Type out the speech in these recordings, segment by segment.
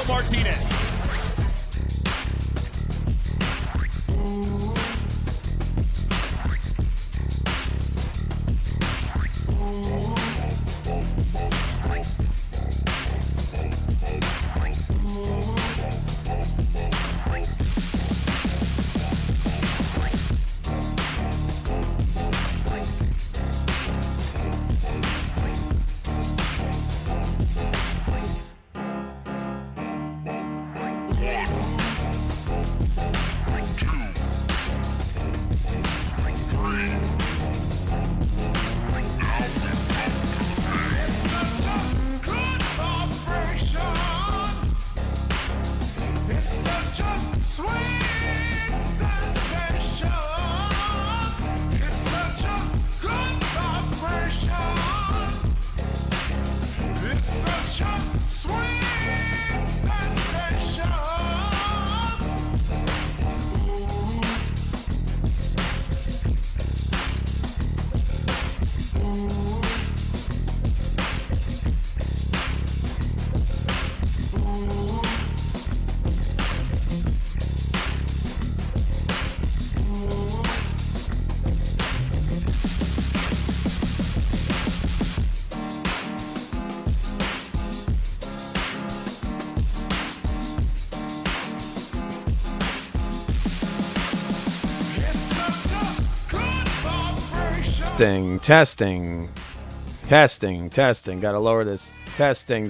Canelo Martinez. Testing. Gotta lower this. Testing.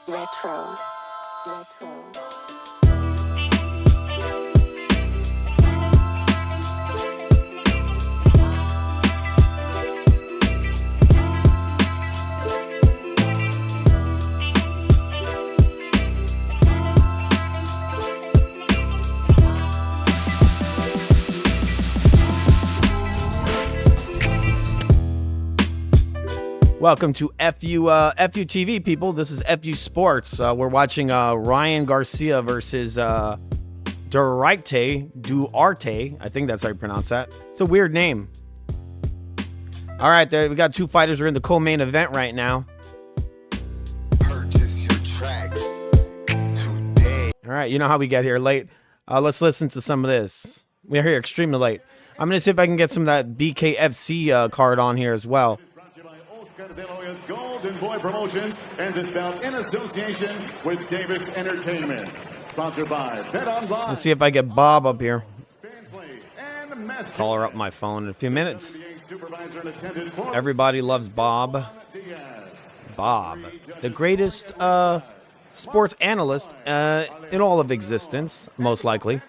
Retro. Welcome to FU TV, people. This is FU Sports. We're watching Ryan Garcia versus Duarte. I think that's how you pronounce that. It's a weird name. All right, there we got two fighters. We're in the co-main event right now. Purchase your tracks today. All right, you know how we get here late. Let's listen to some of this. We're here extremely late. I'm going to see if I can get some of that BKFC card on here as well. Golden Boy Promotions and this bout in association with Davis Entertainment. Sponsored by BetOnline. Let's see if I get Bob up here. Call her up my phone in a few minutes. Everybody loves Bob. Bob, the greatest sports analyst in all of existence, most likely.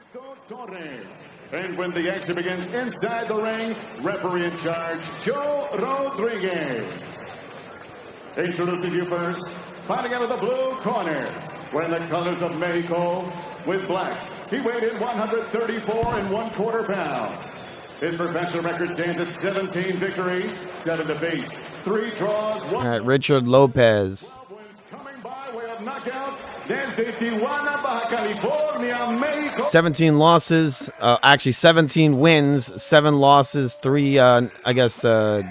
And when the action begins inside the ring, referee in charge, Joe Rodriguez. Introducing you first, fighting out of the blue corner, wearing the colors of Mexico with black. He weighed in 134 1/4 pounds. His professional record stands at 17 victories, 7 defeats, 3 draws, 1. All right, Richard Lopez. Coming by way of knockout, desde Tijuana, Baja California, Mexico. 17 losses, actually 17 wins, 7 losses, 3,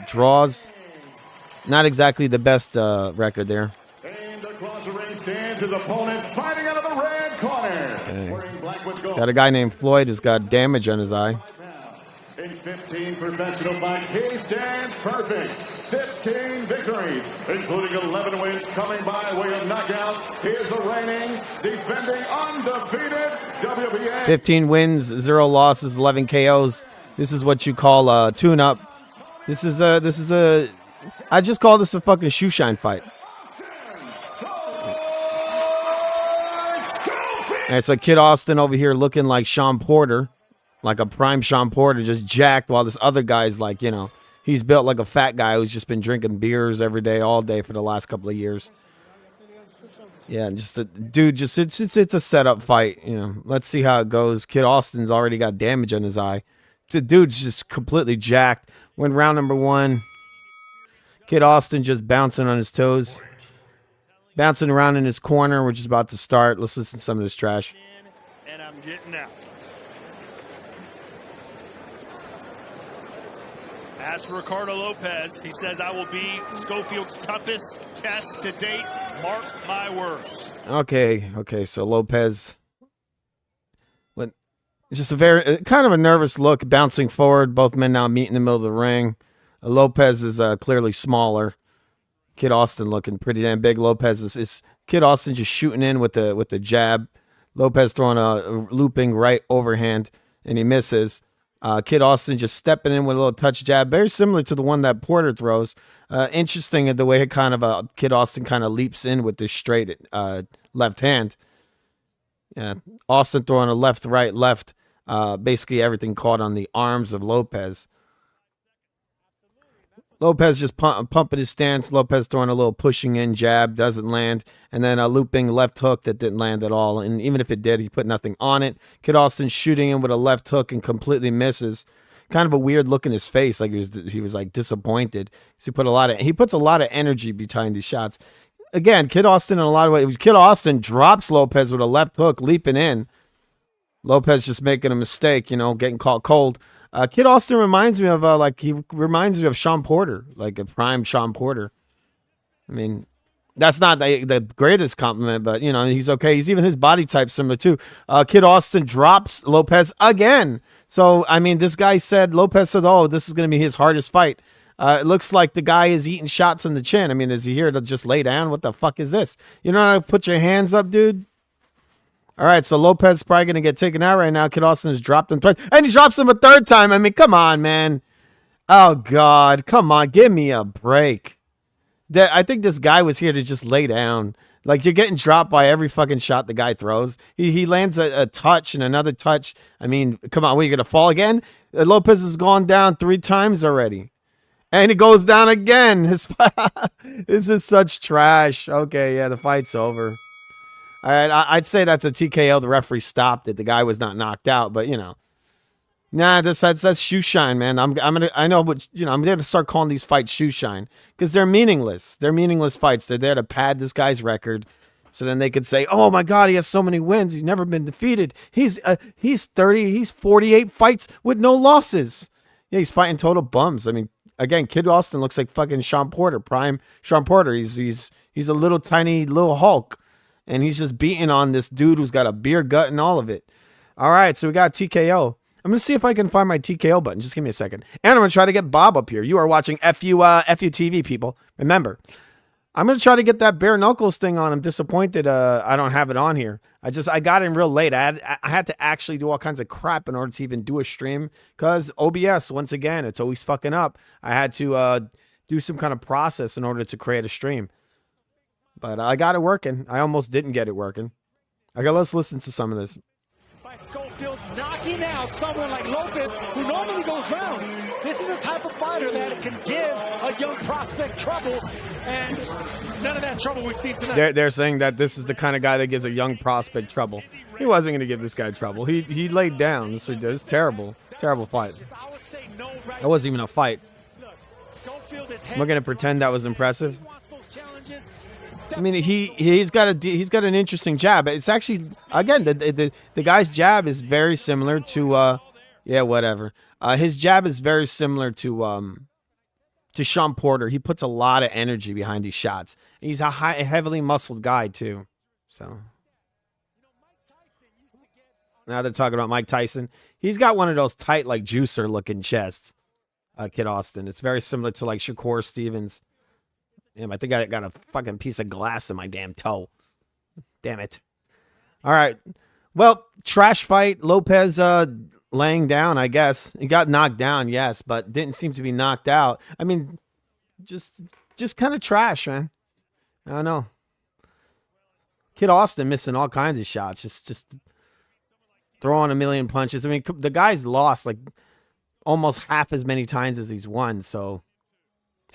draws. Not exactly the best record there. And across the ring stands his opponent, fighting out of the red corner. Wearing black with gold. Got a guy named Floyd who's got damage on his eye. In 15 professional fights, he stands perfect. 15 victories, including 11 wins coming by way of knockout. He is the reigning, defending, undefeated WBA. 15 wins, 0 losses, 11 KOs. This is what you call a tune-up. This is a I just call this a fucking shoe shine fight. And it's like Kid Austin over here looking like Sean Porter, like a prime Sean Porter, just jacked, while this other guy's like, he's built like a fat guy who's just been drinking beers every day, all day for the last couple of years. Yeah, just a dude. It's a setup fight. Let's see how it goes. Kid Austin's already got damage on his eye. The dude's just completely jacked. When round number 1. Kid Austin just bouncing on his toes. Bouncing around in his corner. We're just about to start. Let's listen to some of this trash. And I'm getting out. As for Ricardo Lopez, he says, I will be Schofield's toughest test to date. Mark my words. Okay. So Lopez, it's just a very kind of a nervous look, bouncing forward. Both men now meet in the middle of the ring. Lopez is clearly smaller. Kid Austin looking pretty damn big. Lopez is Kid Austin just shooting in with the jab. Lopez throwing a looping right overhand, and he misses. Kid Austin just stepping in with a little touch jab, very similar to the one that Porter throws. Interesting in the way it kind of Kid Austin kind of leaps in with this straight left hand. Yeah, Austin throwing a left, right, left. Basically everything caught on the arms of Lopez. Lopez just pumping his stance. Lopez throwing a little pushing in jab, doesn't land. And then a looping left hook that didn't land at all. And even if it did, he put nothing on it. Kid Austin shooting in with a left hook and completely misses. Kind of a weird look in his face, like he was like disappointed. So he puts a lot of energy behind these shots. Again, Kid Austin in a lot of ways. Kid Austin drops Lopez with a left hook, leaping in. Lopez just making a mistake, getting caught cold. Kid Austin reminds me of Sean Porter, like a prime Sean Porter. I mean, that's not the greatest compliment, but he's okay. He's even his body type similar too. Kid Austin drops Lopez again. So I mean, Lopez said, "Oh, this is going to be his hardest fight." It looks like the guy is eating shots in the chin. I mean, is he here to just lay down? What the fuck is this? You know how to put your hands up, dude? All right, so Lopez is probably going to get taken out right now. Kid Austin has dropped him twice, and he drops him a third time. I mean, come on, man. Oh, God. Come on. Give me a break. I think this guy was here to just lay down. Like, you're getting dropped by every fucking shot the guy throws. He lands a touch and another touch. I mean, come on. What, you going to fall again? Lopez has gone down 3 times already. And he goes down again. This is such trash. Okay, yeah, the fight's over. All right, I'd say that's a TKO. The referee stopped it. The guy was not knocked out, but nah, that's shoe shine, man. I'm gonna start calling these fights shoe shine because they're meaningless. They're meaningless fights. They're there to pad this guy's record, so then they could say, "Oh my God, he has so many wins. He's never been defeated. He's 48 fights with no losses. Yeah, he's fighting total bums. I mean, again, Kid Austin looks like fucking Sean Porter, prime Sean Porter. He's a little tiny little Hulk. And he's just beating on this dude who's got a beer gut and all of it. All right, so we got TKO. I'm going to see if I can find my TKO button. Just give me a second. And I'm going to try to get Bob up here. You are watching FU TV, people. Remember, I'm going to try to get that bare knuckles thing on. I'm disappointed I don't have it on here. I got in real late. I had to actually do all kinds of crap in order to even do a stream. Because OBS, once again, it's always fucking up. I had to do some kind of process in order to create a stream. But I got it working. I almost didn't get it working. Okay, let's listen to some of this. By Schofield knocking out someone like Lopez, who normally goes round. This is the type of fighter that can give a young prospect trouble, and none of that trouble we've seen tonight. They're saying that this is the kind of guy that gives a young prospect trouble. He wasn't going to give this guy trouble. He laid down. This was terrible. Terrible fight. That wasn't even a fight. We're going to pretend that was impressive. I mean, he's got an interesting jab. It's actually, again, the guy's jab is very similar to his jab is very similar to Sean Porter. He puts a lot of energy behind these shots. He's a heavily muscled guy too. So now they're talking about Mike Tyson. He's got one of those tight, like juicer looking chests. Kid Austin. It's very similar to like Shakur Stevens. Damn, I think I got a fucking piece of glass in my damn toe. Damn it. All right. Well, trash fight. Lopez laying down, I guess. He got knocked down, yes, but didn't seem to be knocked out. I mean, just kind of trash, man. I don't know. Kid Austin missing all kinds of shots. Just throwing a million punches. I mean, the guy's lost like almost half as many times as he's won, so...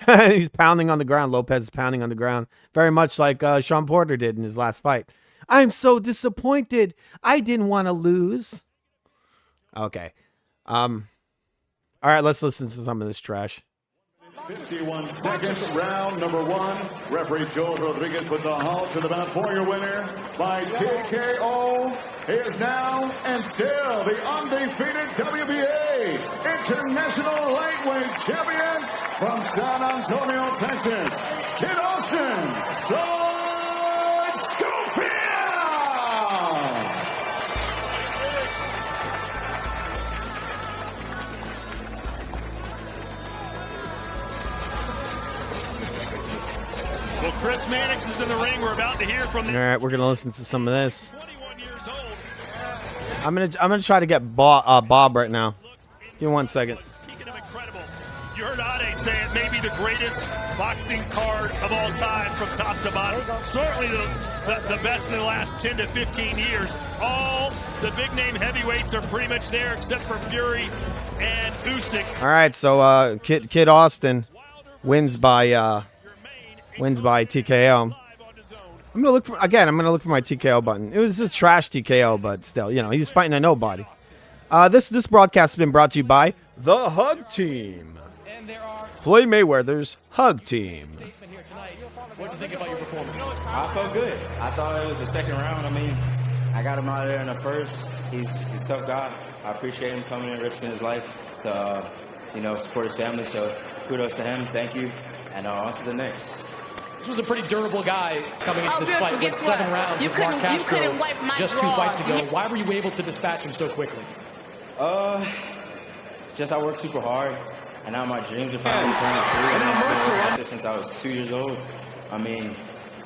He's pounding on the ground. Lopez is pounding on the ground. Very much like Sean Porter did in his last fight. I'm so disappointed. I didn't want to lose. Okay. All right, let's listen to some of this trash. 51 seconds, round number 1. Referee Joe Rodriguez puts a halt to the bout for your winner by TKO. He is now and still the undefeated WBA International Lightweight Champion from San Antonio, Texas, Kid Austin, Lord Schofield! Well, Chris Mannix is in the ring. We're about to hear from the... All right, we're gonna listen to some of this. 21 years old. I'm gonna try to get Bob right now. Give me 1 second. Speaking of incredible, you heard Ade say it may be the greatest boxing card of all time from top to bottom. Certainly the best in the last 10 to 15 years. All the big name heavyweights are pretty much there except for Fury and Usyk. All right, so Kid Austin wins by TKO. I'm gonna look for my TKO button. It was a trash TKO, but still, you know, he's fighting a nobody. This broadcast has been brought to you by the Hug Team. Floyd Mayweather's Hug Team. What do you think about your performance? I felt good. I thought it was the second round. I mean, I got him out of there in the first. He's a tough guy. I appreciate him coming and risking his life to, support his family. So kudos to him. Thank you. And on to the next. This was a pretty durable guy coming into this fight. Went 7 rounds with Mark Castro just 2 fights ago. Why were you able to dispatch him so quickly? Just I worked super hard, and now my dreams are finally turning true. I've been since I was 2 years old. I mean,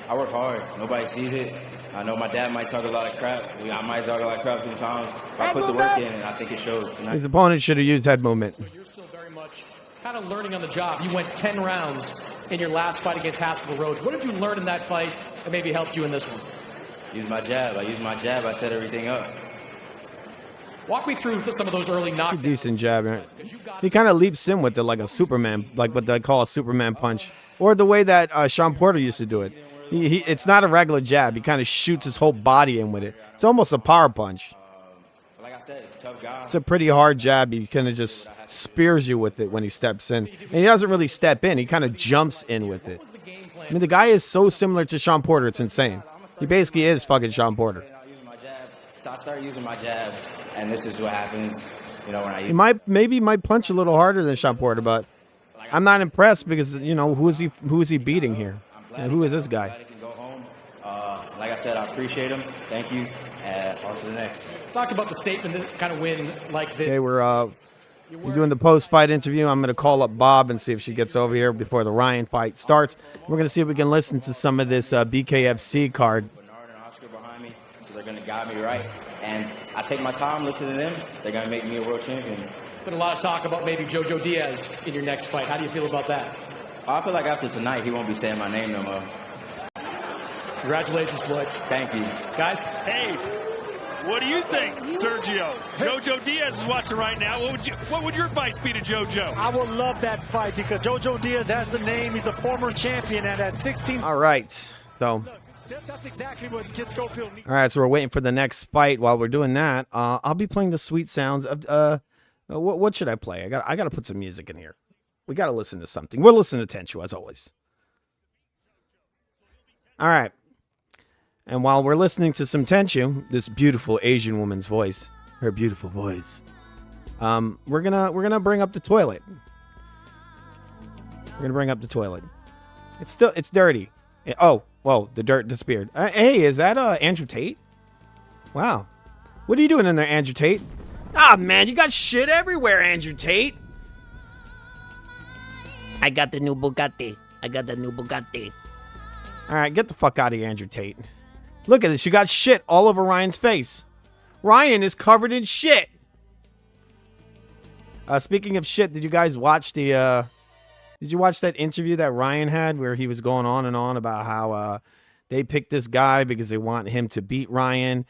I work hard. Nobody sees it. I know my dad might talk a lot of crap. I might talk a lot of crap sometimes. But I put the work in, and I think it showed tonight. His opponent should have used head movement. So you're still very much kind of learning on the job. You went 10 rounds in your last fight against Haskell Rhodes. What did you learn in that fight that maybe helped you in this one? Use my jab. I set everything up. Walk me through some of those early knockdowns. Decent jab, right? He kind of leaps in with it like a Superman, like what they call a Superman punch, or the way that Sean Porter used to do it. It's not a regular jab. He kind of shoots his whole body in with it. It's almost a power punch. Like I said, tough guy. It's a pretty hard jab. He kind of just spears you with it when he steps in. And he doesn't really step in. He kind of jumps in with it. I mean, the guy is so similar to Sean Porter. It's insane. He basically is fucking Sean Porter. So I started using my jab, and this is what happens, when I use. He might punch a little harder than Sean Porter, but I'm not impressed because who is he beating here? And who is this guy? Like I said, I appreciate him. Thank you. On to the next. Talk about the statement that kind of win like this. Okay, we're doing the post-fight interview. I'm going to call up Bob and see if she gets over here before the Ryan fight starts. We're going to see if we can listen to some of this BKFC card. Bernard and Oscar behind me, so they're going to guide me right. And I take my time listening to them. They're going to make me a world champion. Been a lot of talk about maybe Jojo Diaz in your next fight. How do you feel about that? I feel like after tonight, he won't be saying my name no more. Congratulations, Floyd. Thank you. Guys? Hey, what do you think, Sergio? Jojo Diaz is watching right now. What would your advice be to Jojo? I would love that fight because Jojo Diaz has the name. He's a former champion, and at 16. All right, so. That's exactly what Kid Schofield needs. All right, so we're waiting for the next fight. While we're doing that, I'll be playing the sweet sounds of what should I play? I got to put some music in here. We got to listen to something. We'll listen to Tenchu as always. All right. And while we're listening to some Tenchu, this beautiful Asian woman's voice, her beautiful voice, we're gonna bring up the toilet. We're gonna bring up the toilet. It's dirty. Oh, whoa, the dirt disappeared. Hey, is that Andrew Tate? Wow, what are you doing in there, Andrew Tate? Ah, man, you got shit everywhere, Andrew Tate. I got the new Bugatti. All right, get the fuck out of here, Andrew Tate. Look at this. You got shit all over Ryan's face. Ryan is covered in shit. Speaking of shit, did you guys watch did you watch that interview that Ryan had where he was going on and on about how they picked this guy because they want him to beat Ryan?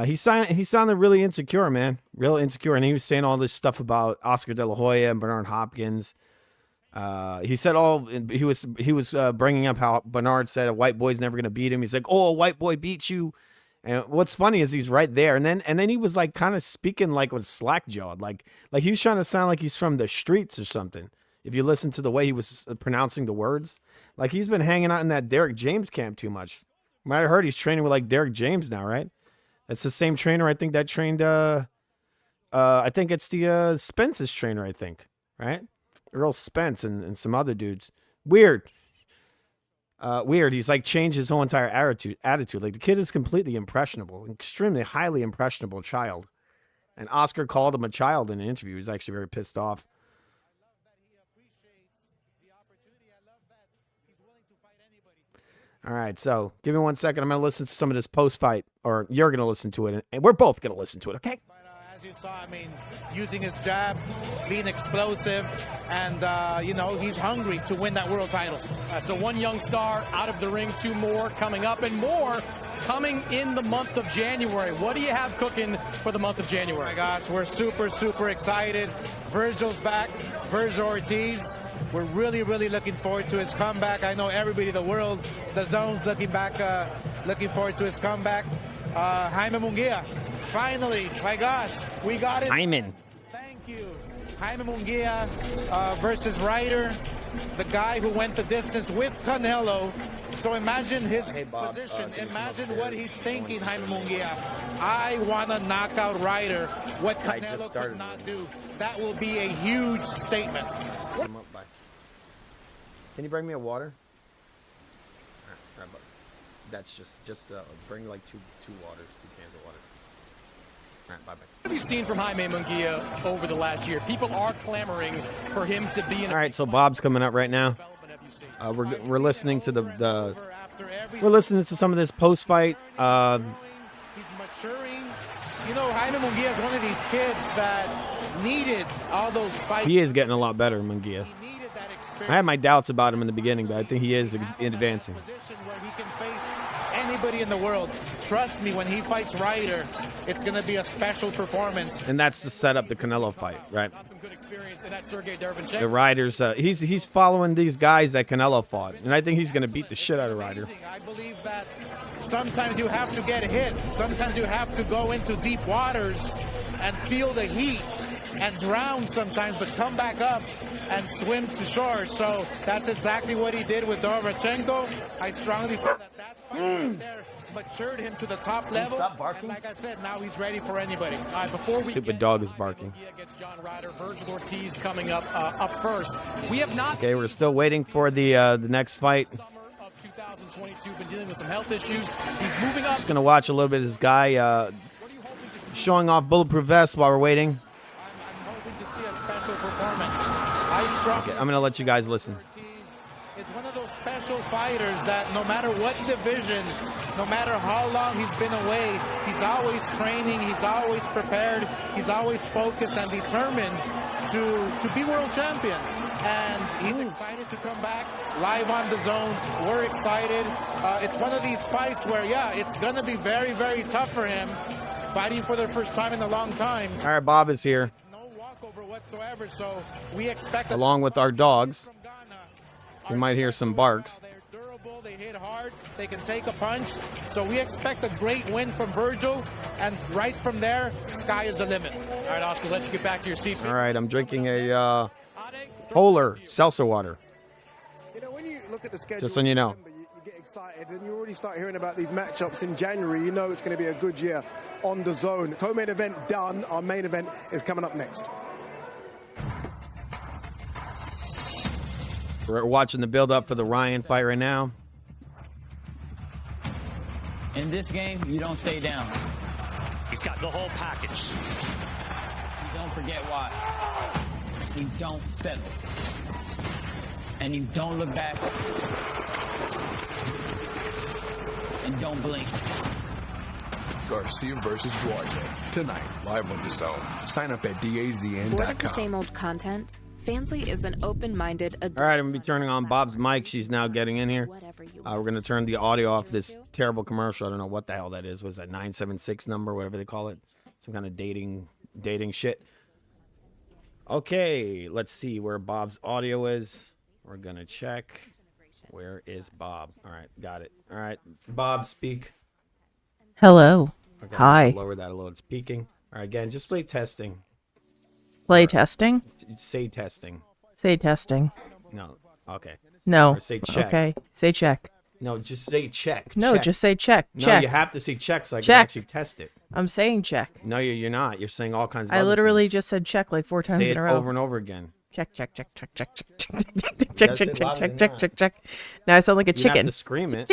He sounded really insecure, man. Real insecure. And he was saying all this stuff about Oscar De La Hoya and Bernard Hopkins. He said he was bringing up how Bernard said a white boy's never going to beat him. He's like, oh, a white boy beats you. And what's funny is he's right there. And then he was like kind of speaking like with slack jawed, like he was trying to sound like he's from the streets or something. If you listen to the way he was pronouncing the words, like he's been hanging out in that Derek James camp too much. I heard he's training with like Derek James now, right? That's the same trainer I think that trained. I think it's the Spence's trainer. I think, right? Earl Spence and some other dudes. Weird. Weird. He's like changed his whole entire attitude. Like the kid is completely impressionable, extremely highly impressionable child. And Oscar called him a child in an interview. He was actually very pissed off. All right, so give me 1 second. I'm going to listen to some of this post-fight, or you're going to listen to it, and we're both going to listen to it, okay? But, as you saw, I mean, using his jab, being explosive, and, he's hungry to win that world title. So one young star out of the ring, 2 more coming up, and more coming in the month of January. What do you have cooking for the month of January? Oh, my gosh, we're super, super excited. Virgil's back, Virgil Ortiz. We're really, really looking forward to his comeback. I know everybody in the world, the zone's looking forward to his comeback. Jaime Munguia, finally, my gosh, we got it. Hyman. Thank you. Jaime Munguia versus Ryder, the guy who went the distance with Canelo. So imagine his position. Imagine what he's thinking, Jaime Munguia. I want to knock out Ryder, what Canelo could not do. That will be a huge statement. Can you bring me a water? All right, that's just bring like two waters, 2 cans of water. All right, bye-bye. What have you seen from Jaime Munguia over the last year? People are clamoring for him to be in. All right, so Bob's coming up right now. We're listening to we're listening to some of this post-fight. He's maturing. Jaime Munguia is one of these kids that needed all those fights. He is getting a lot better, Munguia. I had my doubts about him in the beginning, but I think he is advancing. Where he can face anybody in the world. Trust me, when he fights Ryder, it's going to be a special performance. And that's to set up the Canelo fight, right? Some good experience in that Sergey Derevyanchenko. The Ryder's, he's following these guys that Canelo fought, and I think he's going to beat the shit out of Ryder. I believe that sometimes you have to get hit. Sometimes you have to go into deep waters and feel the heat and drown sometimes, but come back up and swim to shore. So that's exactly what he did with Derevyanchenko. I strongly feel that fight right there matured him to the top level. Stop barking. And like I said, now he's ready for anybody. All right, before we Stupid dog is barking. Against John Ryder, Virgil Ortiz coming up first. We have not. Okay, we're still waiting for the next fight. Summer of 2022, been dealing with some health issues. He's moving up. Just gonna watch a little bit of this guy showing off bulletproof vests while we're waiting. I'm hoping to see a special performance. Okay, I'm gonna let you guys listen. Is one of those special fighters that no matter what division, no matter how long he's been away, he's always training, he's always prepared, he's always focused and determined to be world champion. And he's excited to come back live on the zone. We're excited. It's one of these fights where, it's going to be very, very tough for him, fighting for the first time in a long time. All right, Bob is here. No walkover whatsoever, so we expect along with our dogs. You might hear some barks. They're durable, they hit hard, they can take a punch. So we expect a great win from Virgil, and right from there, sky is the limit. All right, Oscar, let's get back to your seat. All right, I'm drinking a Polar seltzer water. When you look at the schedule, just so you know. You get excited, and you already start hearing about these matchups in January. You know it's going to be a good year on the zone. Co-main event done. Our main event is coming up next. We're watching the build-up for the Ryan fight right now. In this game, you don't stay down. He's got the whole package. You don't forget why. You don't settle. And you don't look back. And don't blink. Garcia versus Duarte. Tonight, live on the zone. Sign up at DAZN.com. Bored of the same old content? Fansly is an open-minded adult. All right, I'm going to be turning on Bob's mic. She's now getting in here. We're going to turn the audio off this terrible commercial. I don't know what the hell that is. Was that 976 number, whatever they call it? Some kind of dating shit. Okay, let's see where Bob's audio is. We're going to check. Where is Bob? All right, got it. All right, Bob, speak. Hello. Okay, hi. Lower that a little. It's peaking. All right, again, just play testing. Play testing? Say testing. Say testing. No. Okay. No. Or say check. Okay. Say check. No, just say check. No, check. just say check. No, check. you have to say check so I can Check. actually test it. I'm saying check. No, you're not. You're saying all kinds of I other literally things. just said check like 4 times Say in it a row. over and over again. Check, check, check, check, check, check, check, You check, gotta check, say check, louder check, than check, that. check, check. Now I sound like a You have chicken. to scream it.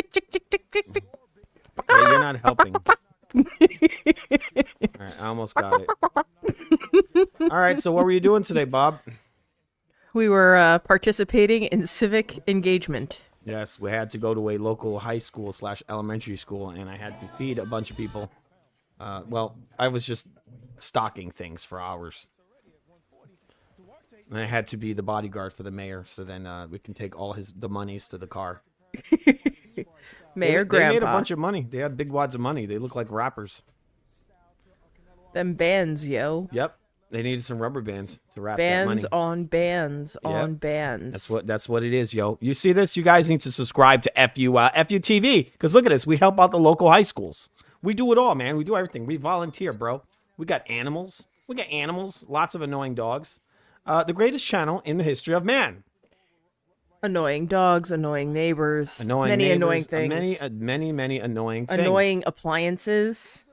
Yeah, you're not helping. All right, I almost got it. All right, so what were you doing today, Bob? We were participating in civic engagement. Yes, we had to go to a local high school / elementary school, and I had to feed a bunch of people. Well, I was just stocking things for hours. And I had to be the bodyguard for the mayor, so then we can take all the monies to the car. Mayor They Grandpa. made a bunch of money. They had big wads of money. They look like rappers. Them bands, yo. Yep. They needed some rubber bands to wrap that money. Bands on bands on bands. That's what it is, yo. You see this? You guys need to subscribe to FUTV, because look at this. We help out the local high schools. We do it all, man. We do everything. We volunteer, bro. We got animals. Lots of annoying dogs. The greatest channel in the history of man. Annoying dogs, annoying neighbors, Annoying many neighbors, annoying things. Many annoying things. Annoying appliances.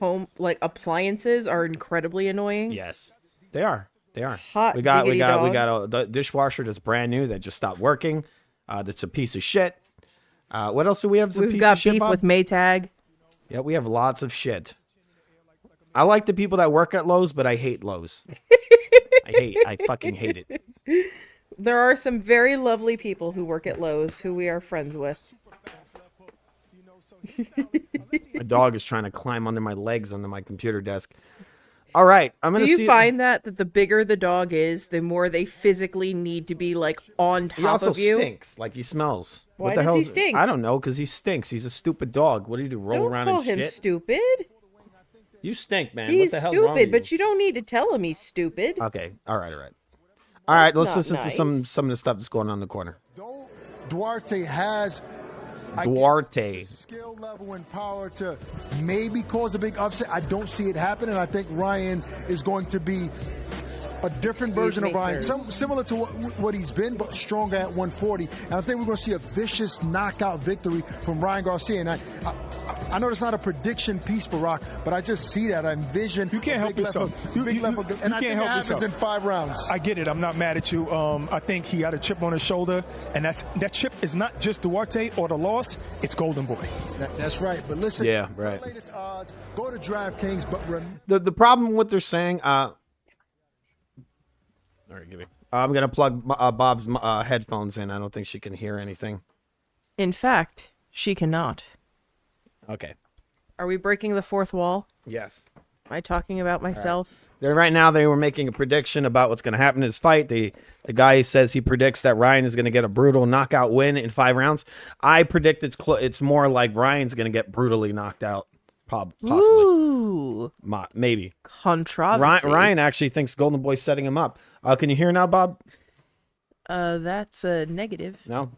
Appliances are incredibly annoying. Yes, they are. They are. Hot we got dog. a dishwasher that's brand new that just stopped working. That's a piece of shit. What else do we have? We've got beef with Maytag. Yeah, we have lots of shit. I like the people that work at Lowe's, but I hate Lowe's. I fucking hate it. There are some very lovely people who work at Lowe's who we are friends with. My dog is trying to climb under my legs under my computer desk. All right, I'm gonna. Do you find that the bigger the dog is, the more they physically need to be like on top he also of you? stinks, like he smells. Why What the does hell he is- stink? I don't know, because he stinks. He's a stupid dog. What do you do? Roll Don't around call and him shit? stupid. You stink, man. He's what the hell's wrong with stupid, you? but you don't need to tell him he's stupid. Okay. All right. All right. Let's not listen to some nice. of the stuff that's going on in the corner. Duarte has Duarte. skill level and power to maybe cause a big upset. I don't see it happening. I think Ryan is going to be a different version of Ryan, similar to what he's been, but stronger at 140. And I think we're going to see a vicious knockout victory from Ryan Garcia. And I know it's not a prediction piece, Barack, but I just see that. I envision. You can't help yourself. And I think it happens in 5 rounds. I get it. I'm not mad at you. I think he had a chip on his shoulder, and that chip is not just Duarte or the loss. It's Golden Boy. That's right. But listen, Yeah, right. the latest odds, go to DraftKings, but The problem with what they're saying. All right, give me. I'm gonna plug Bob's headphones in. I don't think she can hear anything. In fact, she cannot. Okay. Are we breaking the fourth wall? Yes. Am I talking about myself? Right now, they were making a prediction about what's going to happen in this fight. The guy says he predicts that Ryan is going to get a brutal knockout win in 5 rounds. I predict it's more like Ryan's going to get brutally knocked out, possibly. Ooh. Maybe. Controversy. Ryan actually thinks Golden Boy's setting him up. Can you hear now, Bob? That's a negative. No.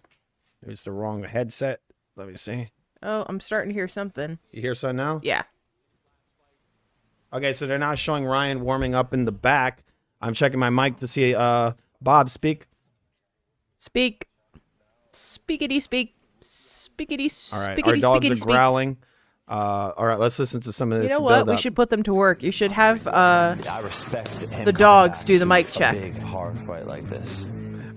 It's the wrong headset. Let me see. Oh, I'm starting to hear something. You hear something now? Yeah. Okay, so they're now showing Ryan warming up in the back. I'm checking my mic to see Bob speak. Speak. Speakity speak. Speakity. All right, speakity, our dogs speakity, are speak. growling. All right, let's listen to some of this. You know what? We should put them to work. You should have the dogs do the mic check. Big hard fight like this.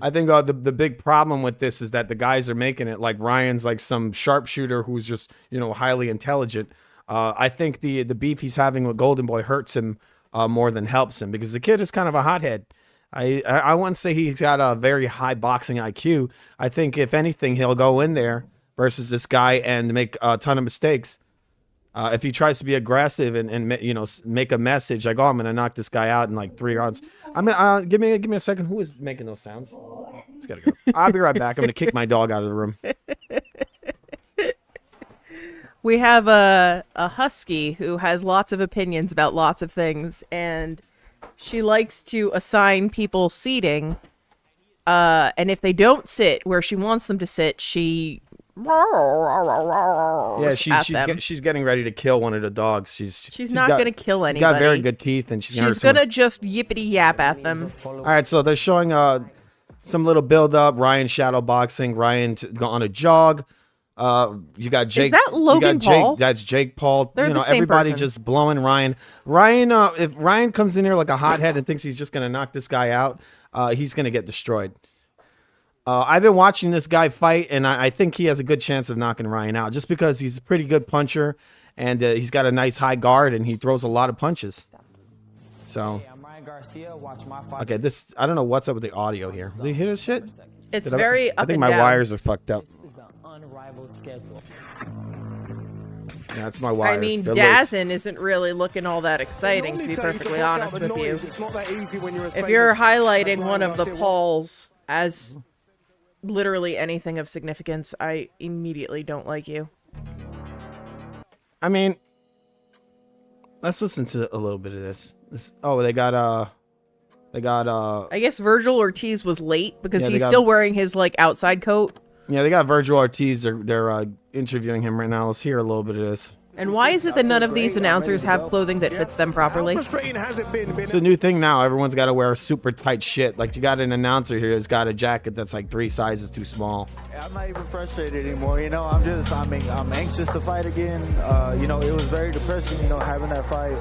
I think the big problem with this is that the guys are making it like Ryan's like some sharpshooter who's just highly intelligent. I think the beef he's having with Golden Boy hurts him more than helps him, because the kid is kind of a hothead. I wouldn't say he's got a very high boxing IQ. I think if anything, he'll go in there versus this guy and make a ton of mistakes. If he tries to be aggressive and make a message like, "Oh, I'm gonna knock this guy out in like 3 rounds," I'm gonna give me a second. Who is making those sounds? Just gotta go. I'll be right back. I'm gonna kick my dog out of the room. We have a husky who has lots of opinions about lots of things, and she likes to assign people seating. And if they don't sit where she wants them to sit, she she's getting ready to kill one of the dogs. She's not gonna kill She's got very anybody. good teeth, and she's gonna just yippity yap at them. All right, so they're showing some little build up. Ryan shadow boxing. Ryan go on a jog. You got Jake. Is that Logan Paul? That's Jake Paul. They're you know, the same everybody person. just blowing Ryan. Ryan, if Ryan comes in here like a hothead and thinks he's just gonna knock this guy out, he's gonna get destroyed. I've been watching this guy fight, and I think he has a good chance of knocking Ryan out, just because he's a pretty good puncher, and he's got a nice high guard, and he throws a lot of punches. So, okay, this I don't know what's up with the audio here. Do you hear this shit? It's very up I think and my down. wires are fucked up. Yeah, that's my wires. I mean, They're loose. Dazin isn't really looking all that exciting, to be perfectly honest with you. If you're highlighting one of the Pauls as literally anything of significance, I immediately don't like you. I mean, let's listen to a little bit of this. Oh, they got I guess Virgil Ortiz was late because Yeah, they he's got- still wearing his like outside coat. Yeah, they got Virgil Ortiz. They're interviewing him right now. Let's hear a little bit of this. And why is it that none of these announcers have clothing that fits them properly? It's a new thing now. Everyone's got to wear super tight shit. Like, you got an announcer here who's got a jacket that's like 3 sizes too small. I'm not even frustrated anymore. You know, I'm anxious to fight again. You know, it was very depressing, you know, having that fight.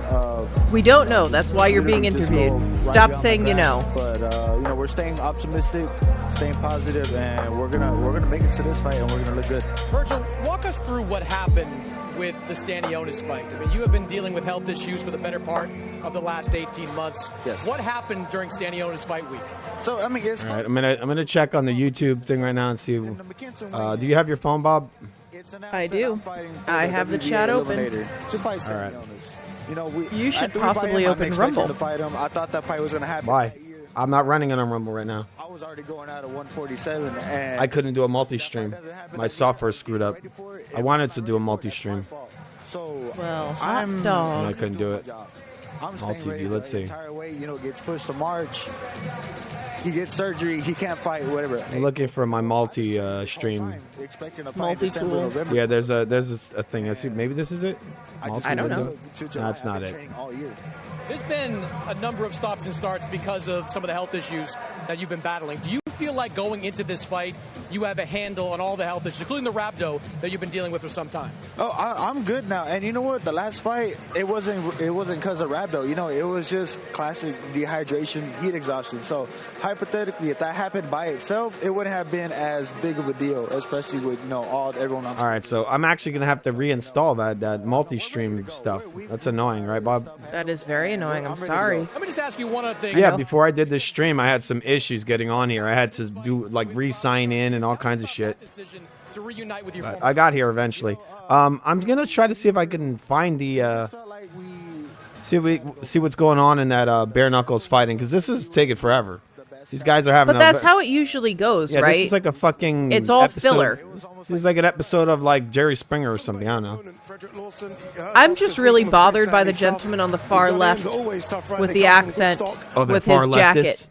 We don't know. That's why you're being interviewed. Stop saying you know. But you know, we're staying optimistic, staying positive, and we're gonna make it to this fight, and we're gonna look good. Virgil, walk us through what happened with the Stanionis fight. I mean, you have been dealing with health issues for the better part of the last 18 months. Yes. What happened during Stanionis fight week? So, I mean, it's All right, I'm gonna check on the YouTube thing right now and see. Do you have your phone, Bob? I do. I have the chat open. To fight All right. You know, You should after we possibly fight him, I'm open expecting Rumble. to fight him. I thought that fight was gonna happen. Why? I'm not running on Rumble right now. I was already going out at 147, and I couldn't do a multi-stream. My software screwed up. I wanted to do a multi-stream. So well, hot And dog. I couldn't do it. I'm Multi staying ready view. Let's the see. entire way. You know, gets pushed to March. He gets surgery. He can't fight. Whatever. I'm looking for my multi-stream. Expecting a fight Multi-tool. December, November. Yeah, there's a thing. I see. Maybe this is it. I don't know. No, that's not it. All year. There's been a number of stops and starts because of some of the health issues that you've been battling. Do you feel like going into this fight, you have a handle on all the health issues, including the rhabdo that you've been dealing with for some time? Oh, I'm good now. And you know what? The last fight, it wasn't because of rhabdo. You know, it was just classic dehydration, heat exhaustion. So hypothetically, if that happened by itself, it wouldn't have been as big of a deal, especially with everyone on. All right, so I'm actually gonna have to reinstall that multi-stream stuff. That's annoying, right, Bob? That is very annoying. I'm sorry. Let me just ask you one other thing. Yeah, before I did this stream, I had some issues getting on here. I had to do like re-sign in and all kinds of shit. To reunite with your But I got here eventually. I'm gonna try to see if I can find the see what's going on in that bare knuckles fighting, because this is taking forever. These guys are having. But that's how it usually goes, yeah, right? this is like a fucking. It's all episode. filler. This is like an episode of like Jerry Springer or something. I don't know. I'm just really bothered by the gentleman on the far left with the accent, Oh, the with far his jacket. leftists.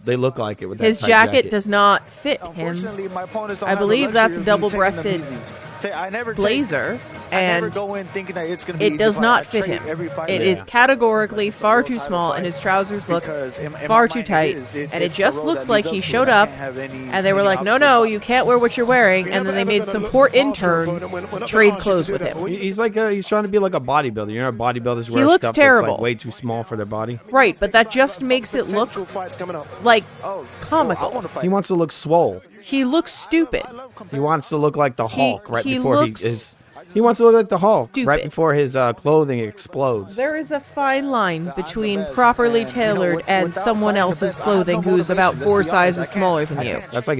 They look like it with that His tight jacket does not fit him. My opponents don't I have the believe that's a luxury of me taking them double-breasted easy. I never blazer, I never and go in thinking that it's gonna be it easy does fight. not I fit trade him. every fight. It is categorically far too small, and his trousers look Because in my far too mind, tight. it's And it the just road looks that like leads he up to showed it. I up, can't have and they were like, "No, no, you can't wear what you're wearing." And then they made some poor intern trade clothes with him. He's like he's trying to be like a bodybuilder. You know, bodybuilders wear looks stuff terrible. that's like way too small for their body. Right, but that just makes it look like comical. He wants to look swole. He looks stupid. He wants to look like the Hulk right he before looks he is. He wants to look like the Hulk right stupid. before his clothing explodes. There is a fine line between properly tailored and someone else's clothing who's about 4 sizes smaller than you. That's like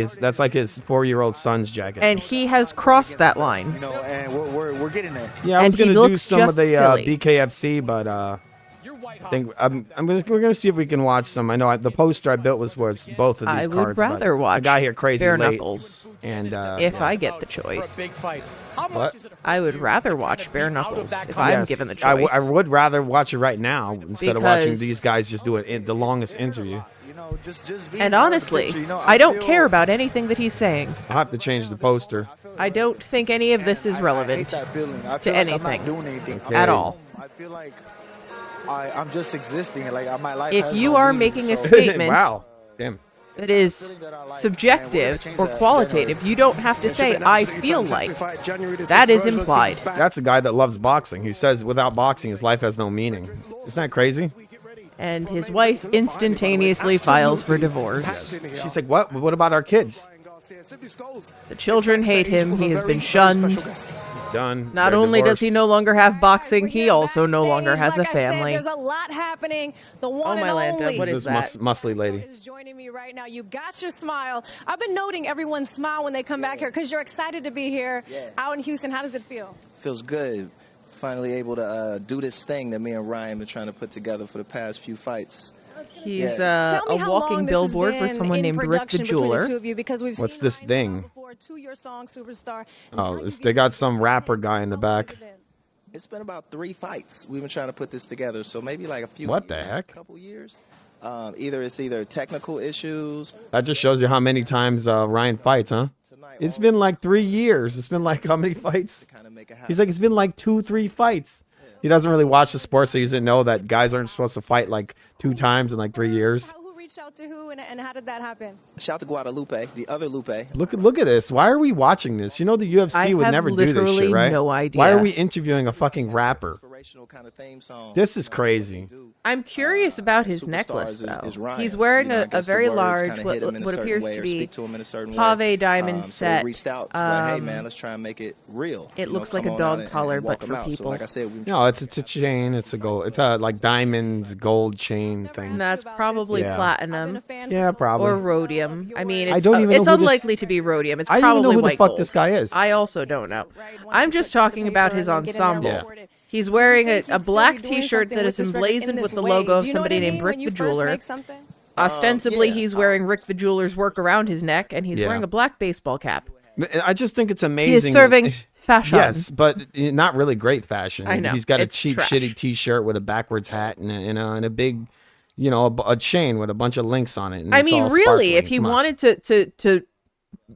his 4-year-old son's jacket. And he has crossed that line. You know, and we're getting there. Yeah, I was and he gonna do looks some of just the silly. BKFC, but I think we're gonna see if we can watch some. I know the poster I built was both of these I cards. would but rather watch I got here crazy Bare late, Knuckles and if I get the choice. what? I would rather watch Bare Knuckles if I'm Yes, given the I choice. would rather watch it right now instead of watching Because- these guys just do it the longest interview. And honestly, I don't care about anything that he's saying. I'll have to change the poster. I don't think any of this is relevant that feeling. I to feel like I'm anything not doing anything Okay. at all. I feel like I'm just existing. Like my life. If has you no are meaning, making a so- statement, Wow, damn. that is subjective or qualitative. You don't have to say, I feel like. That is implied. That's a guy that loves boxing. He says without boxing, his life has no meaning. Isn't that crazy? And his wife instantaneously files for divorce. She's like, what? What about our kids? The children hate him. He has been shunned. He's done. Not They're only does divorced. he no longer have boxing, he also no longer has a family. There's a lot happening. The one Oh my and only. Lanta, what is that? Muscly lady. Is joining me right now. You got your smile. I've been noting everyone's smile when they come back here because you're excited to be here out in Houston. How does it feel? Feels good. Finally able to do this thing that me and Ryan been trying to put together for the past few fights. He's Tell me a how walking long this has billboard for been someone in named Rick the production between Jeweler. the two of you, because we've What's seen this thing? before, to your song Superstar. Oh, they got some rapper guy in the back. It's been about 3 fights we've been trying to put this together, so maybe like a few. What the heck? A couple years. Either technical issues. That just shows you how many times Ryan fights, huh? It's been like 3 years. It's been like how many fights? He's like, it's been like 2-3 fights. He doesn't really watch the sport, so he doesn't know that guys aren't supposed to fight like 2 times in like 3 years. Who reached out to who, and how did that happen? Shout out to Guadalupe, the other Lupe. Look at this. Why are we watching this? You know the UFC I would have never do this literally shit, right? no idea. Why are we interviewing a fucking rapper? This is crazy. I'm curious about his necklace, though. He's wearing a very large, what appears to be pave diamond set. Reached out to like, hey man, let's try and make it real. It looks like a dog collar, but for people. So like I said, No, it's a chain. It's a gold. It's a like diamonds, gold chain thing. And that's probably platinum. Yeah, probably. Or rhodium. I mean, it's, I don't even know it's who this- unlikely to be rhodium. It's I don't probably even know who the white fuck gold. this guy is. I also don't know. I'm just talking about his ensemble. He's wearing a black T-shirt that is emblazoned with the logo of somebody named Rick the Jeweler. Ostensibly, he's wearing Rick the Jeweler's work around his neck, and he's wearing a black baseball cap. I just think it's amazing. He is serving fashion. Yes, but not really great fashion. I know. He's got a It's cheap, trash. shitty T-shirt with a backwards hat and a big, a chain with a bunch of links on it. And I it's mean, all really, sparkling. if he Come on. wanted to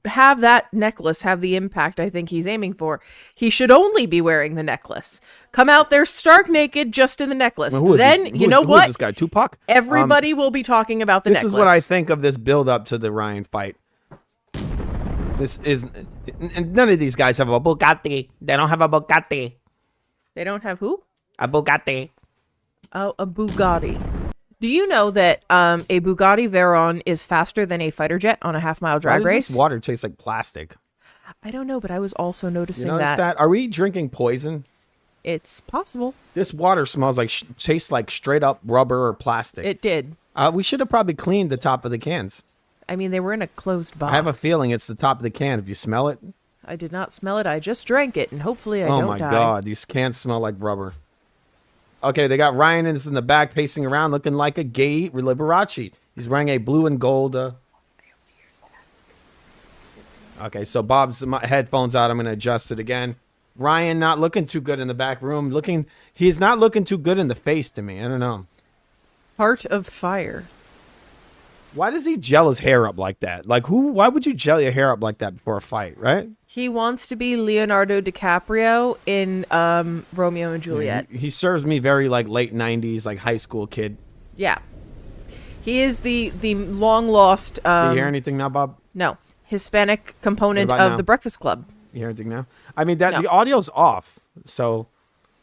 have that necklace have the impact I think he's aiming for, he should only be wearing the necklace. Come out there stark naked just in the necklace. Well, who is Then, he? you know Who what? is this guy? Tupac? Everybody will be talking about the this necklace. is what I think of this build up to the Ryan fight. This is, and none of these guys have a Bugatti. They don't have a Bugatti. They don't have who? A Bugatti. Oh, a Bugatti. Do you know that a Bugatti Veyron is faster than a fighter jet on a half-mile drag Why does race? this water taste like plastic? I don't know, but I was also You noticing notice that? Are we drinking poison? It's possible. This water smells like, tastes like straight up rubber or plastic. It did. We should have probably cleaned the top of the cans. I mean, they were in a closed box. I have a feeling it's the top of the can. If you smell it. I did not smell it. I just drank it, and hopefully I Oh don't my die. God, these cans smell like rubber. Okay, they got Ryan is in the back pacing around looking like a gay Liberace. He's wearing a blue and gold. Okay, so Bob's headphones out. I'm going to adjust it again. Ryan not looking too good in the back room. He's not looking too good in the face to me. I don't know. Heart of Fire. Why does he gel his hair up like that? Why would you gel your hair up like that before a fight, right? He wants to be Leonardo DiCaprio in Romeo and Juliet. He serves me very late 90s, high school kid. Yeah. He is the long lost. Do you hear anything now, Bob? No. Hispanic component What of about now? the Breakfast Club. You hear anything now? I mean, the No. audio's off, so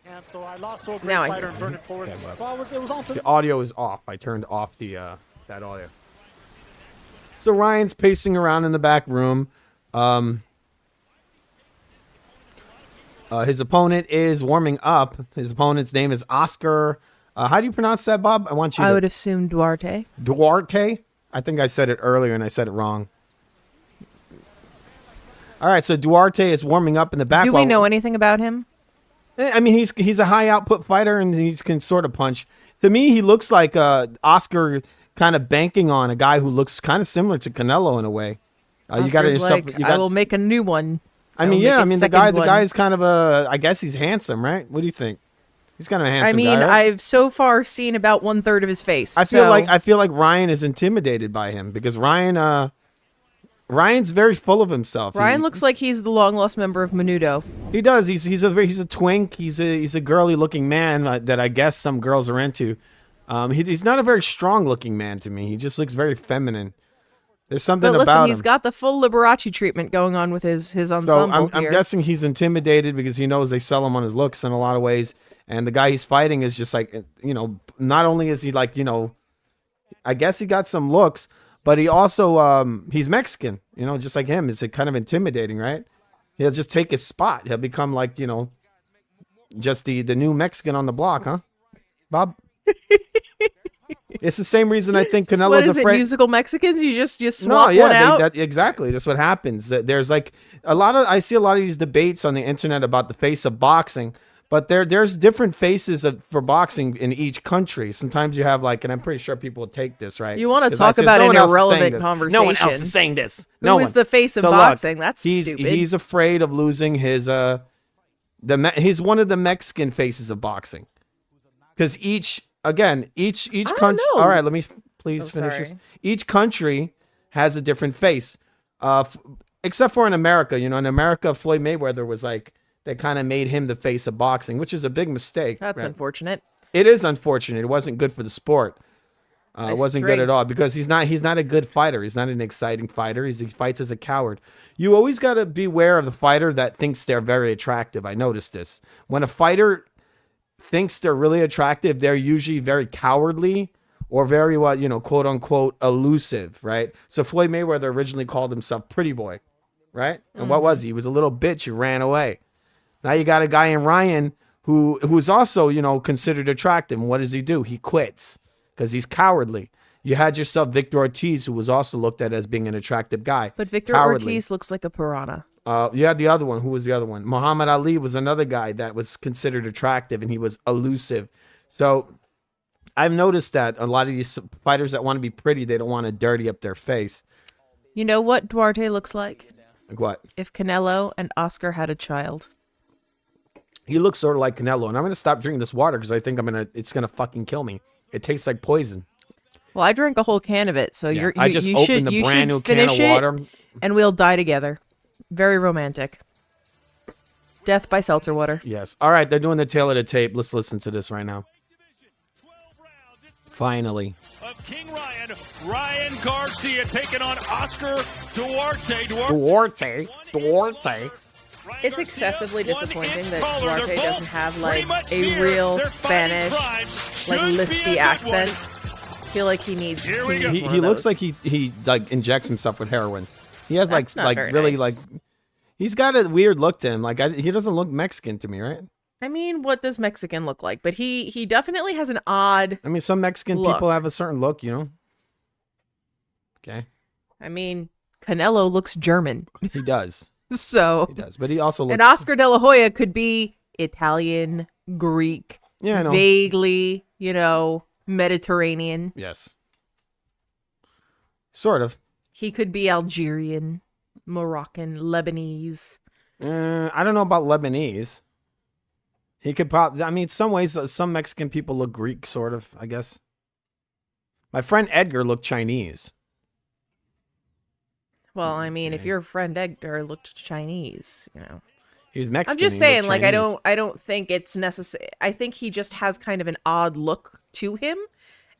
And so I lost to a great Now I fighter hear and Vernon Forrest. So it was on to the audio is off. I turned off that audio. So Ryan's pacing around in the back room. His opponent is warming up. His opponent's name is Oscar. How do you pronounce that, Bob? I want you to... I would assume Duarte. Duarte? I think I said it earlier and I said it wrong. All right, so Duarte is warming up in the back. Do we know anything about him? I mean, he's a high output fighter and he can sort of punch. To me, he looks like Oscar kind of banking on a guy who looks kind of similar to Canelo in a way. You got Oscar's I will make a new one. I mean, the guy's kind of I guess he's handsome, right? What do you think? He's kind of a handsome guy. Right? I've so far seen about 1/3 of his face. I feel like Ryan is intimidated by him because Ryan's very full of himself. Ryan looks like he's the long lost member of Menudo. He does. He's a twink. He's a girly looking man that I guess some girls are into. He's not a very strong looking man to me. He just looks very feminine. There's something But listen, about he's him. got the full Liberace treatment going on with his ensemble So I'm here. guessing he's intimidated because he knows they sell him on his looks in a lot of ways. And the guy he's fighting is just like, you know, not only is he like, you know, I guess he got some looks, but he also, he's Mexican, you know, just like him. It's kind of intimidating, right? He'll just take his spot. He'll become like, you know, just the new Mexican on the block, huh, Bob? It's the same reason I think Canelo's What is afraid. it, musical Mexicans? You just swap one out? Exactly. That's what happens. There's like I see a lot of these debates on the internet about the face of boxing, but there's different faces for boxing in each country. Sometimes you have like, and I'm pretty sure people will take this, right? You want to 'Cause talk about no an one else is saying irrelevant this. conversation. No one else is saying this. Who is the face of So look, boxing? That's stupid. He's afraid of losing his he's one of the Mexican faces of boxing. Because each country. All right, let me please finish this. sorry. Each country has a different face, except for in America. You know, in America, Floyd Mayweather was like, they kind of made him the face of boxing, which is a big mistake. That's right? unfortunate. It is unfortunate. It wasn't good for the sport. It wasn't good at all because he's not a good fighter. He's not an exciting fighter. He fights as a coward. You always got to beware of the fighter that thinks they're very attractive. I noticed this. When a fighter thinks they're really attractive, they're usually very cowardly or very, quote unquote, elusive, right? So Floyd Mayweather originally called himself Pretty Boy, right? And what was he? He was a little bitch who ran away. Now you got a guy in Ryan who's also, considered attractive. And what does he do? He quits because he's cowardly. You had yourself Victor Ortiz, who was also looked at as being an attractive guy. But Victor Cowardly. Ortiz looks like a piranha. You had the other one. Who was the other one? Muhammad Ali was another guy that was considered attractive, and he was elusive. So I've noticed that a lot of these fighters that want to be pretty, they don't want to dirty up their face. You know what Duarte looks like? Like what? If Canelo and Oscar had a child. He looks sort of like Canelo, and I'm going to stop drinking this water because I think it's going to fucking kill me. It tastes like poison. Well, I drank a whole can of it, so Yeah, you I just you opened should, a you brand should new can of finish it, water. and we'll die together. Very romantic. Death by seltzer water. Yes. All right, they're doing the tail of the tape. Let's listen to this right now. Finally. Of King Ryan Garcia taking on Oscar Duarte. Duarte. It's excessively disappointing that Duarte doesn't have like a real Spanish, like lispy accent. I feel like he needs. He looks like he like injects himself with heroin. He has That's not like very really nice. like he's got a weird look to him. Like he doesn't look Mexican to me, right? I mean, what does Mexican look like? But he definitely has an odd. I mean, some Mexican look. people have a certain look, Okay. I mean, Canelo looks German. He does. So he does, but he also looks. And Oscar De La Hoya could be Italian, Greek, Yeah, I know. vaguely, Mediterranean. Yes. Sort of. He could be Algerian, Moroccan, Lebanese. I don't know about Lebanese. He could probably. I mean, in some ways, some Mexican people look Greek, sort of. I guess. My friend Edgar looked Chinese. Well, I mean, if your friend Edgar looked Chinese, He was Mexican. I'm just he saying, looked like, Chinese. I don't think it's necessary. I think he just has kind of an odd look to him.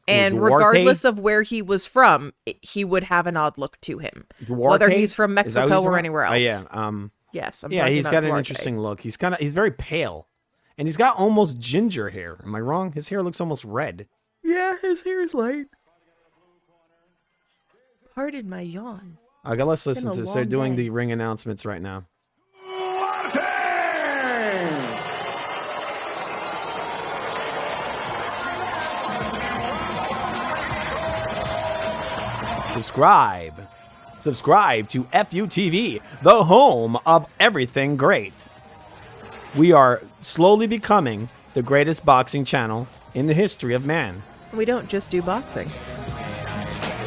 And Duarte? regardless of where he was from, he would have an odd look to him. Duarte? Whether he's from Is that what Mexico you're or talking anywhere about? else. Yes, I'm yeah, talking he's about got an Duarte. interesting look. He's very pale, and he's got almost ginger hair. Am I wrong? His hair looks almost red. Yeah, his hair is light. Pardon my yawn. Okay, let's It's listen been to a this. They're long doing day. the ring announcements right now. Subscribe to FUTV, the home of everything great. We are slowly becoming the greatest boxing channel in the history of man. We don't just do boxing.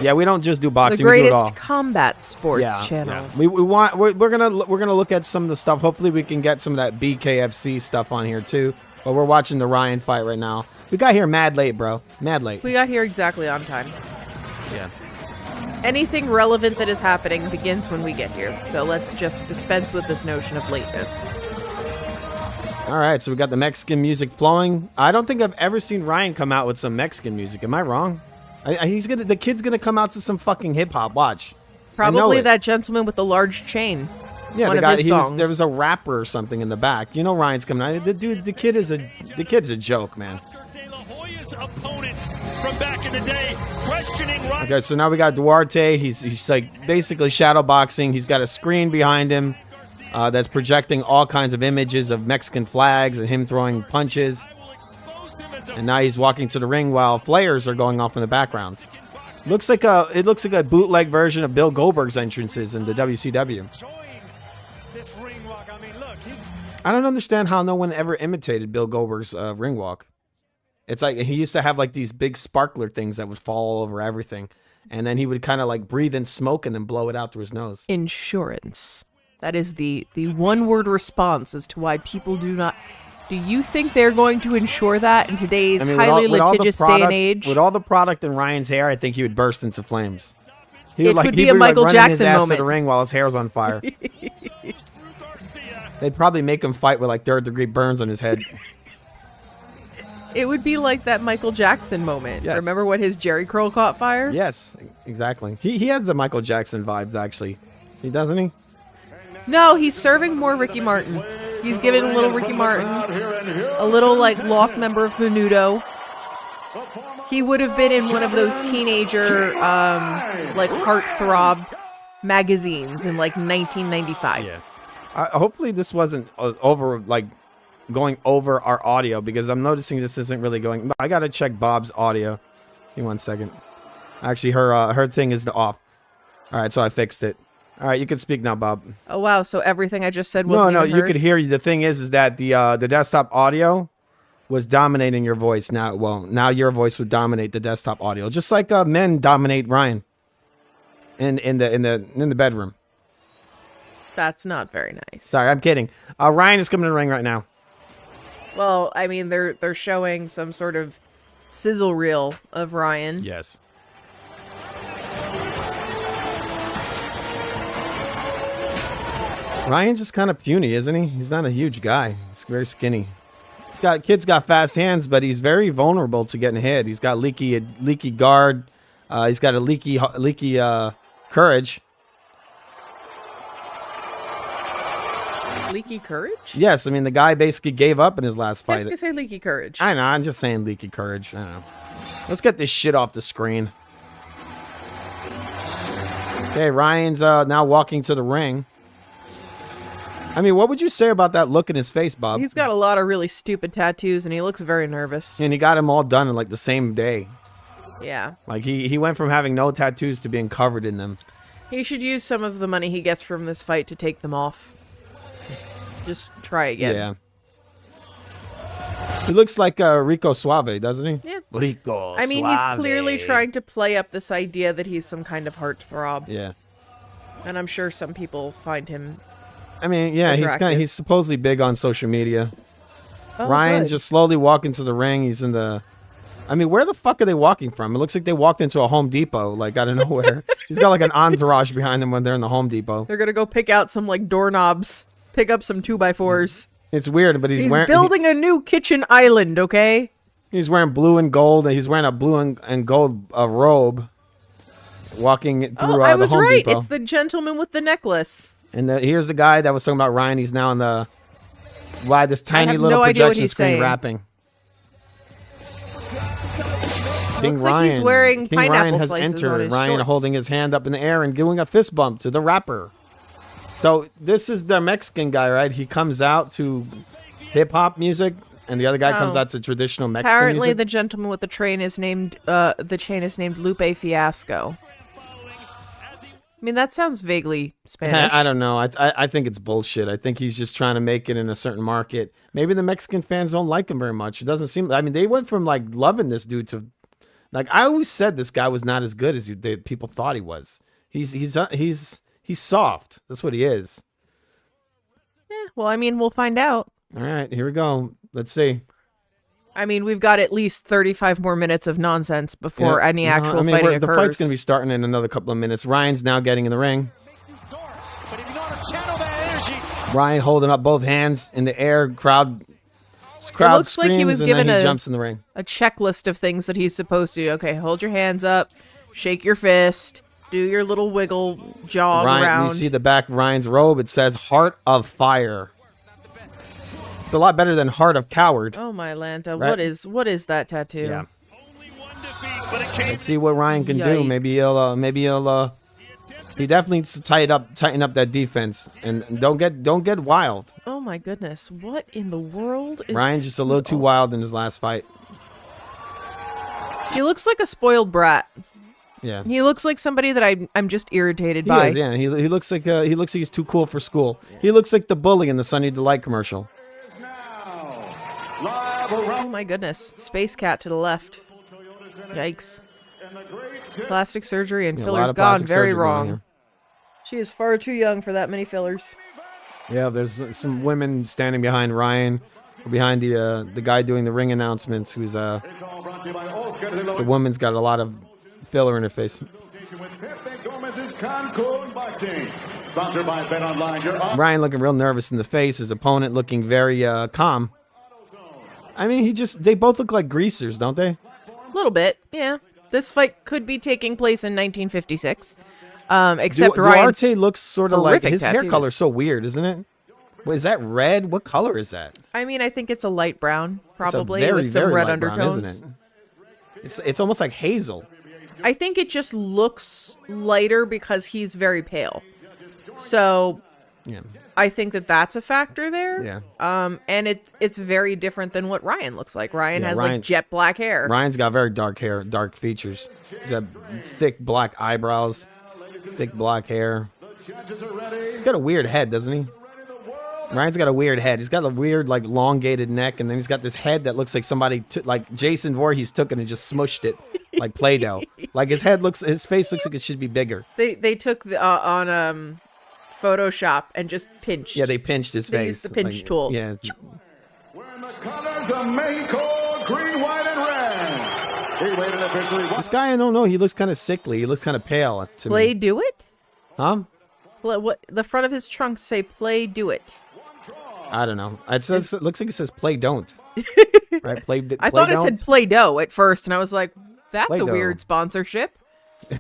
Yeah, we don't just do boxing. The we do it all. greatest combat sports channel. Yeah. We're gonna look at some of the stuff. Hopefully, we can get some of that BKFC stuff on here too. But we're watching the Ryan fight right now. We got here mad late, bro. Mad late. We got here exactly on time. Yeah. Anything relevant that is happening begins when we get here. So let's just dispense with this notion of lateness. All right, so we got the Mexican music flowing. I don't think I've ever seen Ryan come out with some Mexican music. Am I wrong? The kid's gonna come out to some fucking hip hop. Watch. Probably that gentleman with the large chain. Yeah, one the guy. of his songs. There was a rapper or something in the back. You know, Ryan's coming out. The kid's a joke, man. Opponents from back in the day questioning Ryan. Okay, so now we got Duarte. He's like basically shadow boxing. He's got a screen behind him that's projecting all kinds of images of Mexican flags and him throwing punches. And now he's walking to the ring while flares are going off in the background. It looks like a bootleg version of Bill Goldberg's entrances in the WCW. I don't understand how no one ever imitated Bill Goldberg's ring walk. It's like he used to have like these big sparkler things that would fall all over everything. And then he would kind of like breathe in smoke and then blow it out through his nose. Insurance. That is the one-word response as to why people do not... Do you think they're going to insure that in today's highly litigious day and age? With all the product in Ryan's hair, I think he would burst into flames. It could be a Michael Jackson moment. moment. To the ring while his hair's on fire. They'd probably make him fight with like third-degree burns on his head. It would be like that Michael Jackson moment. Yes. Remember when his Jerry curl caught fire? Yes, exactly. He has the Michael Jackson vibes, actually. He doesn't he? No, he's serving more Ricky Martin. He's giving a little Ricky Martin, a little like lost member of Menudo. He would have been in one of those teenager like heartthrob magazines in like 1995. Yeah. Hopefully this wasn't going over our audio, because I'm noticing this isn't really going. I gotta check Bob's audio. Give me 1 second. Actually, her thing is off. All right, so I fixed it. All right, you can speak now, Bob. Oh wow! So everything I just said wasn't No, even you heard? could hear. The thing is that the desktop audio was dominating your voice. Now it won't. Now your voice would dominate the desktop audio, just like men dominate Ryan in the bedroom. That's not very nice. Sorry, I'm kidding. Ryan is coming to the ring right now. Well, I mean, they're showing some sort of sizzle reel of Ryan. Yes. Ryan's just kind of puny, isn't he? He's not a huge guy. He's very skinny. Kid's got fast hands, but he's very vulnerable to getting hit. He's got leaky guard. He's got a leaky courage. Leaky courage? Yes, I mean the guy basically gave up in his last I fight. was gonna say leaky courage. I know. I'm just saying leaky courage. I don't know. Let's get this shit off the screen. Okay, Ryan's now walking to the ring. I mean, what would you say about that look in his face, Bob? He's got a lot of really stupid tattoos, and he looks very nervous. And he got them all done in like the same day. Yeah. Like he went from having no tattoos to being covered in them. He should use some of the money he gets from this fight to take them off. Just try again. Yeah. He looks like Rico Suave, doesn't he? Yeah. Rico I mean, he's clearly trying to play up this idea that he's some kind of heartthrob. Yeah. And I'm sure some people find him. I mean, yeah, he's supposedly big on social media. Oh, Ryan's good. just slowly walking to the ring. He's in the... I mean, where the fuck are they walking from? It looks like they walked into a Home Depot, like out of nowhere. He's got like an entourage behind him when they're in the Home Depot. They're gonna go pick out some like doorknobs, pick up some 2x4s. It's weird, but he's wearing... building a new kitchen island, okay? He's wearing blue and gold, and he's wearing a blue and gold robe, walking through the Home Depot. I was right. It's the gentleman with the necklace. And here's the guy that was talking about Ryan. He's now in this tiny little projection screen rapping. King Looks Ryan. like he's wearing King pineapple Ryan has slices entered. on his Ryan shorts. holding his hand up in the air and doing a fist bump to the rapper. So this is the Mexican guy, right? He comes out to hip hop music, and the other guy comes out to traditional Mexican Apparently, music. the gentleman with the chain is named Lupe Fiasco. I mean, that sounds vaguely Spanish. I don't know. I think it's bullshit. I think he's just trying to make it in a certain market. Maybe the Mexican fans don't like him very much. It doesn't seem. I mean, they went from like loving this dude to, like, I always said this guy was not as good as people thought he was. He's soft. That's what he is. Well, I mean, we'll find out. All right, here we go. Let's see. I mean, we've got at least 35 more minutes of nonsense before any actual fighting occurs. The fight's going to be starting in another couple of minutes. Ryan's now getting in the ring. Ryan holding up both hands in the air. Crowd It looks like he was screams, and given then he jumps in the ring. a checklist of things that he's supposed to do. Okay, hold your hands up, shake your fist, Do your little wiggle jog Ryan, around. you see the back of Ryan's robe. It says Heart of Fire. It's a lot better than Heart of Coward. Oh my Lanta, Right? what is that tattoo? Yeah. Let's see what Ryan can do. Yikes. Maybe he'll he definitely needs to tighten up that defense and don't get wild. Oh my goodness, what in the world is Ryan's just a little too wild in his last fight. He looks like a spoiled brat. Yeah. He looks like somebody that I'm just irritated He by. is, yeah, he looks like he's too cool for school. He looks like the bully in the Sunny Delight commercial. Oh my goodness. Space Cat to the left. Yikes. Plastic surgery and Yeah, a lot fillers of gone plastic very surgery going wrong. here. She is far too young for that many fillers. Yeah, there's some women standing behind Ryan, or behind the guy doing the ring announcements. Who's the woman's got a lot of filler in her face. Sponsored by Bet Online. Ryan looking real nervous in the face. His opponent looking very calm. I mean, they both look like greasers, don't they? A little bit, yeah. This fight could be taking place in 1956. Except Ryan's Duarte looks sort of like horrific his hair tattoos. color's so weird, isn't it? What, is that red? What color is that? I mean, I think it's a light brown, probably, It's a very, with some very red light brown, undertones. isn't it? It's almost like hazel. I think it just looks lighter because he's very pale. So Yeah. I think that that's a factor there. Yeah. And it's very different than what Ryan looks like. Ryan Yeah, has Ryan- like jet black hair. Ryan's got very dark hair, dark features. He's got thick black eyebrows, thick black hair. He's got a weird head, doesn't he? Ryan's got a weird head. He's got a weird, like, elongated neck, and then he's got this head that looks like somebody, like Jason Voorhees took it and just smushed it like Play-Doh. Like his face looks like it should be bigger. They took the on Photoshop and just pinched. Yeah, they pinched his They face. used the pinch like, tool. Yeah. Colors of Mexico, green, white, and red. He waited officially. This guy, I don't know. He looks kind of sickly. He looks kind of pale to Play me. do it? Huh? What the front of his trunks say play do it. I don't know. It looks like it says play don't. Right? I thought it said play doh at first, and I was like, that's Play-Doh. a weird sponsorship.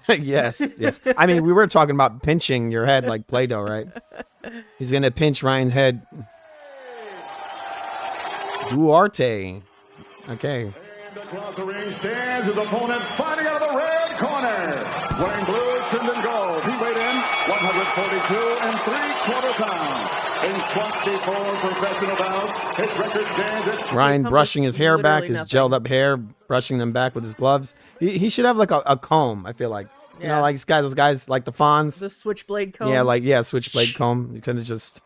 yes. I mean, we were talking about pinching your head like Play-Doh, right? He's going to pinch Ryan's head. Duarte. Okay. Across the ring stands his opponent fighting out of the red corner. Wearing blue, trimmed in gold. He weighed in 142 3/4 pounds. In 24 professional bouts, his record stands at... Ryan brushing his hair back, literally his gelled up hair, brushing them back with his gloves. He should have like a comb, I feel like. You Yeah. know, like those guys like the Fonz. The switchblade comb. Yeah, switchblade comb. You kind of just,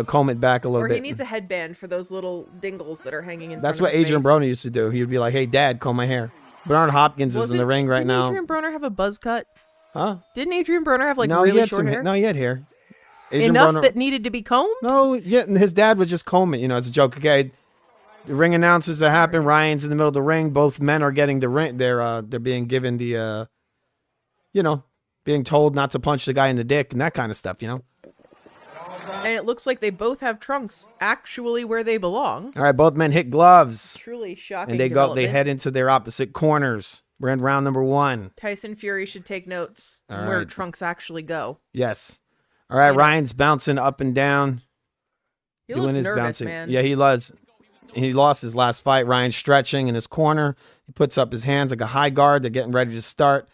comb it back a little Or bit. he needs a headband for those little dingles that are hanging in That's front what of his Adrian face. Broner used to do. He would be like, "Hey, Dad, comb my hair." Bernard Hopkins is in the ring right Didn't now. Adrian Broner have a buzz cut? Huh? Didn't Adrian Broner have like No, really he had short hair? No, he had hair. Adrian Enough Broner- that needed to be combed? No, yeah, and his dad would just comb it, as a joke. Okay, the ring announces that happen. Ryan's in the middle of the ring. Both men are getting the ring. They're being given the, being told not to punch the guy in the dick and that kind of stuff. And it looks like they both have trunks actually where they belong. All right, both men hit gloves, Truly shocking. and they development. head into their opposite corners. We're in round number 1. Tyson Fury should take notes All where right. trunks actually go. Yes. All right, Ryan's bouncing up and down. He looks nervous, man. Yeah, he loves. He lost his last fight. Ryan's stretching in his corner. He puts up his hands like a high guard. They're getting ready to start.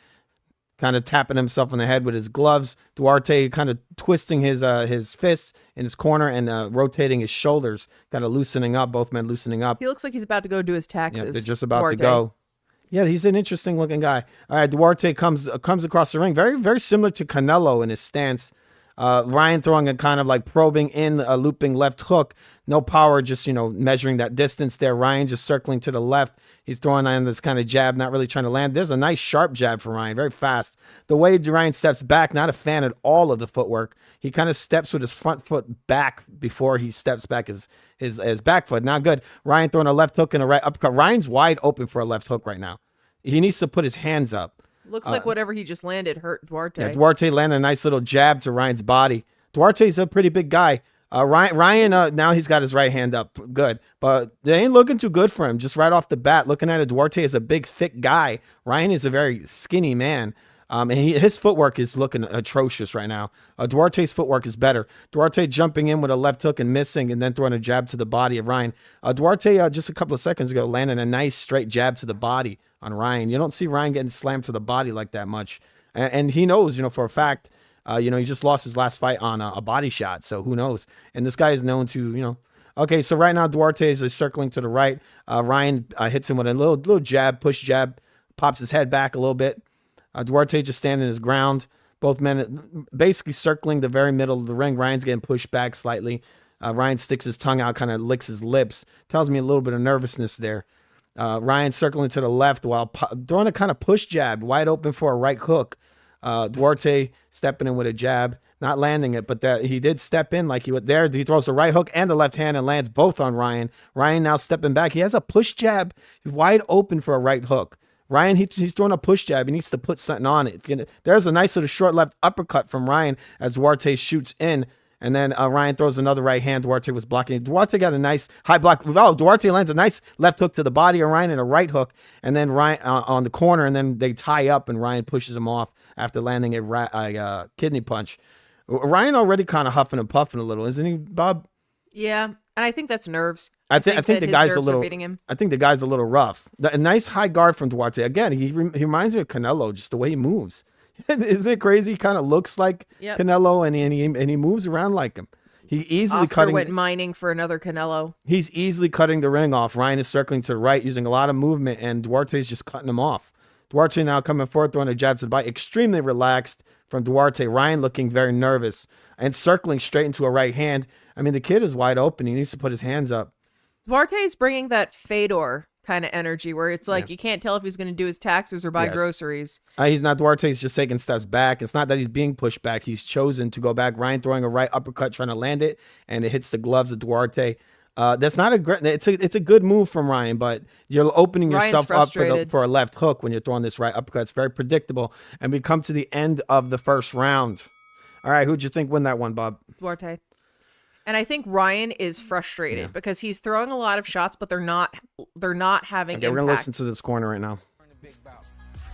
Kind of tapping himself on the head with his gloves. Duarte kind of twisting his fists in his corner and rotating his shoulders. Kind of loosening up. Both men loosening up. He looks like he's about to go do his taxes. Yeah, they're just about to Duarte. go. Yeah, he's an interesting looking guy. All right, Duarte comes across the ring. Very, very similar to Canelo in his stance. Ryan throwing a kind of like probing in a looping left hook. No power, just, measuring that distance there. Ryan just circling to the left. He's throwing in this kind of jab, not really trying to land. There's a nice sharp jab for Ryan, very fast. The way Ryan steps back, not a fan at all of the footwork. He kind of steps with his front foot back before he steps back his back foot. Not good. Ryan throwing a left hook and a right uppercut. Ryan's wide open for a left hook right now. He needs to put his hands up. Looks like whatever he just landed hurt Duarte. Yeah, Duarte landed a nice little jab to Ryan's body. Duarte's a pretty big guy. Ryan now he's got his right hand up. Good. But they ain't looking too good for him. Just right off the bat, looking at it, Duarte is a big, thick guy. Ryan is a very skinny man. And his footwork is looking atrocious right now. Duarte's footwork is better. Duarte jumping in with a left hook and missing, and then throwing a jab to the body of Ryan. Duarte, just a couple of seconds ago, landed a nice straight jab to the body on Ryan. You don't see Ryan getting slammed to the body like that much. And he knows, for a fact, he just lost his last fight on a body shot. So who knows? And this guy is known to, Okay, so right now Duarte is circling to the right. Ryan hits him with a little jab, push jab, pops his head back a little bit. Duarte just standing his ground. Both men basically circling the very middle of the ring. Ryan's getting pushed back slightly. Ryan sticks his tongue out, kind of licks his lips. Tells me a little bit of nervousness there. Ryan circling to the left while throwing a kind of push jab, wide open for a right hook. Duarte stepping in with a jab, not landing it, but that he did step in like he was there. He throws the right hook and the left hand and lands both on Ryan. Ryan now stepping back. He has a push jab, wide open for a right hook. Ryan, he's throwing a push jab. He needs to put something on it. There's a nice little short left uppercut from Ryan as Duarte shoots in. And then Ryan throws another right hand. Duarte was blocking. Duarte got a nice high block. Oh, Duarte lands a nice left hook to the body of Ryan and a right hook. And then Ryan on the corner. And then they tie up and Ryan pushes him off after landing a kidney punch. Ryan already kind of huffing and puffing a little, isn't he, Bob? Yeah. And I think that's nerves. I think the guy's a little. Beating him. I think the guy's a little rough. A nice high guard from Duarte. Again, he reminds me of Canelo, just the way he moves. Isn't it crazy? He kind of looks like Canelo, and he moves around like him. He easily went mining for another Canelo. He's easily cutting the ring off. Ryan is circling to the right, using a lot of movement, and Duarte's just cutting him off. Duarte now coming forward, throwing a jab to the body, extremely relaxed from Duarte. Ryan looking very nervous and circling straight into a right hand. I mean, the kid is wide open. He needs to put his hands up. Duarte's bringing that Fedor kind of energy where it's like you can't tell if he's going to do his taxes or buy groceries. He's not. Duarte's just taking steps back. It's not that he's being pushed back. He's chosen to go back. Ryan throwing a right uppercut, trying to land it, and it hits the gloves of Duarte. That's not a great. It's a good move from Ryan, but you're opening yourself up for a left hook when you're throwing this right uppercut. It's very predictable, and we come to the end of the first round. All right, who'd you think win that one, Bob? Duarte. And I think Ryan is frustrated because he's throwing a lot of shots, but they're not having impact. We're going to listen to this corner right now.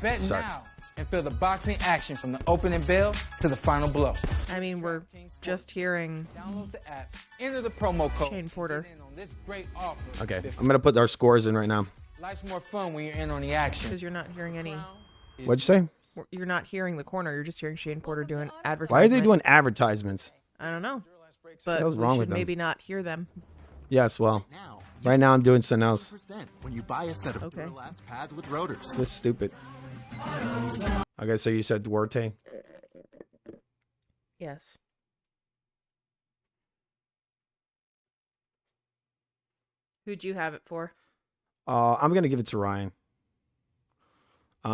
Bet now and feel the boxing action from the opening bell to the final blow. I mean, we're just hearing download the app, enter the promo code Shane Porter. Okay, I'm going to put our scores in right now. Life's more fun when you're in on the action. Because you're not hearing any. What'd you say? You're not hearing the corner. You're just hearing Shane Porter doing advertisements. Why are they doing advertisements? I don't know. But what's wrong we with should them? maybe not hear them. Yes, well, right now I'm doing something else. When you buy a set of Duralast pads with rotors. This is stupid. Okay, so you said Duarte? Yes. Who'd you have it for? I'm gonna give it to Ryan.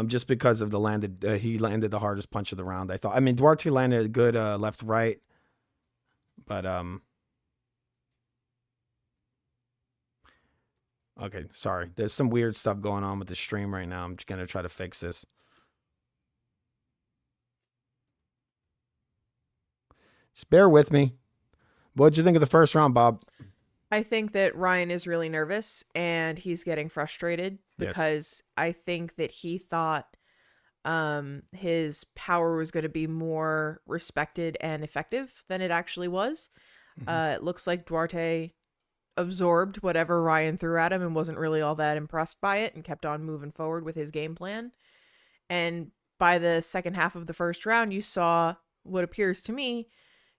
Just because of the he landed the hardest punch of the round. I mean, Duarte landed a good left right. But okay, sorry. There's some weird stuff going on with the stream right now. I'm just gonna try to fix this. Just bear with me. What'd you think of the first round, Bob? I think that Ryan is really nervous and he's getting frustrated because I think that he thought his power was going to be more respected and effective than it actually was. It looks like Duarte absorbed whatever Ryan threw at him and wasn't really all that impressed by it and kept on moving forward with his game plan. And by the second half of the first round, you saw what appears to me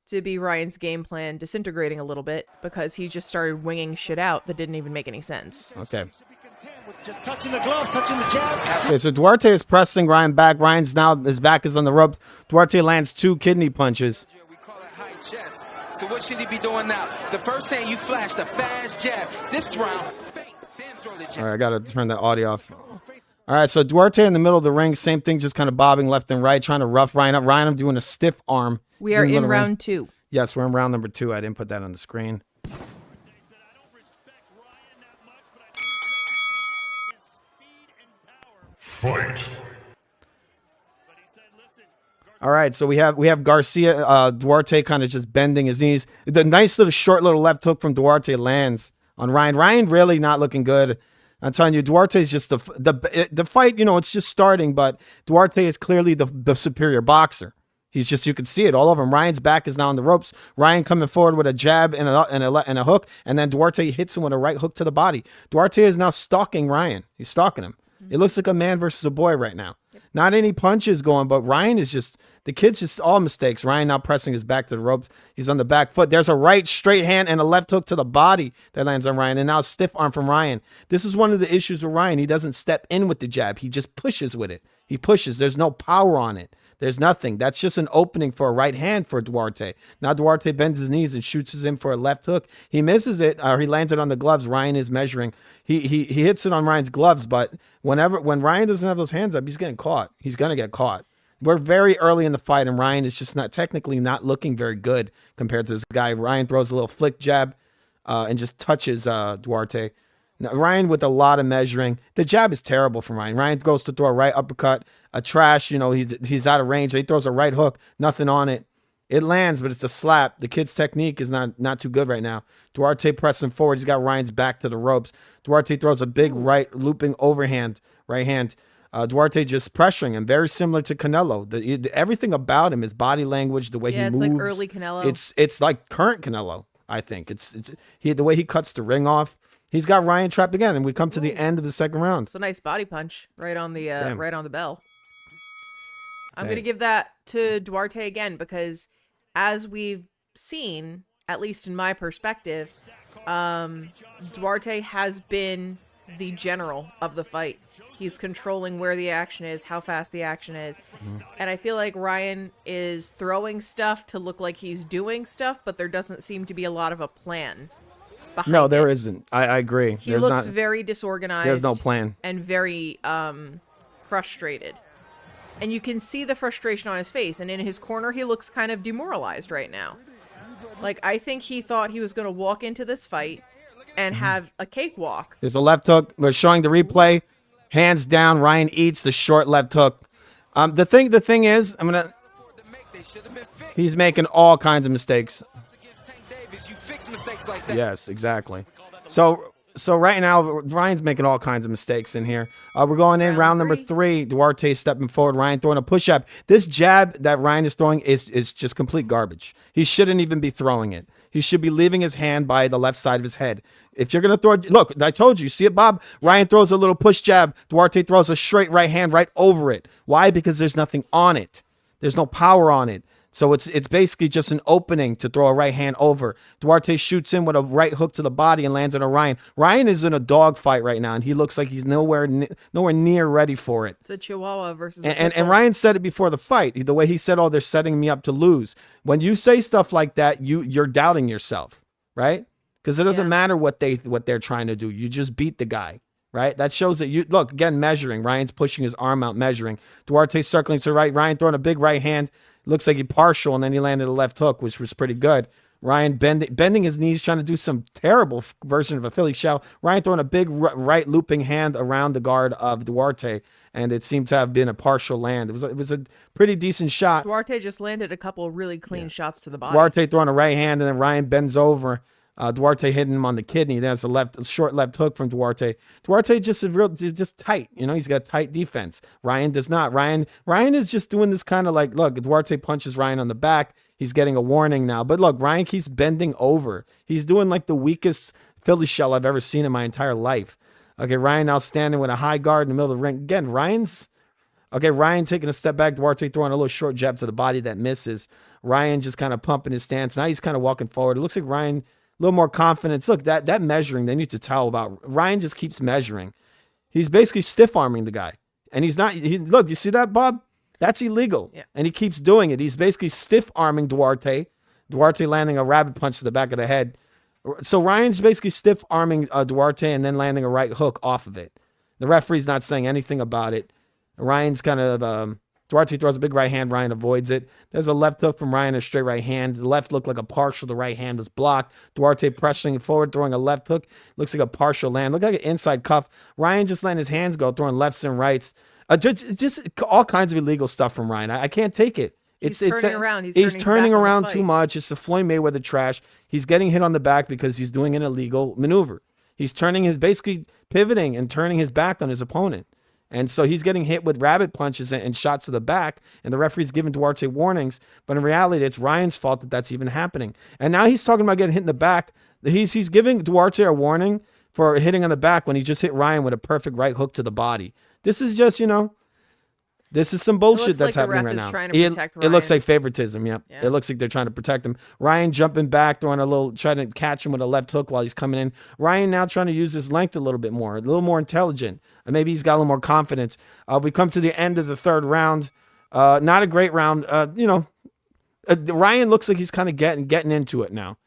to be Ryan's game plan disintegrating a little bit because he just started winging shit out that didn't even make any sense. Okay. Just touching the glove, touching the jab. Okay, so Duarte is pressing Ryan back. Ryan's now, his back is on the ropes. Duarte lands 2 kidney punches. We call it high chest. So what should he be doing now? The first hand you flashed a fast jab. This round, fake, then throw the jab. All right, I got to turn that audio off. All right, so Duarte in the middle of the ring, same thing, just kind of bobbing left and right, trying to rough Ryan up. Ryan, I'm doing a stiff arm. We are in round 2. Yes, we're in round number 2. I didn't put that on the screen. Fight. All right, so we have Garcia, Duarte kind of just bending his knees. The nice little short little left hook from Duarte lands on Ryan. Ryan really not looking good. I'm telling you, Duarte's just the fight. You know, it's just starting, but Duarte is clearly the superior boxer. He's just, you can see it all over him. Ryan's back is now on the ropes. Ryan coming forward with a jab and a hook, and then Duarte hits him with a right hook to the body. Duarte is now stalking Ryan. He's stalking him. It looks like a man versus a boy right now. Not any punches going, but Ryan is just, the kid's just all mistakes. Ryan now pressing his back to the ropes. He's on the back foot. There's a right straight hand and a left hook to the body that lands on Ryan, and now stiff arm from Ryan. This is one of the issues with Ryan. He doesn't step in with the jab. He just pushes with it. He pushes. There's no power on it. There's nothing. That's just an opening for a right hand for Duarte. Now Duarte bends his knees and shoots him for a left hook. He misses it, or he lands it on the gloves. Ryan is measuring. He hits it on Ryan's gloves, but when Ryan doesn't have those hands up, he's getting caught. He's gonna get caught. We're very early in the fight, and Ryan is just technically not looking very good compared to this guy. Ryan throws a little flick jab and just touches Duarte. Now, Ryan with a lot of measuring. The jab is terrible from Ryan. Ryan goes to throw a right uppercut, a trash. You know, he's out of range. He throws a right hook, nothing on it. It lands, but it's a slap. The kid's technique is not too good right now. Duarte pressing forward. He's got Ryan's back to the ropes. Duarte throws a big right looping overhand, right hand. Duarte just pressuring him, very similar to Canelo. Everything about him, his body language, the way he moves. Yeah, it's like early Canelo. It's like current Canelo, I think. The way he cuts the ring off. He's got Ryan trapped again, and we come to the end of the second round. It's a nice body punch right on the bell. I'm gonna give that to Duarte again because, as we've seen, at least in my perspective, Duarte has been the general of the fight. He's controlling where the action is, how fast the action is. And I feel like Ryan is throwing stuff to look like he's doing stuff, but there doesn't seem to be a lot of a plan. No, there isn't. I agree. He looks very disorganized. There's no plan. And very frustrated. And you can see the frustration on his face. And in his corner, he looks kind of demoralized right now. Like, I think he thought he was going to walk into this fight and have a cakewalk. There's a left hook. We're showing the replay. Hands down. Ryan eats the short left hook. The thing is, he's making all kinds of mistakes. Yes, exactly. So right now, Ryan's making all kinds of mistakes in here. We're going in round number 3. Duarte stepping forward. Ryan throwing a push-up. This jab that Ryan is throwing is just complete garbage. He shouldn't even be throwing it. He should be leaving his hand by the left side of his head. If you're going to throw it, look, I told you. See it, Bob? Ryan throws a little push jab. Duarte throws a straight right hand right over it. Why? Because there's nothing on it. There's no power on it. So it's basically just an opening to throw a right hand over. Duarte shoots in with a right hook to the body and lands on a Ryan. Ryan is in a dog fight right now, and he looks like he's nowhere near ready for it. It's a Chihuahua versus and Ryan said it before the fight. The way he said, "Oh, they're setting me up to lose." When you say stuff like that, you're doubting yourself, right? Because it doesn't matter what they're trying to do. You just beat the guy. Right? That shows that you look again measuring. Ryan's pushing his arm out, measuring. Duarte circling to the right. Ryan throwing a big right hand. Looks like he partial, and then he landed a left hook, which was pretty good. Ryan bending his knees, trying to do some terrible version of a Philly shell. Ryan throwing a big right looping hand around the guard of Duarte, and it seemed to have been a partial land. It was a pretty decent shot. Duarte just landed a couple really clean shots to the body. Duarte throwing a right hand, and then Ryan bends over. Duarte hitting him on the kidney. There's a short left hook from Duarte. Duarte just tight. You know, he's got tight defense. Ryan does not. Ryan is just doing this kind of like, look, Duarte punches Ryan on the back. He's getting a warning now. But look, Ryan keeps bending over. He's doing like the weakest Philly shell I've ever seen in my entire life. Okay, Ryan now standing with a high guard in the middle of the ring. Again, Ryan taking a step back. Duarte throwing a little short jab to the body that misses. Ryan just kind of pumping his stance. Now he's kind of walking forward. It looks like Ryan, a little more confidence. Look, that measuring, they need to tell about. Ryan just keeps measuring. He's basically stiff-arming the guy. And he's not, look, you see that, Bob? That's illegal. Yeah. And he keeps doing it. He's basically stiff-arming Duarte. Duarte landing a rabbit punch to the back of the head. So Ryan's basically stiff-arming Duarte and then landing a right hook off of it. The referee's not saying anything about it. Ryan's kind of, Duarte throws a big right hand. Ryan avoids it. There's a left hook from Ryan, a straight right hand. The left looked like a partial. The right hand was blocked. Duarte pressing forward, throwing a left hook. Looks like a partial land. Looked like an inside cuff. Ryan just letting his hands go, throwing lefts and rights. Just all kinds of illegal stuff from Ryan. I can't take it. He's turning around. He's turning around too much. It's the Floyd Mayweather trash. He's getting hit on the back because he's doing an illegal maneuver. He's basically pivoting and turning his back on his opponent. And so he's getting hit with rabbit punches and shots to the back, and the referee's giving Duarte warnings. But in reality, it's Ryan's fault that that's even happening. And now he's talking about getting hit in the back. He's giving Duarte a warning for hitting on the back when he just hit Ryan with a perfect right hook to the body. This is just, this is some bullshit that's happening right now. It looks like favoritism. Yeah. It looks like they're trying to protect him. Ryan jumping back, trying to catch him with a left hook while he's coming in. Ryan now trying to use his length a little bit more, a little more intelligent. And maybe he's got a little more confidence. We come to the end of the third round. Not a great round. Ryan looks like he's kind of getting into it now.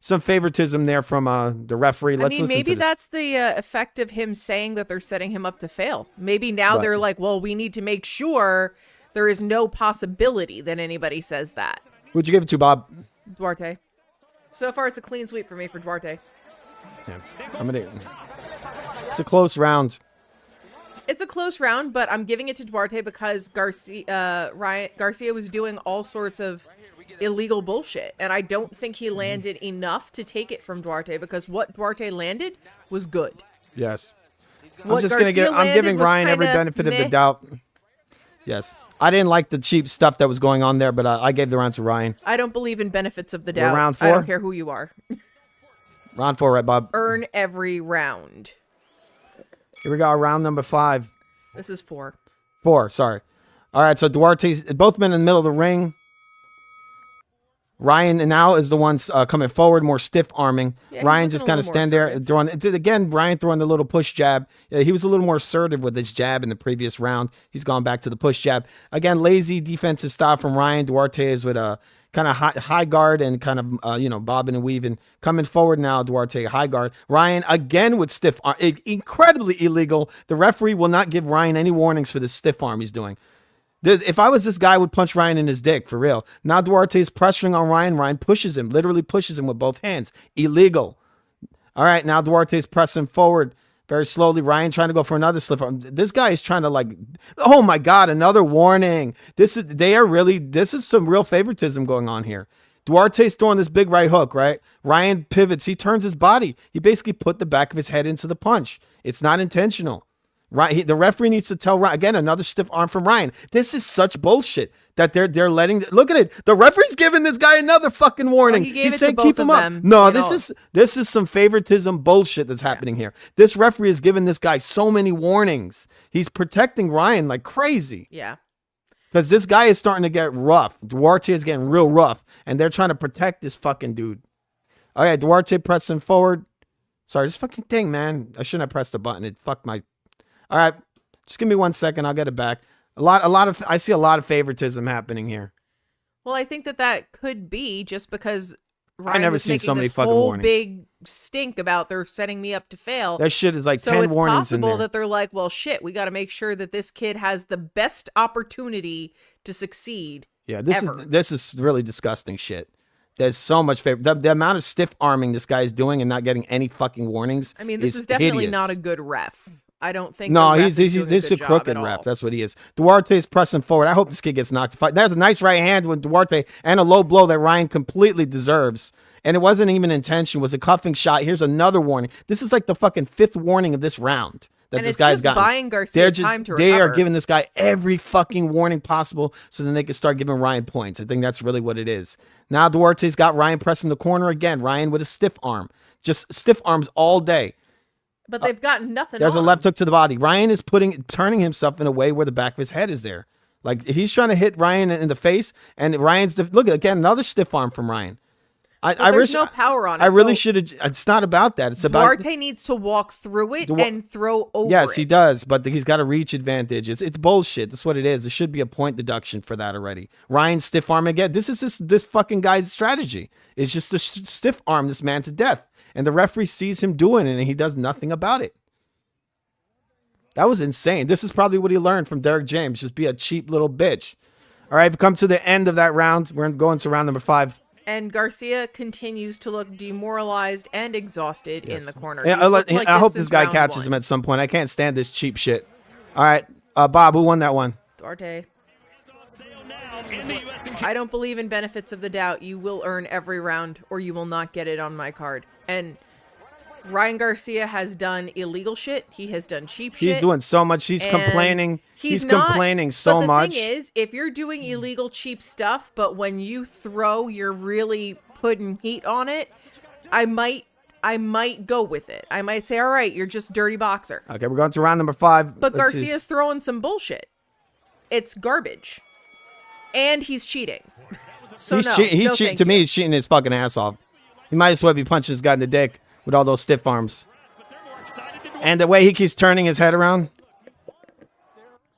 Some favoritism there from the referee. Let's listen to maybe this. that's the effect of him saying that they're setting him up to fail. Maybe now they're like, well, we need to make sure there is no possibility that anybody says that. Who'd you give it to, Bob? Duarte. So far, it's a clean sweep for me for Duarte. Yeah. It's a close round. It's a close round, but I'm giving it to Duarte because Garcia was doing all sorts of illegal bullshit, and I don't think he landed enough to take it from Duarte, because what Duarte landed was good. Yes. I'm giving Ryan every benefit of the doubt. Yes. I didn't like the cheap stuff that was going on there, but I gave the round to Ryan. I don't believe in benefits of the doubt. Round 4? I don't care who you are. Round 4, right, Bob? Earn every round. Here we go, round number 5. This is 4. 4, sorry. All right, so Duarte's both men in the middle of the ring. Ryan now is the one coming forward, more stiff arming. Yeah, Ryan just kind of stand there throwing. Again, Ryan throwing the little push jab. He was a little more assertive with his jab in the previous round. He's gone back to the push jab. Again, lazy defensive style from Ryan. Duarte is with a kind of high guard and kind of, bobbing and weaving. Coming forward now, Duarte, high guard. Ryan again with stiff arm. Incredibly illegal. The referee will not give Ryan any warnings for this stiff arm he's doing. If I was this guy, I would punch Ryan in his dick, for real. Now Duarte is pressuring on Ryan. Ryan pushes him, literally pushes him with both hands. Illegal. All right, now Duarte is pressing forward very slowly. Ryan trying to go for another slip arm. This guy is trying to oh my God, another warning. This is some real favoritism going on here. Duarte's throwing this big right hook, right? Ryan pivots. He turns his body. He basically put the back of his head into the punch. It's not intentional. Right, the referee needs to tell Ryan again. Another stiff arm from Ryan. This is such bullshit that they're letting. Look at it. The referee's giving this guy another fucking warning. He's saying keep him up. No, this is some favoritism bullshit that's happening here. This referee is giving this guy so many warnings. He's protecting Ryan like crazy. Yeah. Because this guy is starting to get rough. Duarte is getting real rough, and they're trying to protect this fucking dude. All right, Duarte pressing forward. Sorry, this fucking thing, man. I shouldn't have pressed the button. It fucked my. All right, just give me 1 second. I'll get it back. I see a lot of favoritism happening here. Well, I think that could be just because Ryan I never was seen making so many this fucking whole warnings. Big stink about they're setting me up to fail. That shit is like so 10 it's warnings in possible there. that they're like, well, shit, we got to make sure that this kid has the best opportunity to succeed. Yeah, this is really disgusting shit. There's so much favor. The amount of stiff arming this guy is doing and not getting any fucking warnings. I mean, this is definitely not a good ref. I don't think. No, he's a crooked ref. That's what he is. Duarte's pressing forward. I hope this kid gets knocked. That's a nice right hand with Duarte and a low blow that Ryan completely deserves. And it wasn't even intention. It was a cuffing shot. Here's another warning. This is like the fucking 5th warning of this round that and this guy's gotten. Buying Garcia time to recover. They are giving this guy every fucking warning possible so then they can start giving Ryan points. I think that's really what it is. Now Duarte's got Ryan pressing the corner again. Ryan with a stiff arm. Just stiff arms all day. But they've gotten nothing. There's a left hook to the body. Ryan is turning himself in a way where the back of his head is there. Like he's trying to hit Ryan in the face, and Ryan's look again, another stiff arm from Ryan. There's no power on it. I really should have. It's not about that. It's about Duarte needs to walk through it and throw over. Yes, it. he does, but he's got a reach advantage. It's bullshit. That's what it is. There should be a point deduction for that already. Ryan stiff arm again. This is this fucking guy's strategy. It's just to stiff arm this man to death. And the referee sees him doing it, and he does nothing about it. That was insane. This is probably what he learned from Derek James. Just be a cheap little bitch. All right, we've come to the end of that round. We're going to round number 5. And Garcia continues to look demoralized and exhausted in the corner. Yeah, I hope this guy catches him at some point. I can't stand this cheap shit. All right, Bob, who won that one? Duarte. I don't believe in benefits of the doubt. You will earn every round or you will not get it on my card. And Ryan Garcia has done illegal shit. He has done cheap shit. He's doing so much. He's complaining. He's complaining so much. But the thing is, if you're doing illegal cheap stuff, but when you throw, you're really putting heat on it, I might go with it. I might say, all right, you're just dirty boxer. Okay, we're going to round number 5. But Garcia's throwing some bullshit. It's garbage. And he's cheating. So he's cheating. To me, he's cheating his fucking ass off. He might as well be punching this guy in the dick with all those stiff arms. And the way he keeps turning his head around.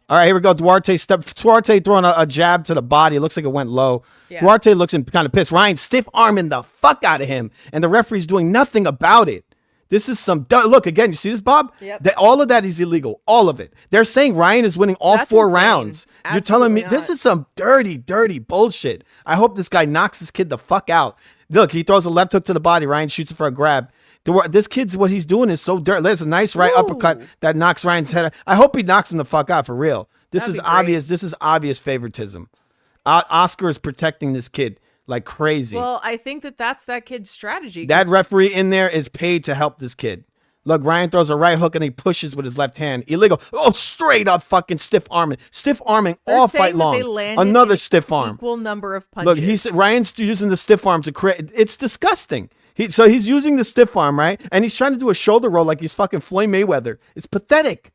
All right, here we go. Duarte throwing a jab to the body. It looks like it went low. Yeah. Duarte looks kind of pissed. Ryan stiff arming the fuck out of him. And the referee's doing nothing about it. This is some... Look, again, you see this, Bob? Yep. All of that is illegal. All of it. They're saying Ryan is winning all 4 rounds. Absolutely. You're telling me this is some dirty, dirty bullshit. I hope this guy knocks this kid the fuck out. Look, he throws a left hook to the body. Ryan shoots it for a grab. This kid's, what he's doing is so dirty. There's a nice right uppercut that knocks Ryan's head out. I hope he knocks him the fuck out for real. This is obvious. This is obvious favoritism. Oscar is protecting this kid like crazy. Well, I think that's that kid's strategy. That referee in there is paid to help this kid. Look, Ryan throws a right hook and he pushes with his left hand. Illegal. Oh, straight up fucking stiff arming. Stiff arming all fight long. Another stiff arm. Equal number of punches. Look, Ryan's using the stiff arm to create. It's disgusting. So he's using the stiff arm, right? And he's trying to do a shoulder roll like he's fucking Floyd Mayweather. It's pathetic.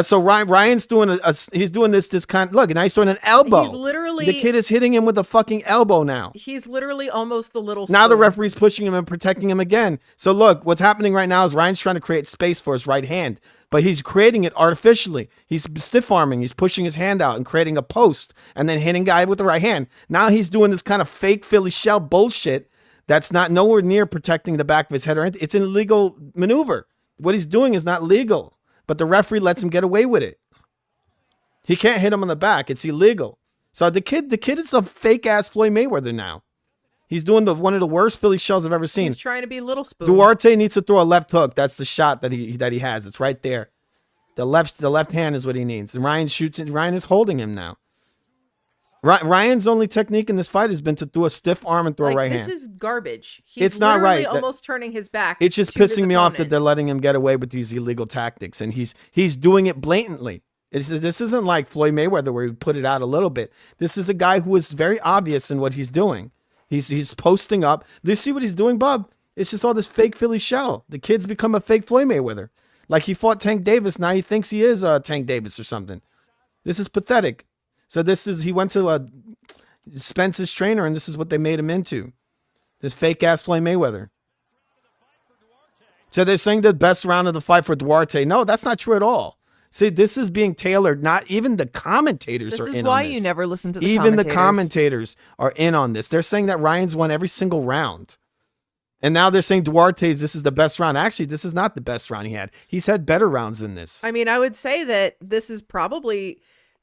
So Ryan's doing he's doing this kind. Look, now he's throwing an elbow. He's literally, the kid is hitting him with a fucking elbow now. He's literally almost the little. Now the referee's pushing him and protecting him again. So look, what's happening right now is Ryan's trying to create space for his right hand, but he's creating it artificially. He's stiff arming. He's pushing his hand out and creating a post, and then hitting guy with the right hand. Now he's doing this kind of fake Philly shell bullshit that's not nowhere near protecting the back of his head or anything. It's an illegal maneuver. What he's doing is not legal. But the referee lets him get away with it. He can't hit him on the back. It's illegal. So the kid is a fake ass Floyd Mayweather now. He's doing one of the worst Philly shells I've ever seen. He's trying to be Little Spoon. Duarte needs to throw a left hook. That's the shot that he has. It's right there. The left hand is what he needs. And Ryan shoots it. Ryan is holding him now. Ryan's only technique in this fight has been to do a stiff arm and throw a right hand. This is garbage. He's not right. Almost turning his back. It's just pissing me off that they're letting him get away with these illegal tactics, and he's doing it blatantly. This isn't like Floyd Mayweather where he put it out a little bit. This is a guy who is very obvious in what he's doing. He's posting up. Do you see what he's doing, Bob? It's just all this fake Philly shell. The kid's become a fake Floyd Mayweather. Like he fought Tank Davis. Now he thinks he is Tank Davis or something. This is pathetic. So he went to Spence's trainer, and this is what they made him into. This fake ass Floyd Mayweather. So they're saying the best round of the fight for Duarte. No, that's not true at all. See, this is being tailored. Not even the commentators are in on this. This is why you never listen to the commentators. Even the commentators are in on this. They're saying that Ryan's won every single round. And now they're saying Duarte's, this is the best round. Actually, this is not the best round he had. He's had better rounds than this. I mean, I would say that this is probably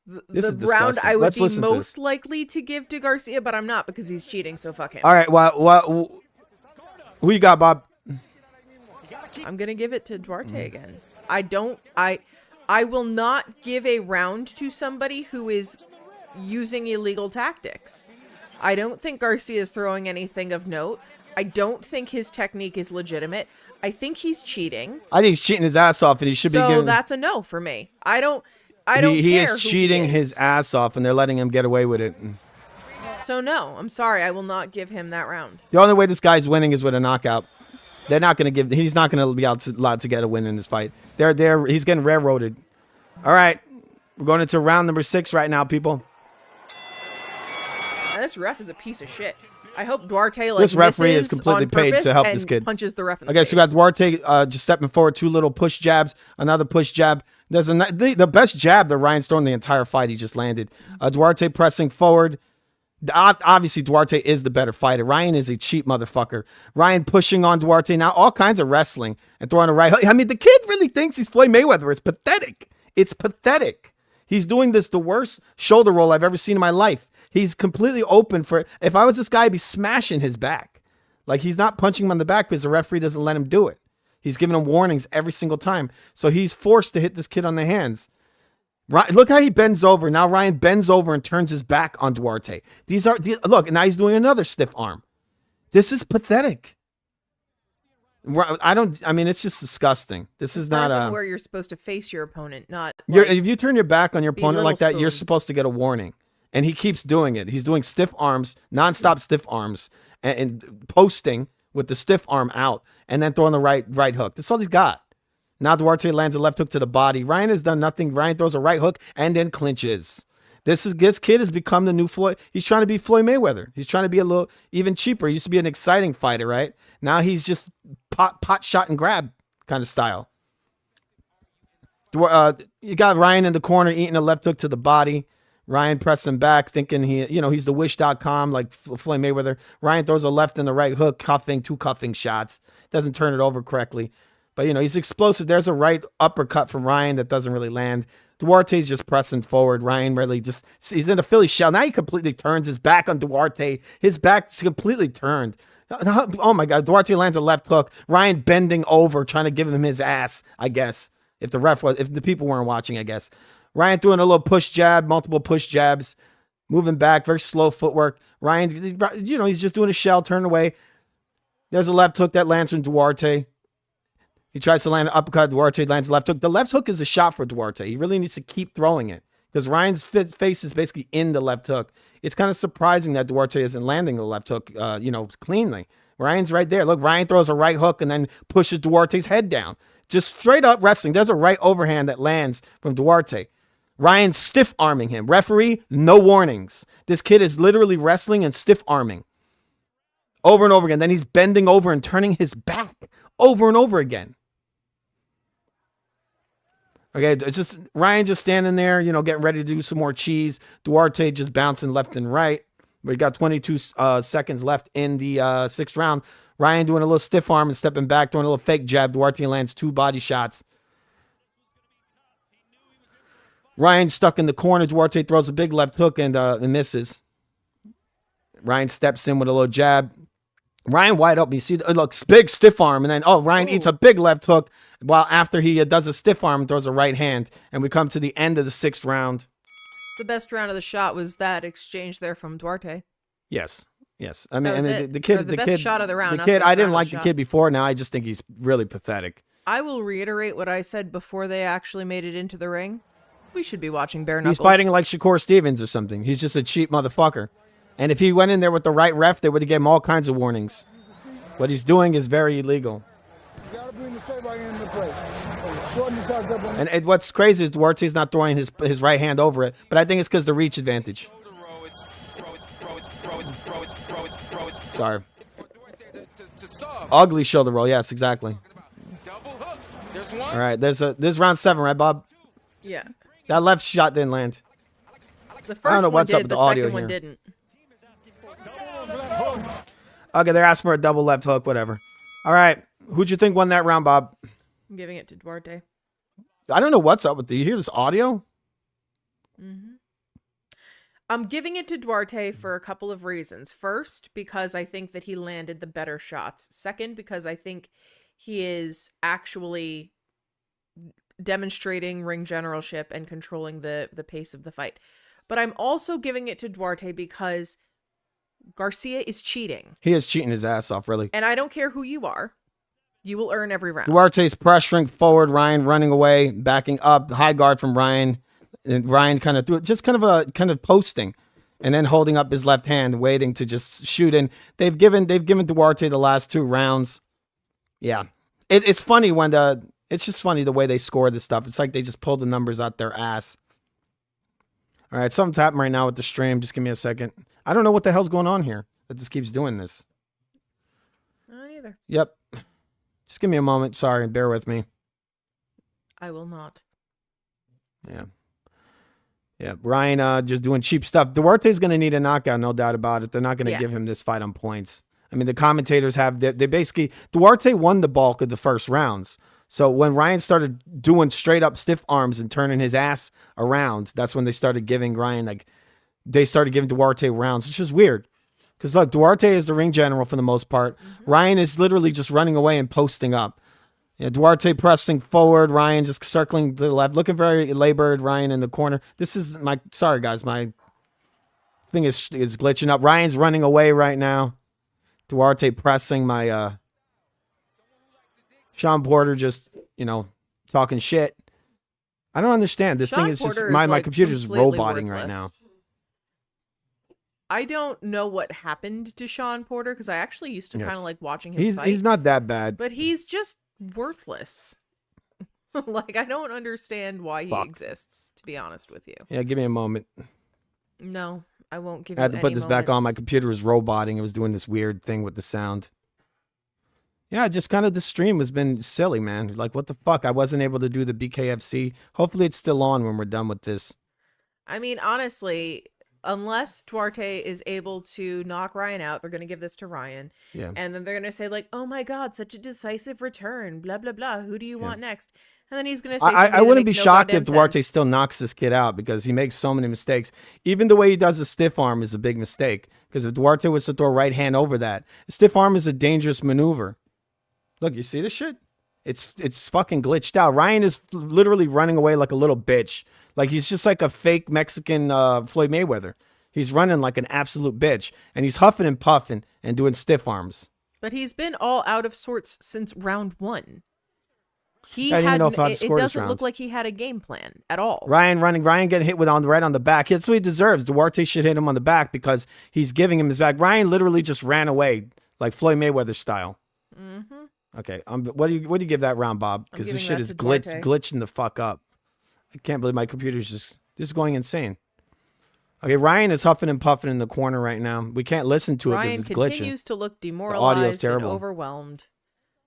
the round I would be most likely to give to Garcia, but I'm not because he's cheating, so fuck him. All right, well, who you got, Bob? I'm going to give it to Duarte again. I will not give a round to somebody who is using illegal tactics. I don't think Garcia is throwing anything of note. I don't think his technique is legitimate. I think he's cheating. I think he's cheating his ass off, and he should be given... So that's a no for me. I don't he care is cheating his ass off, and they're letting him get away with it. So no, I'm sorry. I will not give him that round. The only way this guy's winning is with a knockout. They're not going to give... He's not going to be allowed to get a win in this fight. He's getting railroaded. All right. We're going into round number 6 right now, people. Now, this ref is a piece of shit. I hope Duarte this referee is completely paid to help this kid. Punches the ref in the face. Okay, so we got Duarte just stepping forward, 2 little push jabs, another push jab. There's the best jab that Ryan's thrown the entire fight. He just landed. Duarte pressing forward. Obviously, Duarte is the better fighter. Ryan is a cheap motherfucker. Ryan pushing on Duarte now, all kinds of wrestling and throwing a right hook. I mean, the kid really thinks he's Floyd Mayweather. It's pathetic. It's pathetic. He's doing the worst shoulder roll I've ever seen in my life. He's completely open for it. If I was this guy, I'd be smashing his back. Like, he's not punching him on the back because the referee doesn't let him do it. He's giving him warnings every single time. So he's forced to hit this kid on the hands. Look how he bends over. Now Ryan bends over and turns his back on Duarte. Look, and now he's doing another stiff arm. This is pathetic. I mean, it's just disgusting. This is That's not where you're supposed to face your opponent, not. If you turn your back on your opponent like that, you're spoon. supposed to get a warning. And he keeps doing it. He's doing stiff arms, nonstop stiff arms, and posting with the stiff arm out, and then throwing the right hook. That's all he's got. Now Duarte lands a left hook to the body. Ryan has done nothing. Ryan throws a right hook and then clinches. This kid has become the new Floyd. He's trying to be Floyd Mayweather. He's trying to be a little even cheaper. He used to be an exciting fighter, right? Now he's just pot shot and grab kind of style. You got Ryan in the corner eating a left hook to the body. Ryan pressing back, thinking he's the wish.com like Floyd Mayweather. Ryan throws a left and the right hook, two cuffing shots. Doesn't turn it over correctly. But, he's explosive. There's a right uppercut from Ryan that doesn't really land. Duarte's just pressing forward. Ryan really he's in a Philly shell. Now he completely turns his back on Duarte. His back's completely turned. Oh my God. Duarte lands a left hook. Ryan bending over, trying to give him his ass, I guess. If the people weren't watching, I guess. Ryan doing a little push jab, multiple push jabs, moving back, very slow footwork. Ryan, he's just doing a shell, turn away. There's a left hook that lands from Duarte. He tries to land an uppercut. Duarte lands a left hook. The left hook is a shot for Duarte. He really needs to keep throwing it because Ryan's face is basically in the left hook. It's kind of surprising that Duarte isn't landing the left hook, cleanly. Ryan's right there. Look, Ryan throws a right hook and then pushes Duarte's head down. Just straight up wrestling. There's a right overhand that lands from Duarte. Ryan stiff arming him. Referee, no warnings. This kid is literally wrestling and stiff arming over and over again. Then he's bending over and turning his back over and over again. Okay, it's just Ryan just standing there, getting ready to do some more cheese. Duarte just bouncing left and right. We got 22 seconds left in the sixth round. Ryan doing a little stiff arm and stepping back, throwing a little fake jab. Duarte lands 2 body shots. Ryan stuck in the corner. Duarte throws a big left hook and misses. Ryan steps in with a little jab. Ryan wide open. You see, it looks big stiff arm. And then, Ryan eats a big left hook while after he does a stiff arm and throws a right hand. And we come to the end of the 6th round. The best round of the shot was that exchange there from Duarte. Yes. I mean, the best kid shot of the round. The kid, I didn't like the kid before. Now I just think he's really pathetic. I will reiterate what I said before they actually made it into the ring. We should be watching bare knuckles. He's fighting like Shakur Stevens or something. He's just a cheap motherfucker. And if he went in there with the right ref, they would have given him all kinds of warnings. What he's doing is very illegal. And what's crazy is Duarte's not throwing his right hand over it, but I think it's because the reach advantage. Sorry. Ugly shoulder roll. Yes, exactly. All right, this is round 7, right, Bob? Yeah. That left shot didn't land. The first I don't know what's one up with the audio second one here. didn't. Okay, they're asking for a double left hook, whatever. All right, who'd you think won that round, Bob? I'm giving it to Duarte. I don't know what's up with you hear this audio? Mm-hmm. I'm giving it to Duarte for a couple of reasons. First, because I think that he landed the better shots. Second, because I think he is actually demonstrating ring generalship and controlling the pace of the fight. But I'm also giving it to Duarte because Garcia is cheating. He is cheating his ass off, really. And I don't care who you are. You will earn every round. Duarte's pressuring forward, Ryan running away, backing up, high guard from Ryan. And Ryan kind of kind of posting and then holding up his left hand, waiting to just shoot in. They've given Duarte the last 2 rounds. Yeah. It's funny it's just funny the way they score this stuff. It's like they just pull the numbers out their ass. All right, something's happening right now with the stream. Just give me a second. I don't know what the hell's going on here that just keeps doing this. Not either. Yep. Just give me a moment. Sorry, bear with me. I will not. Yeah, Ryan just doing cheap stuff. Duarte's going to need a knockout, no doubt about it. They're not going to give him this fight on points. I mean, the commentators they basically, Duarte won the bulk of the first rounds. So when Ryan started doing straight up stiff arms and turning his ass around, that's when they started giving Ryan, they started giving Duarte rounds, which is weird. Because look, Duarte is the ring general for the most part. Mm-hmm. Ryan is literally just running away and posting up. Yeah, Duarte pressing forward, Ryan just circling to the left, looking very labored. Ryan in the corner. This is sorry guys, my thing is glitching up. Ryan's running away right now. Duarte pressing my Sean Porter just, talking shit. I don't understand. This thing is just my computer's roboting right now. I don't know what happened to Sean Porter because I actually used to kind of like watching him fight. He's not that bad. But he's just worthless. Like, I don't understand why he exists, to be honest with you. Yeah, give me a moment. No, I won't give you I had to put this back on. My computer was roboting. It was doing this weird thing with the sound. Yeah, just kind of the stream has been silly, man. Like, what the fuck? I wasn't able to do the BKFC. Hopefully it's still on when we're done with this. I mean, honestly, unless Duarte is able to knock Ryan out, they're going to give this to Ryan. Yeah. And then they're going to say, like, oh my God, such a decisive return, blah, blah, blah. Who do you want next? And then he's going to say I wouldn't be shocked if Duarte sense. still knocks this kid out because he makes so many mistakes. Even the way he does a stiff arm is a big mistake. Because if Duarte was to throw a right hand over that, a stiff arm is a dangerous maneuver. Look, you see this shit? It's fucking glitched out. Ryan is literally running away like a little bitch. Like he's just like a fake Mexican Floyd Mayweather. He's running like an absolute bitch. And he's huffing and puffing and doing stiff arms. But he's been all out of sorts since round 1. It doesn't look like he had a game plan at all. Ryan getting hit right on the back. That's what he deserves. Duarte should hit him on the back because he's giving him his back. Ryan literally just ran away like Floyd Mayweather style. Mm-hmm. Okay, what do you give that round, Bob? Because this shit is glitching the fuck up. I can't believe my computer's just going insane. Okay, Ryan is huffing and puffing in the corner right now. We can't listen to it because it's glitching. Ryan continues to look demoralized and overwhelmed.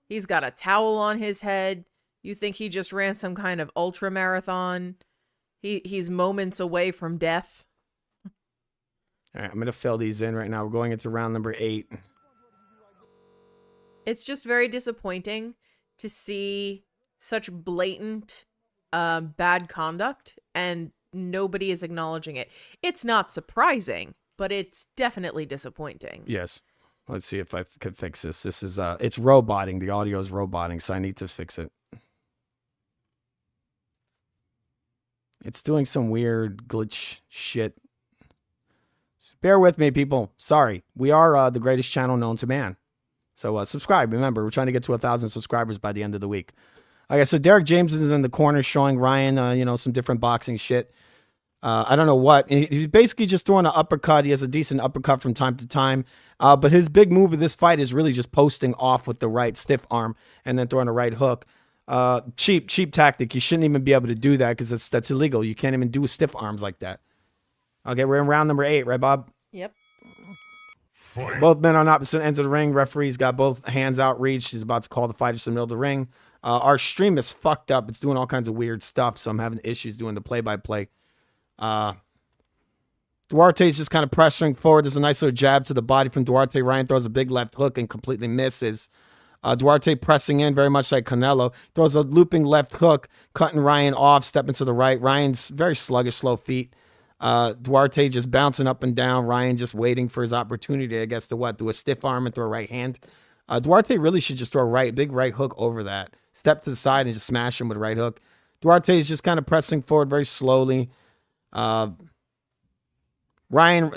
He's got a towel on his head. You think he just ran some kind of ultra marathon? He's moments away from death. All right, I'm gonna fill these in right now. We're going into round number 8. It's just very disappointing to see such blatant bad conduct and nobody is acknowledging it. It's not surprising, but it's definitely disappointing. Yes. Let's see if I could fix this. This is it's roboting. The audio is roboting, so I need to fix it. It's doing some weird glitch shit. Bear with me, people. Sorry. We are the greatest channel known to man. So subscribe. Remember, we're trying to get to 1,000 subscribers by the end of the week. Okay, so Derek James is in the corner showing Ryan, some different boxing shit. I don't know what. He's basically just throwing an uppercut. He has a decent uppercut from time to time. But his big move of this fight is really just posting off with the right stiff arm and then throwing a right hook. Cheap tactic. You shouldn't even be able to do that because that's illegal. You can't even do stiff arms like that. Okay, we're in round number 8, right, Bob? Yep. Both men on opposite ends of the ring. Referee's got both hands outreached. He's about to call the fighters to the middle of the ring. Our stream is fucked up. It's doing all kinds of weird stuff, so I'm having issues doing the play-by-play. Duarte's just kind of pressuring forward. There's a nice little jab to the body from Duarte. Ryan throws a big left hook and completely misses. Duarte pressing in very much like Canelo. Throws a looping left hook, cutting Ryan off, stepping to the right. Ryan's very sluggish, slow feet. Duarte just bouncing up and down. Ryan just waiting for his opportunity, I guess, to do a stiff arm and throw a right hand. Duarte really should just throw a big right hook over that. Step to the side and just smash him with a right hook. Duarte is just kind of pressing forward very slowly. Ryan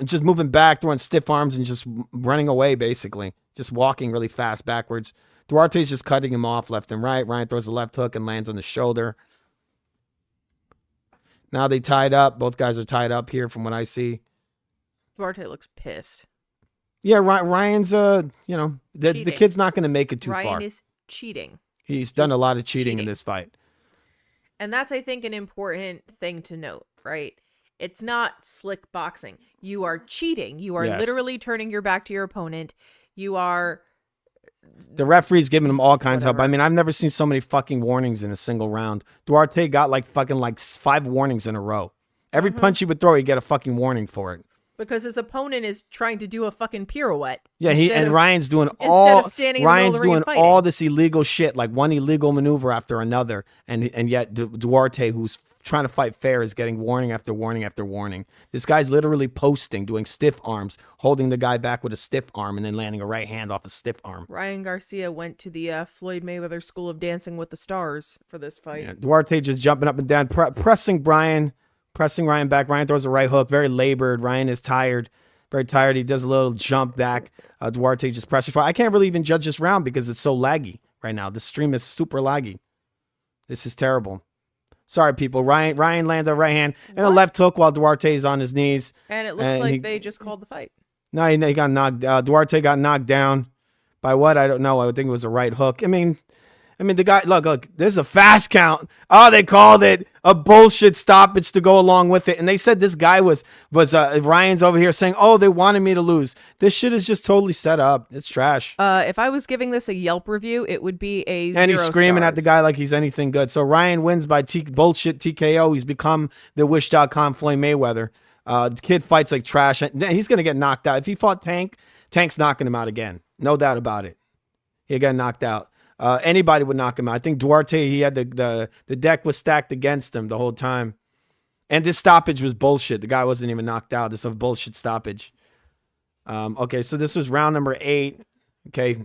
just moving back, throwing stiff arms and just running away, basically. Just walking really fast backwards. Duarte's just cutting him off left and right. Ryan throws a left hook and lands on the shoulder. Now they tied up. Both guys are tied up here from what I see. Duarte looks pissed. Yeah, Ryan's, the kid's not going to make it too far. Ryan is cheating. He's done a lot of cheating in this fight. And that's, I think, an important thing to note, right? It's not slick boxing. You are cheating. You are literally turning your back to your opponent. You are... The referee's giving him all kinds of help. I mean, I've never seen so many fucking warnings in a single round. Duarte got like 5 warnings in a row. Every punch he would throw, he'd get a fucking warning for it. Because his opponent is trying to do a fucking pirouette. Yeah, Ryan's doing all this illegal shit, like one illegal maneuver after another, and yet Duarte, who's trying to fight fair, is getting warning after warning after warning. This guy's literally posting, doing stiff arms, holding the guy back with a stiff arm, and then landing a right hand off a stiff arm. Ryan Garcia went to the Floyd Mayweather School of Dancing with the Stars for this fight. Yeah, Duarte just jumping up and down, pressing Ryan back. Ryan throws a right hook, very labored. Ryan is tired, very tired. He does a little jump back. Duarte just presses forward. I can't really even judge this round because it's so laggy. right now. The stream is super laggy. This is terrible. Sorry, people. Ryan landed a right hand and a left hook while Duarte is on his knees. And it looks like they just called the fight. No, he got knocked. Duarte got knocked down by what? I don't know. I would think it was a right hook. I mean, the guy. Look. There's a fast count. Oh, they called it a bullshit stoppage to go along with it, and they said this guy was Ryan's over here saying, "Oh, they wanted me to lose." This shit is just totally set up. It's trash. If I was giving this a Yelp review, it would be a. And he's 0 screaming stars. at the guy like he's anything good. So Ryan wins by bullshit TKO. He's become the Wish.com Floyd Mayweather. The kid fights like trash. He's going to get knocked out. If he fought Tank's knocking him out again. No doubt about it. He got knocked out. Anybody would knock him out. I think Duarte, he had the deck was stacked against him the whole time. And this stoppage was bullshit. The guy wasn't even knocked out. This was a bullshit stoppage. Okay, so this was round number 8. Okay.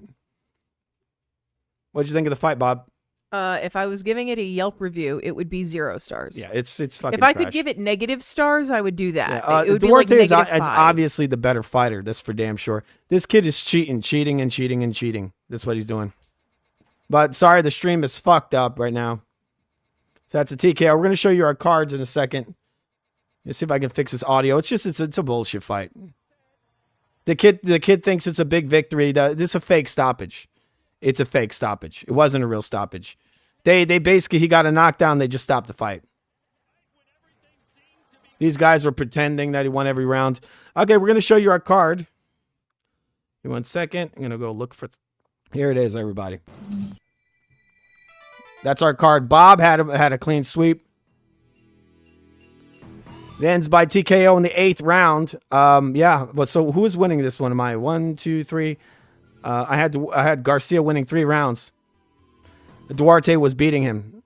What'd you think of the fight, Bob? If I was giving it a Yelp review, it would be 0 stars. Yeah, it's fucking If I trash. could give it negative stars, I would do that. Yeah, It would Duarte be like is negative it's 5. obviously the better fighter. That's for damn sure. This kid is cheating. That's what he's doing. But sorry, the stream is fucked up right now. So that's a TKO. We're going to show you our cards in a second. Let's see if I can fix this audio. It's a bullshit fight. The kid thinks it's a big victory. This is a fake stoppage. It's a fake stoppage. It wasn't a real stoppage. They basically, he got a knockdown. They just stopped the fight. These guys were pretending that he won every round. Okay, we're going to show you our card. Give me 1 second. I'm going to go look for... Here it is, everybody. That's our card. Bob had a clean sweep. It ends by TKO in the 8th round. Yeah. But so who is winning this one? Am I 1, 2, 3? I had Garcia winning 3 rounds. Duarte was beating him.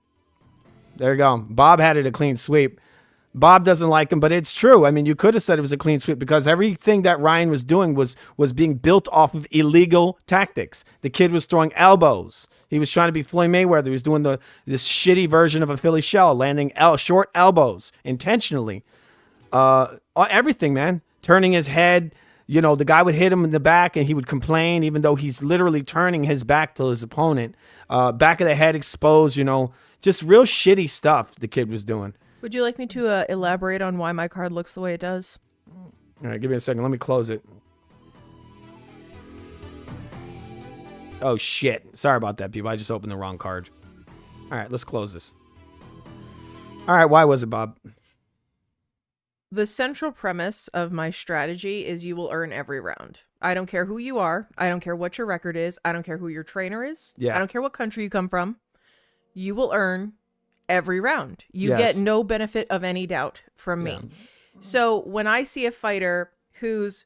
There you go. Bob had it a clean sweep. Bob doesn't like him, but it's true. I mean, you could have said it was a clean sweep because everything that Ryan was doing was being built off of illegal tactics. The kid was throwing elbows. He was trying to be Floyd Mayweather. He was doing this shitty version of a Philly shell, landing short elbows intentionally. Everything, man. Turning his head. You know, the guy would hit him in the back and he would complain, even though he's literally turning his back to his opponent. Back of the head exposed, just real shitty stuff the kid was doing. Would you like me to elaborate on why my card looks the way it does? All right, give me a second. Let me close it. Oh, shit. Sorry about that, people. I just opened the wrong card. All right, let's close this. All right, why was it, Bob? The central premise of my strategy is you will earn every round. I don't care who you are. I don't care what your record is. I don't care who your trainer is. Yeah. I don't care what country you come from. You will earn every round. You Yes. get no benefit of any doubt from me. So when I see a fighter whose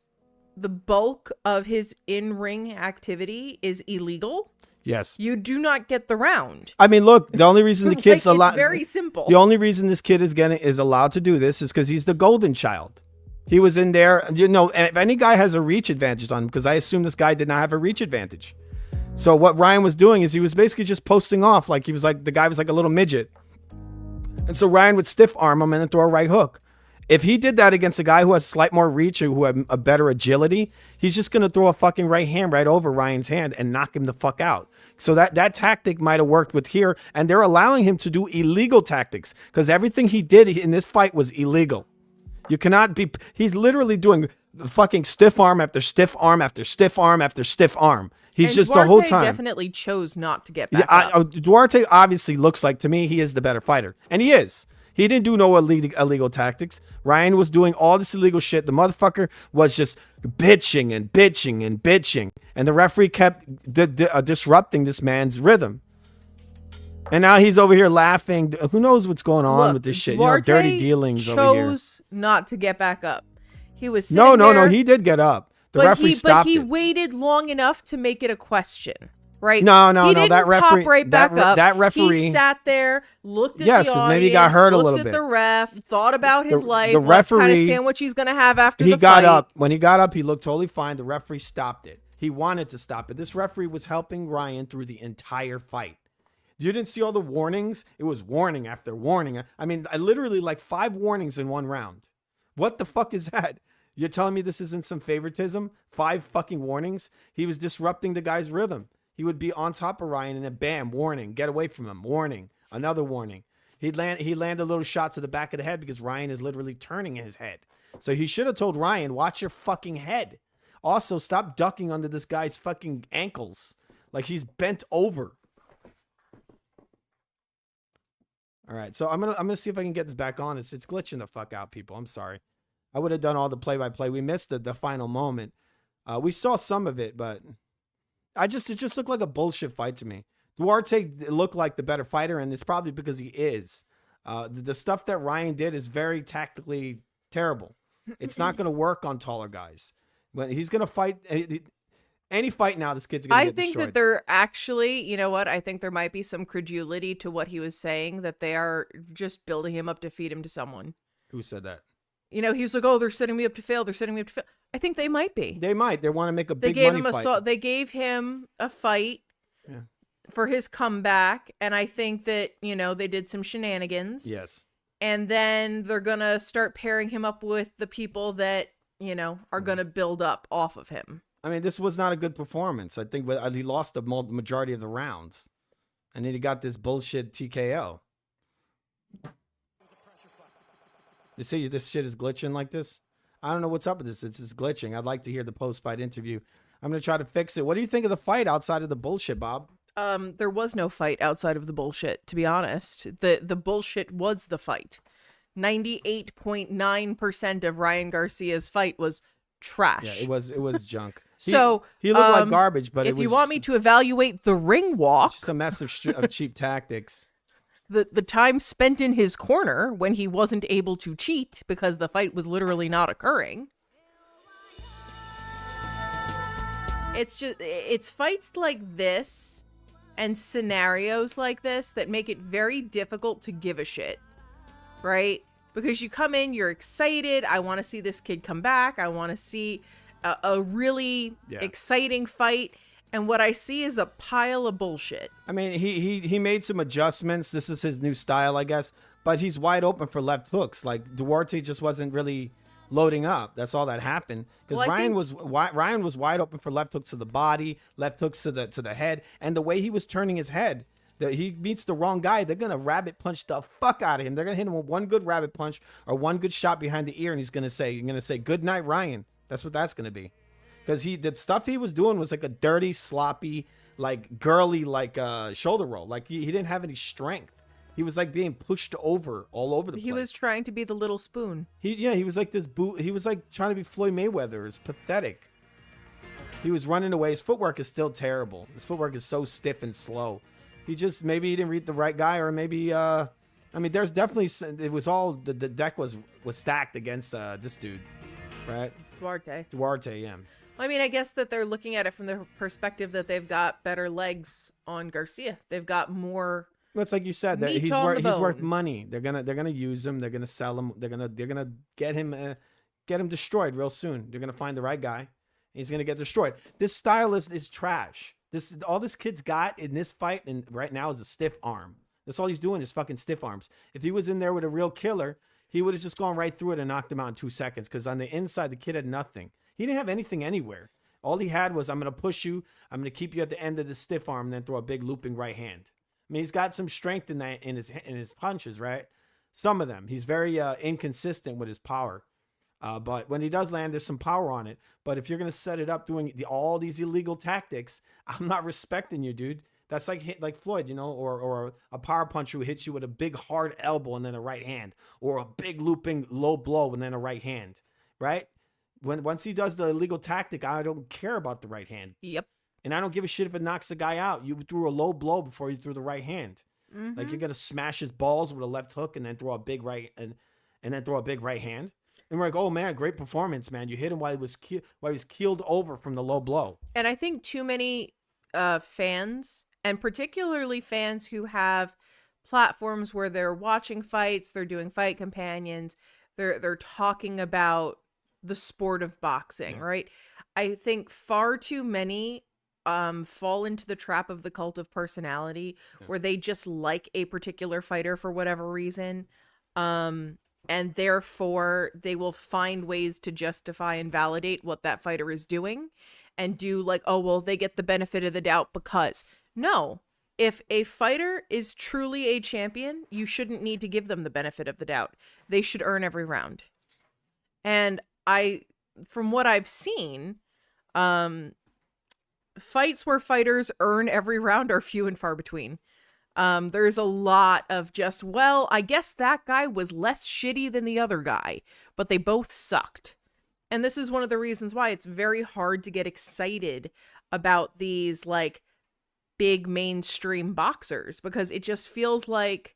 the bulk of his in-ring activity is illegal, Yes. you do not get the round. I mean, look, the only reason the kid's Like, allowed... it's very simple. The only reason this kid is allowed to do this is because he's the golden child. He was in there, if any guy has a reach advantage on him, because I assume this guy did not have a reach advantage. So what Ryan was doing is he was basically just posting off, like the guy was like a little midget. And so Ryan would stiff arm him and then throw a right hook. If he did that against a guy who has slight more reach or who had a better agility, he's just going to throw a fucking right hand right over Ryan's hand and knock him the fuck out. So that tactic might have worked with here, and they're allowing him to do illegal tactics because everything he did in this fight was illegal. You cannot be, he's literally doing fucking stiff arm after stiff arm after stiff arm after stiff arm. He's And just Duarte the whole time. Definitely chose not to get back Yeah, up. Duarte obviously looks like, to me, he is the better fighter. And he is. He didn't do no illegal tactics. Ryan was doing all this illegal shit. The motherfucker was just bitching and bitching and bitching. And the referee kept disrupting this man's rhythm. And now he's over here laughing. Who knows what's going on with this shit? Duarte Dirty dealings over here. chose not to get back up. He was sitting No, there, he did get up. The referee stopped But he it. waited long enough to make it a question, right? No, he didn't that referee, pop right back up. that referee, He sat there, looked at Yes, the 'cause audience, maybe he got hurt a little looked bit. at the ref, thought about his life, the what kind of referee- sandwich he's gonna have after he the got fight. up. When he got up, he looked totally fine. The referee stopped it. He wanted to stop it. This referee was helping Ryan through the entire fight. You didn't see all the warnings? It was warning after warning. I mean, I literally like 5 warnings in one round. What the fuck is that? You're telling me this isn't some favoritism? 5 fucking warnings? He was disrupting the guy's rhythm. he would be on top of Ryan, and then bam, warning, get away from him, warning, another warning. He'd land a little shot to the back of the head because Ryan is literally turning his head. So he should have told Ryan, watch your fucking head. Also, stop ducking under this guy's fucking ankles. Like he's bent over. All right, so I'm gonna see if I can get this back on. It's glitching the fuck out, people. I'm sorry. I would have done all the play-by-play. We missed the final moment. We saw some of it, but it just looked like a bullshit fight to me. Duarte looked like the better fighter, and it's probably because he is. The stuff that Ryan did is very tactically terrible. It's not going to work on taller guys. When he's going to fight any fight now, this kid's going to get destroyed. I think that they're actually, you know what? I think there might be some credulity to what he was saying, that they are just building him up to feed him to someone. Who said that? You know, he's like, oh, they're setting me up to fail. They're setting me up to fail. I think they might be. They might. They want to make a big money fight. They gave him a fight for his comeback, and I think that, you know, they did some shenanigans. Yes. And then they're going to start pairing him up with the people that, you know, are going to build up off of him. I mean, this was not a good performance. I think he lost the majority of the rounds. And then he got this bullshit TKO. You see, this shit is glitching like this? I don't know what's up with this. It's just glitching. I'd like to hear the post-fight interview. I'm going to try to fix it. What do you think of the fight outside of the bullshit, Bob? There was no fight outside of the bullshit, to be honest. The bullshit was the fight. 98.9% of Ryan Garcia's fight was trash. Yeah, it was junk. So he looked like garbage, but if you want me to evaluate the ring walk, just a mess of cheap tactics. The time spent in his corner when he wasn't able to cheat because the fight was literally not occurring. It's fights like this and scenarios like this that make it very difficult to give a shit, right? Because you come in, you're excited. I want to see this kid come back. I want to see a really exciting fight. And what I see is a pile of bullshit. I mean, he made some adjustments. This is his new style, I guess. But he's wide open for left hooks. Like, Duarte just wasn't really loading up. That's all that happened. Because Ryan was wide open for left hooks to the body, left hooks to the head. And the way he was turning his head, that he meets the wrong guy, they're going to rabbit punch the fuck out of him. They're going to hit him with one good rabbit punch or one good shot behind the ear. And you're going to say, good night, Ryan. That's what that's going to be. Because the stuff he was doing was like a dirty, sloppy, like girly, like shoulder roll. Like he didn't have any strength. He was like being pushed over all over the place. He was trying to be the little spoon. He was like this boot. He was like trying to be Floyd Mayweather. It's pathetic. He was running away. His footwork is still terrible. His footwork is so stiff and slow. Maybe he didn't read the right guy, or maybe I mean, there's definitely, it was all the deck was stacked against this dude, right? Duarte, yeah. I mean, I guess that they're looking at it from the perspective that they've got better legs on Garcia. They've got more. Well, it's like you said, that he's worth money. They're gonna use him. They're gonna sell him. They're gonna get him destroyed real soon. They're gonna find the right guy. He's gonna get destroyed. This style is trash. All this kid's got in this fight and right now is a stiff arm. That's all he's doing is fucking stiff arms. If he was in there with a real killer, he would have just gone right through it and knocked him out in 2 seconds. Because on the inside, the kid had nothing. He didn't have anything anywhere. All he had was, I'm going to push you. I'm going to keep you at the end of the stiff arm and then throw a big looping right hand. I mean, he's got some strength in that in his punches, right? Some of them. He's very inconsistent with his power. But when he does land, there's some power on it. But if you're going to set it up doing all these illegal tactics, I'm not respecting you, dude. That's like Floyd, you know, or a power puncher who hits you with a big hard elbow and then a right hand, or a big looping low blow and then a right hand, right? Once he does the illegal tactic, I don't care about the right hand. Yep. And I don't give a shit if it knocks the guy out. You threw a low blow before you threw the right hand. Mm-hmm. Like you're gonna smash his balls with a left hook and then throw a big right and then throw a big right hand. And we're like, oh man, great performance, man. You hit him while he was keeled over from the low blow. And I think too many fans, and particularly fans who have platforms where they're watching fights, they're doing fight companions, they're talking about the sport of boxing, right? I think far too many fall into the trap of the cult of personality, where they just like a particular fighter for whatever reason. And therefore they will find ways to justify and validate what that fighter is doing. and do like, oh, well, they get the benefit of the doubt because. No. If a fighter is truly a champion, you shouldn't need to give them the benefit of the doubt. They should earn every round. And from what I've seen, fights where fighters earn every round are few and far between. There's a lot of just, well, I guess that guy was less shitty than the other guy, but they both sucked. And this is one of the reasons why it's very hard to get excited about these, like, big mainstream boxers, because it just feels like,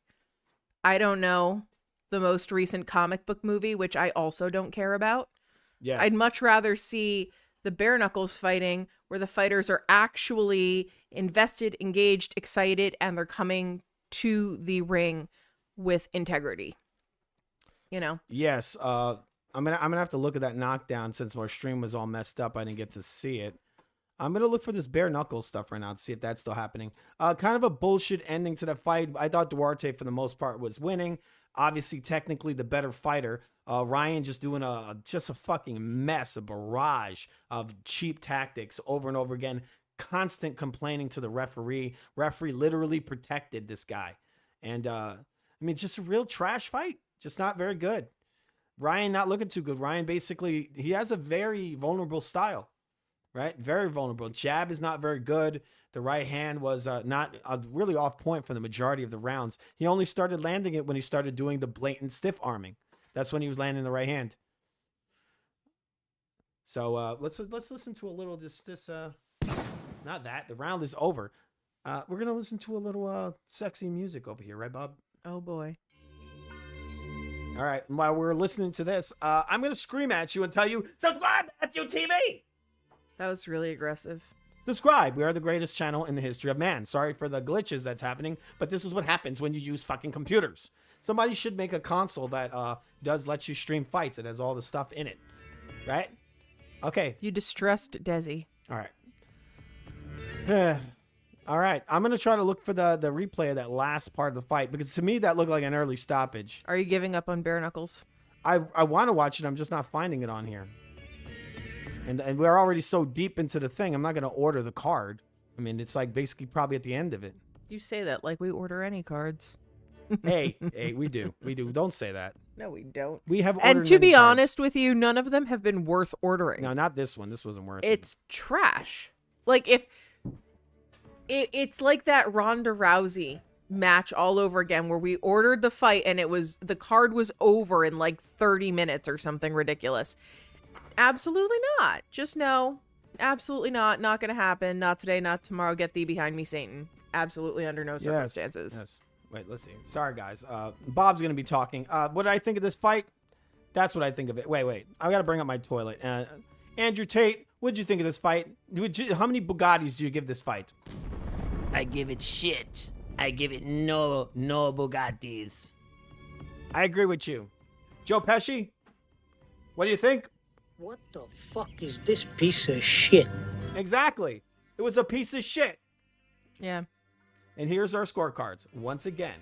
I don't know, the most recent comic book movie, which I also don't care about. Yes. I'd much rather see the bare knuckles fighting where the fighters are actually invested, engaged, excited, and they're coming to the ring with integrity. You know? Yes. I'm gonna have to look at that knockdown since our stream was all messed up. I didn't get to see it. I'm going to look for this bare knuckles stuff right now to see if that's still happening. Kind of a bullshit ending to the fight. I thought Duarte, for the most part, was winning. Obviously, technically, the better fighter. Ryan just doing just a fucking mess, a barrage of cheap tactics over and over again. Constant complaining to the referee. Referee literally protected this guy. And, I mean, just a real trash fight. Just not very good. Ryan not looking too good. Ryan basically, he has a very vulnerable style. Right? Very vulnerable. Jab is not very good. The right hand was not really off point for the majority of the rounds. He only started landing it when he started doing the blatant stiff arming. That's when he was landing the right hand. So let's listen to a little of this not that. The round is over. We're going to listen to a little sexy music over here, right, Bob? Oh, boy. All right. While we're listening to this, I'm going to scream at you and tell you, subscribe to FUTV! That was really aggressive. Subscribe. We are the greatest channel in the history of man. Sorry for the glitches that's happening, but this is what happens when you use fucking computers. Somebody should make a console that does let you stream fights. It has all the stuff in it. Right? Okay. You distressed Desi. All right. All right. I'm going to try to look for the replay of that last part of the fight, because to me that looked like an early stoppage. Are you giving up on bare knuckles? I want to watch it. I'm just not finding it on here. And we're already so deep into the thing. I'm not going to order the card. I mean, it's like basically probably at the end of it. You say that like we order any cards. hey, we do. We do. Don't say that. No, we don't. We have ordered And to be many cards. honest with you, none of them have been worth ordering. No, not this one. This wasn't worth it. It's trash. Like, if... It's like that Ronda Rousey match all over again, where we ordered the fight and the card was over in like 30 minutes or something ridiculous. Absolutely not. Just no. Absolutely not. Not going to happen. Not today, not tomorrow. Get thee behind me, Satan. Absolutely under no circumstances. Yes. Wait, let's see. Sorry, guys. Bob's going to be talking. What did I think of this fight? That's what I think of it. Wait. I got to bring up my toilet. Andrew Tate, what did you think of this fight? How many Bugattis do you give this fight? I give it shit. I give it no Bugattis. I agree with you. Joe Pesci, what do you think? What the fuck is this piece of shit? Exactly. It was a piece of shit. Yeah. And here's our scorecards once again.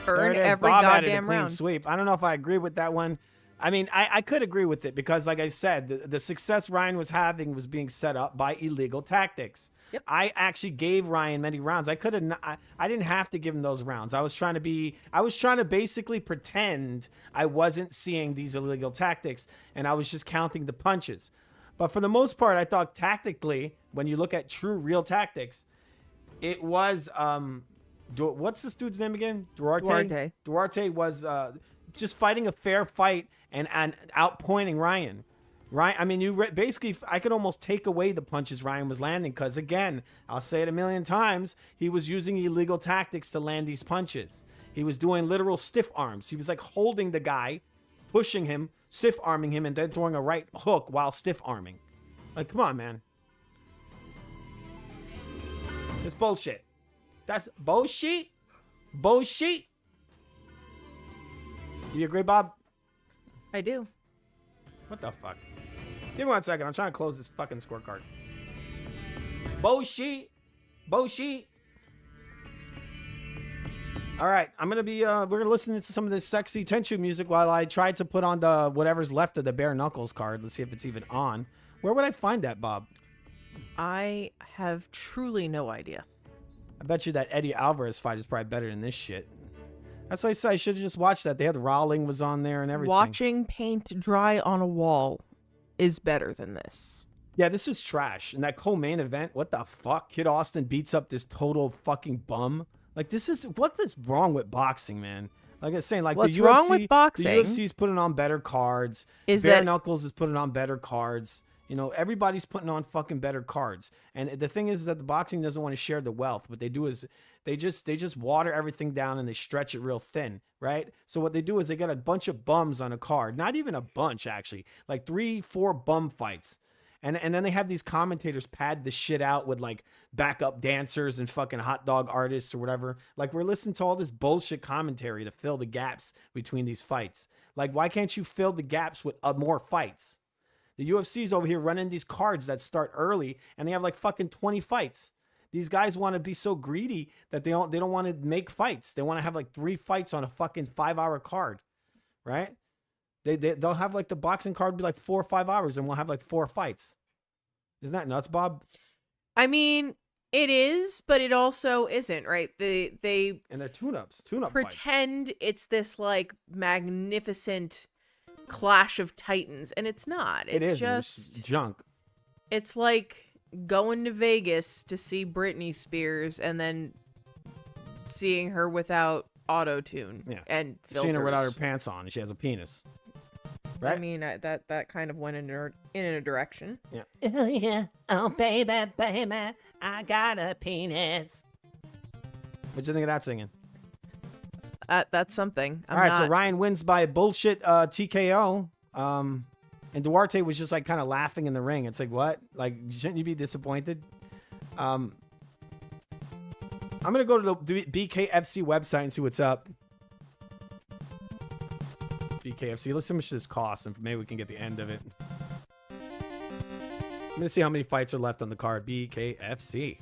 Earn every Bob added a goddamn clean round. sweep. I don't know if I agree with that one. I mean, I could agree with it because, like I said, the success Ryan was having was being set up by illegal tactics. Yep. I actually gave Ryan many rounds. I could have. I didn't have to give him those rounds. I was trying to basically pretend I wasn't seeing these illegal tactics, and I was just counting the punches. But for the most part, I thought tactically, when you look at true, real tactics, it was what's this dude's name again? Duarte. Duarte was just fighting a fair fight and outpointing Ryan. Ryan, I mean, basically, I could almost take away the punches Ryan was landing because, again, I'll say it a million times, he was using illegal tactics to land these punches. He was doing literal stiff arms. He was like holding the guy, pushing him, stiff arming him, and then throwing a right hook while stiff arming. Like, come on, man. It's bullshit. That's bullshit. Bullshit. You agree, Bob? I do. What the fuck? Give me 1 second. I'm trying to close this fucking scorecard. Bullshit. Bullshit. All right, I'm gonna be. We're gonna listen to some of this sexy Tenchu music while I try to put on the whatever's left of the bare knuckles card. Let's see if it's even on. Where would I find that, Bob? I have truly no idea. I bet you that Eddie Alvarez fight is probably better than this shit. That's why I said I should have just watched that. They had Rowling was on there and everything. Watching paint dry on a wall is better than this. Yeah, this is trash. And that co-main event, what the fuck? Kid Austin beats up this total fucking bum. Like, this is, what is wrong with boxing, man? Like I was saying, like What's the UFC, wrong with boxing? The UFC's putting on better cards. Bare Knuckles is putting on better cards. You know, everybody's putting on fucking better cards. And the thing is that the boxing doesn't want to share the wealth. What they do is they just water everything down and they stretch it real thin, right? So what they do is they get a bunch of bums on a card. Not even a bunch, actually. Like 3-4 bum fights. And then they have these commentators pad the shit out with like backup dancers and fucking hot dog artists or whatever. Like, we're listening to all this bullshit commentary to fill the gaps between these fights. Like, why can't you fill the gaps with more fights? The UFC's over here running these cards that start early and they have like fucking 20 fights. These guys want to be so greedy that they don't want to make fights. They want to have like 3 fights on a fucking 5-hour card, right? They'll have like the boxing card be like 4 or 5 hours and we'll have like 4 fights. Isn't that nuts, Bob? I mean, it is, but it also isn't, right? And they're tune-up pretend fights. It's this like magnificent clash of titans, and it's not. It's just junk. It's like going to Vegas to see Britney Spears and then seeing her without auto-tune and filters. Seeing her without her pants on. She has a penis. Right? I mean, that kind of went in a direction. Yeah. Oh, yeah. Oh, baby, I got a penis. What'd you think of that singing? That's something. All right, so Ryan wins by bullshit TKO. And Duarte was just like kind of laughing in the ring. It's like, what? Like, shouldn't you be disappointed? I'm going to go to the BKFC website and see what's up. BKFC. Let's see how much this costs, and maybe we can get the end of it. I'm going to see how many fights are left on the card. BKFC.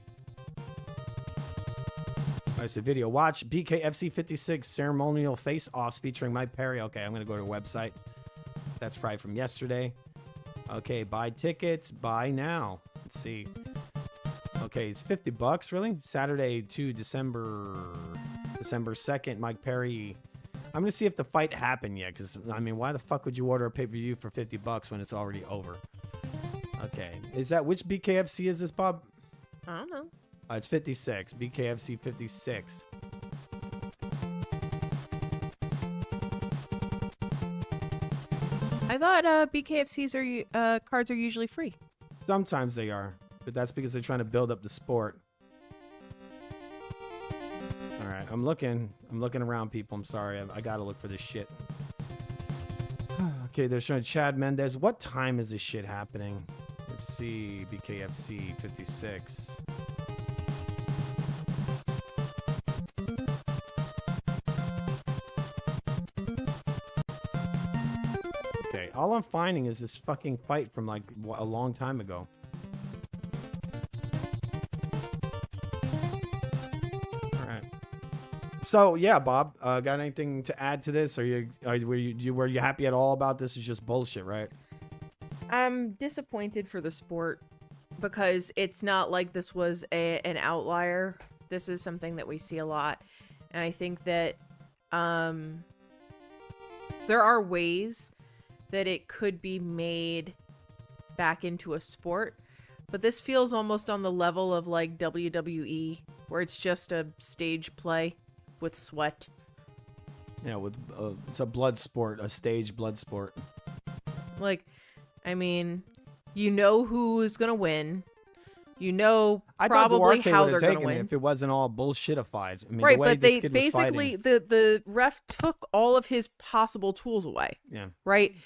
There's the video. Watch BKFC 56 ceremonial face-offs featuring Mike Perry. Okay, I'm going to go to the website. That's probably from yesterday. Okay, buy tickets. Buy now. Let's see. Okay, it's $50, really? Saturday to December 2nd. Mike Perry. I'm going to see if the fight happened yet, because, I mean, why the fuck would you order a pay-per-view for $50 when it's already over? Okay. Is that, which BKFC is this, Bob? I don't know. It's 56. BKFC 56. I thought BKFC's cards are usually free. Sometimes they are, but that's because they're trying to build up the sport. All right, I'm looking around, people. I'm sorry. I got to look for this shit. Okay, they're showing Chad Mendez. What time is this shit happening? Let's see. BKFC 56. Okay, all I'm finding is this fucking fight from like a long time ago. So yeah, Bob, got anything to add to this? Were you happy at all about this? It's just bullshit, right? I'm disappointed for the sport because it's not like this was an outlier. This is something that we see a lot, and I think that there are ways that it could be made back into a sport, but this feels almost on the level of like WWE, where it's just a stage play with sweat. Yeah, with it's a blood sport, a stage blood sport. Like, I mean, you know who's gonna win. You know probably how they're gonna win if it wasn't all bullshitified. I mean, right, the way but this they kid was basically fighting. the ref took all of his possible tools away. Yeah. Right.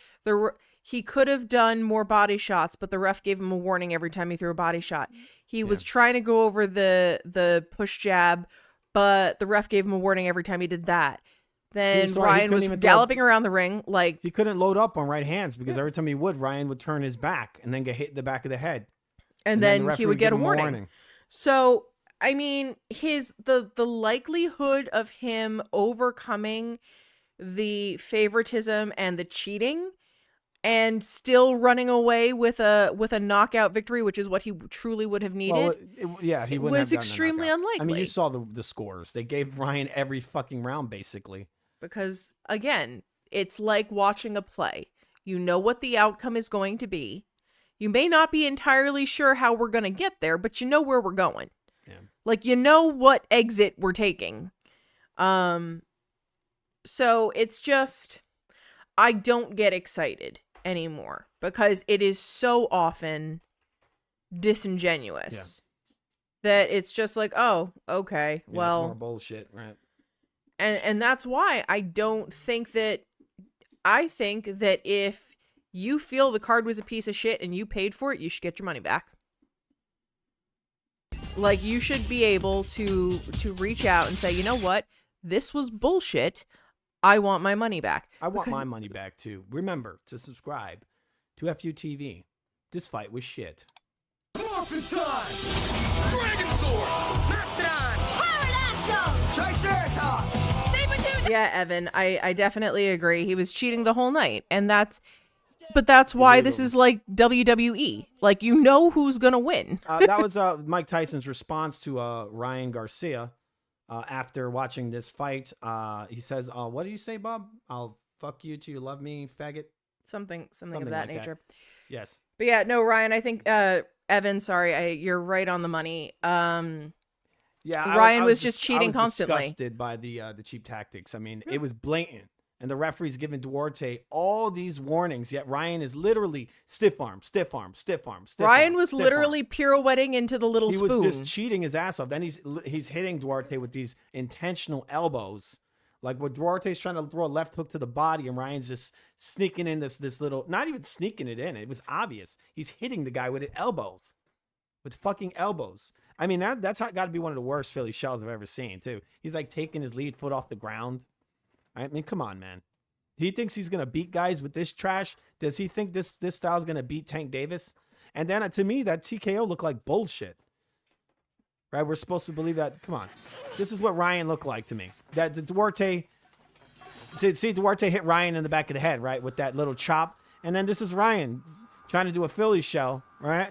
He could have done more body shots, but the ref gave him a warning every time he threw a body shot. He was trying to go over the push jab, but the ref gave him a warning every time he did that. Then Ryan was galloping around the ring like he couldn't load up on right hands because every time he would, Ryan would turn his back and then get hit in the back of the head. And then he would get a warning. So I mean, the likelihood of him overcoming the favoritism and the cheating and still running away with a knockout victory, which is what he truly would have needed. Well, yeah, he wouldn't was have gotten a extremely knockout. unlikely. I mean, you saw the scores. They gave Ryan every fucking round, basically. Because, again, it's like watching a play. You know what the outcome is going to be. You may not be entirely sure how we're going to get there, but you know where we're going. Yeah. Like, you know what exit we're taking. So it's just, I don't get excited anymore because it is so often disingenuous that it's just like, oh, okay, well, more bullshit, right? And that's why I don't think that, I think that if you feel the card was a piece of shit and you paid for it, you should get your money back. Like, you should be able to reach out and say, you know what, this was bullshit. I want my money back. I want my money back too. Remember to subscribe to FUTV. This fight was shit. Morphin' time! Dragon Sword! Mastodon! Pterodactyl! Triceratops! Saber-tooth! Yeah, Evan, I definitely agree. He was cheating the whole night, and that's why this is like WWE. Like, you know who's gonna win. That was Mike Tyson's response to Ryan Garcia after watching this fight. He says, "What do you say, Bob? I'll fuck you till you love me, faggot." Something of that like nature. Yes. But yeah, no, Ryan, I think Evan, sorry, you're right on the money. Yeah, Ryan was just cheating constantly. I was disgusted by the cheap tactics. I mean, it was blatant. And the referee's giving Duarte all these warnings, yet Ryan is literally stiff arm, stiff arm, stiff arm, stiff Ryan arm, was stiff literally arm. pirouetting into the little He spoon. was just cheating his ass off. Then he's hitting Duarte with these intentional elbows. Like what Duarte's trying to throw a left hook to the body, and Ryan's just sneaking in this little, not even sneaking it in. It was obvious. He's hitting the guy with elbows. With fucking elbows. I mean, that's got to be one of the worst Philly shells I've ever seen, too. He's like taking his lead foot off the ground. I mean, come on, man. He thinks he's going to beat guys with this trash. Does he think this style is going to beat Tank Davis? And then to me, that TKO looked like bullshit. Right? We're supposed to believe that. Come on. This is what Ryan looked like to me. That the Duarte, see Duarte hit Ryan in the back of the head, right? With that little chop. And then this is Ryan trying to do a Philly shell, right?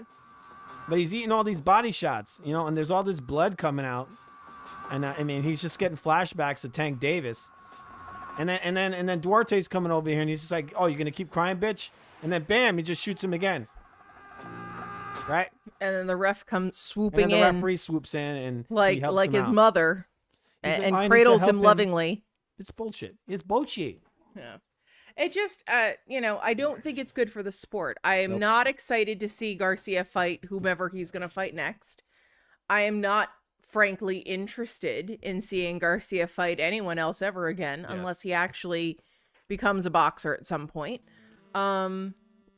But he's eating all these body shots, you know, and there's all this blood coming out. And I mean, he's just getting flashbacks of Tank Davis. And then Duarte's coming over here and he's just like, "Oh, you're going to keep crying, bitch?" And then bam, he just shoots him again. Right? And then the ref comes swooping in. And the referee swoops in and like he helps him his out. mother and cradles him lovingly. It's bullshit. It's bullshit. Yeah. It just, you know, I don't think it's good for the sport. I am not excited to see Garcia fight whomever he's going to fight next. I am not, frankly, interested in seeing Garcia fight anyone else ever again, unless he actually becomes a boxer at some point.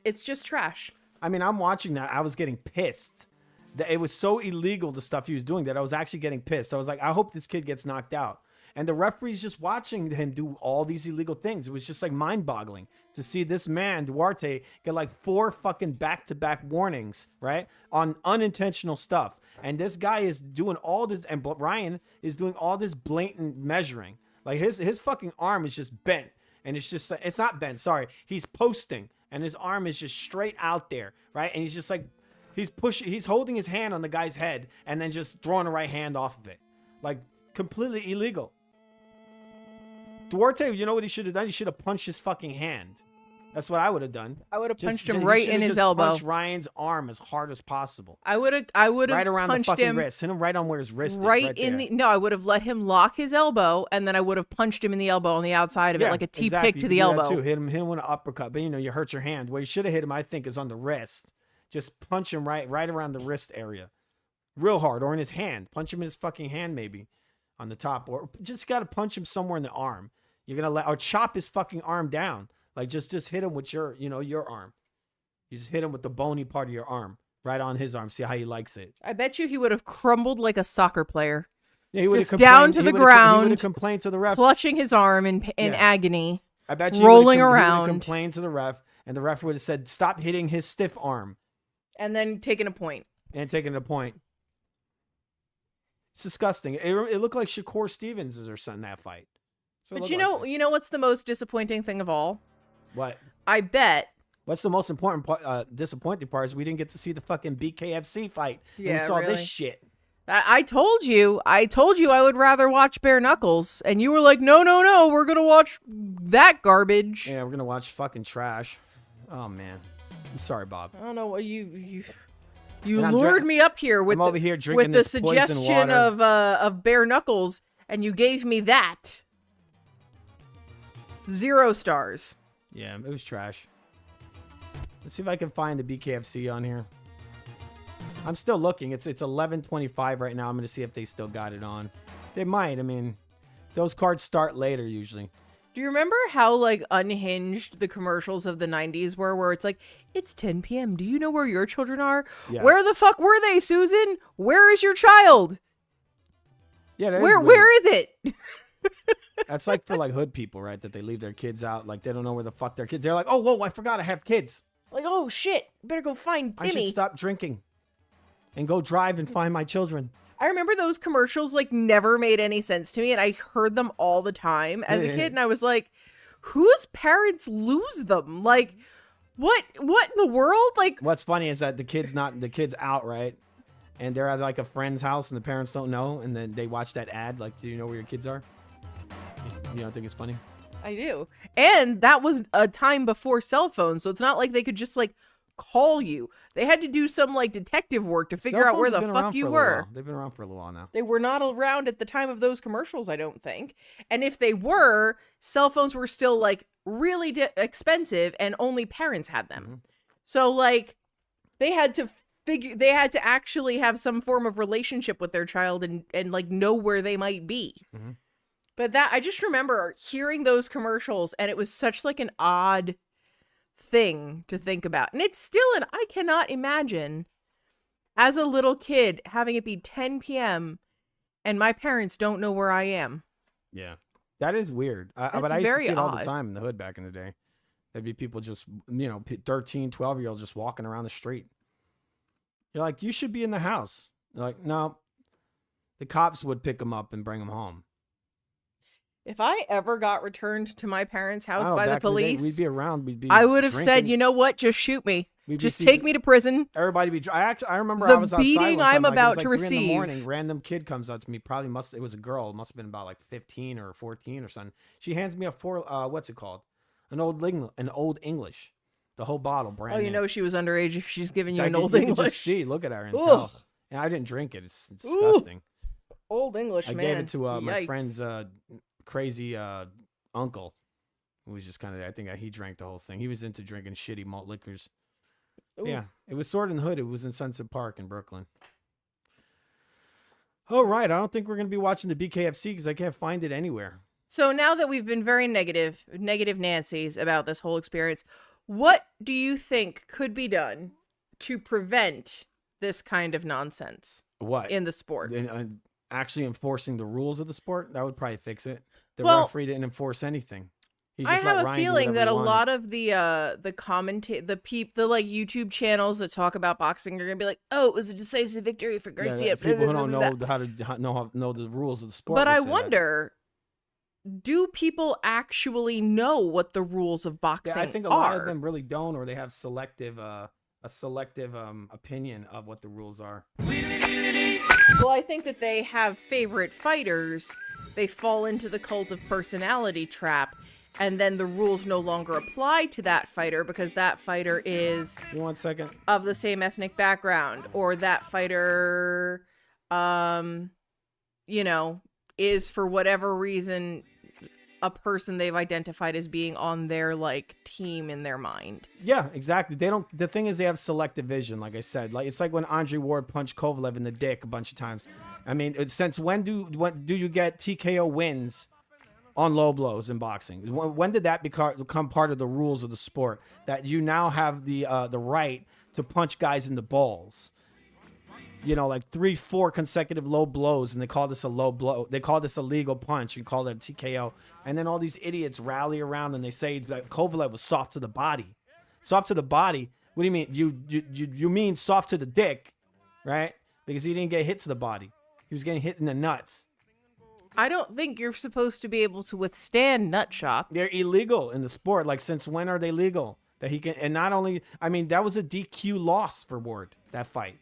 It's just trash. I mean, I'm watching that. I was getting pissed. That it was so illegal, the stuff he was doing, that I was actually getting pissed. I was like, I hope this kid gets knocked out. And the referee's just watching him do all these illegal things. It was just like mind-boggling to see this man, Duarte, get like 4 fucking back-to-back warnings, right? On unintentional stuff. And this guy is doing all this, and Ryan is doing all this blatant measuring. Like his fucking arm is just bent. And it's just, it's not bent, sorry. He's posting, and his arm is just straight out there, right? And he's just like, he's holding his hand on the guy's head and then just throwing a right hand off of it. Like, completely illegal. Duarte, you know what he should have done? He should have punched his fucking hand. That's what I would have done. I would have punched him right in his elbow. Punched Ryan's arm as hard as possible. I would have right around punched the fucking him wrist. Hit him right on where his wrist is. Right in the I would have let him lock his elbow, and then I would have punched him in the elbow on the outside of it, like a T pick to the elbow. Too. Hit him with an uppercut, but you know you hurt your hand. Where you should have hit him, I think, is on the wrist. Just punch him right around the wrist area, real hard, or in his hand. Punch him in his fucking hand, maybe on the top, or just got to punch him somewhere in the arm. You're gonna or chop his fucking arm down. Like just hit him with your arm. You just hit him with the bony part of your arm, right on his arm. See how he likes it. I bet you he would have crumbled like a soccer player. Yeah, he would have down to the ground. He would have complained to the ref, clutching his arm in agony. I bet you rolling around. He would have complained to the ref, and the ref would have said, "Stop hitting his stiff arm," and then taking a point. And taking a point. It's disgusting. It looked like Shakur Stevens or something that fight. But you know what's the most disappointing thing of all? What? I bet. What's the most important part, disappointing part is we didn't get to see the fucking BKFC fight. Yeah, and we saw really. this shit. I told you I would rather watch Bare Knuckles, and you were like, no, we're gonna watch that garbage. Yeah, we're gonna watch fucking trash. Oh man, I'm sorry, Bob. I don't know what you lured me up here with I'm over here drinking with the this poison suggestion water. of Bare Knuckles, and you gave me that. 0 stars. Yeah, it was trash. Let's see if I can find the BKFC on here. I'm still looking. It's 11:25 right now. I'm gonna see if they still got it on. They might. I mean, those cards start later usually. Do you remember how like unhinged the commercials of the 90s were, where it's like, it's 10 p.m. Do you know where your children are? Yeah. Where the fuck were they, Susan? Where is your child? Yeah, that is Where weird. is it? That's like for like hood people, right? That they leave their kids out, like they don't know where the fuck their kids. They're like, oh, whoa, I forgot I have kids. Like, oh shit, better go find I Timmy. should stop drinking and go drive and find my children. I remember those commercials like never made any sense to me, and I heard them all the time as a kid, and I was like, whose parents lose them? Like, what in the world? Like, What's funny is that the kid's out, right? And they're at like a friend's house and the parents don't know, and then they watch that ad, like, do you know where your kids are? You don't think it's funny? I do. And that was a time before cell phones, so it's not like they could just like call you. They had to do some like detective work to figure Cell out where phones the have been fuck around you for a little were. while. They've been around for a little while now. They were not around at the time of those commercials, I don't think. And if they were, cell phones were still like really expensive and only parents had them. Mm-hmm. So like they had to actually have some form of relationship with their child and like know where they might be. Mm-hmm. But that I just remember hearing those commercials, and it was such like an odd thing to think about. And it's still I cannot imagine as a little kid having it be 10 p.m. and my parents don't know where I am. Yeah. That is weird. But That's I used to very see it all the odd. time in the hood back in the day. There'd be people just, 13, 12-year-olds just walking around the street. You're like, you should be in the house. They're like, no. The cops would pick them up and bring them home. If I ever got returned to my parents' house I don't know, by the back in day, police, we'd be around. We'd be I would have said, drinking. you know what? Just shoot me. We'd be Just seeing- take me to prison. Everybody be. I remember The I was outside beating one time, I'm like, it about was to like 3 in the receive. morning. Random kid comes up to me. It was a girl. It must have been about like 15 or 14 or something. She hands me a what's it called? An old English. The whole bottle, brand Oh, new. you know she was underage if she's giving you I an could- old you could English. just see, look at her and Ugh. tell. And I didn't drink it. It's disgusting. Old English, I man. gave it to my Yikes. friend's crazy uncle, who was just kind of. I think he drank the whole thing. He was into drinking shitty malt liquors. Ooh. Yeah, it was sort of in the hood. It was in Sunset Park in Brooklyn. All right, I don't think we're gonna be watching the BKFC because I can't find it anywhere. So now that we've been very negative Nancy's about this whole experience, what do you think could be done to prevent this kind of nonsense What in the sport? Actually enforcing the rules of the sport, that would probably fix it. The Well, referee didn't enforce anything. He I just let have a Ryan do feeling whatever that he a wanted. lot of the like YouTube channels that talk about boxing are gonna be like, "Oh, it was a decisive victory for Garcia." Yeah, people who don't blah, blah, blah, know blah." know the rules of the sport. But would I say that. wonder, do people actually know what the rules of boxing Yeah, I think a are? lot of them really don't, or they have a selective opinion of what the rules are. Well, I think that they have favorite fighters. They fall into the cult of personality trap, and then the rules no longer apply to that fighter because that fighter is Give me 1 second. of the same ethnic background, or that fighter, is for whatever reason a person they've identified as being on their like team in their mind. Yeah, exactly. They don't. The thing is, they have selective vision. Like I said, like it's like when Andre Ward punched Kovalev in the dick a bunch of times. I mean, since when do you get TKO wins on low blows in boxing? When did that become part of the rules of the sport? That you now have the right to punch guys in the balls. Like 3-4 consecutive low blows, and they call this a low blow. They call this a legal punch and call it a TKO. And then all these idiots rally around and they say that Kovalev was soft to the body. Soft to the body? What do you mean? You mean soft to the dick, right? Because he didn't get hit to the body. He was getting hit in the nuts. I don't think you're supposed to be able to withstand nut shots. They're illegal in the sport. Like, since when are they legal? That he can, and not only, I mean, that was a DQ loss for Ward, that fight.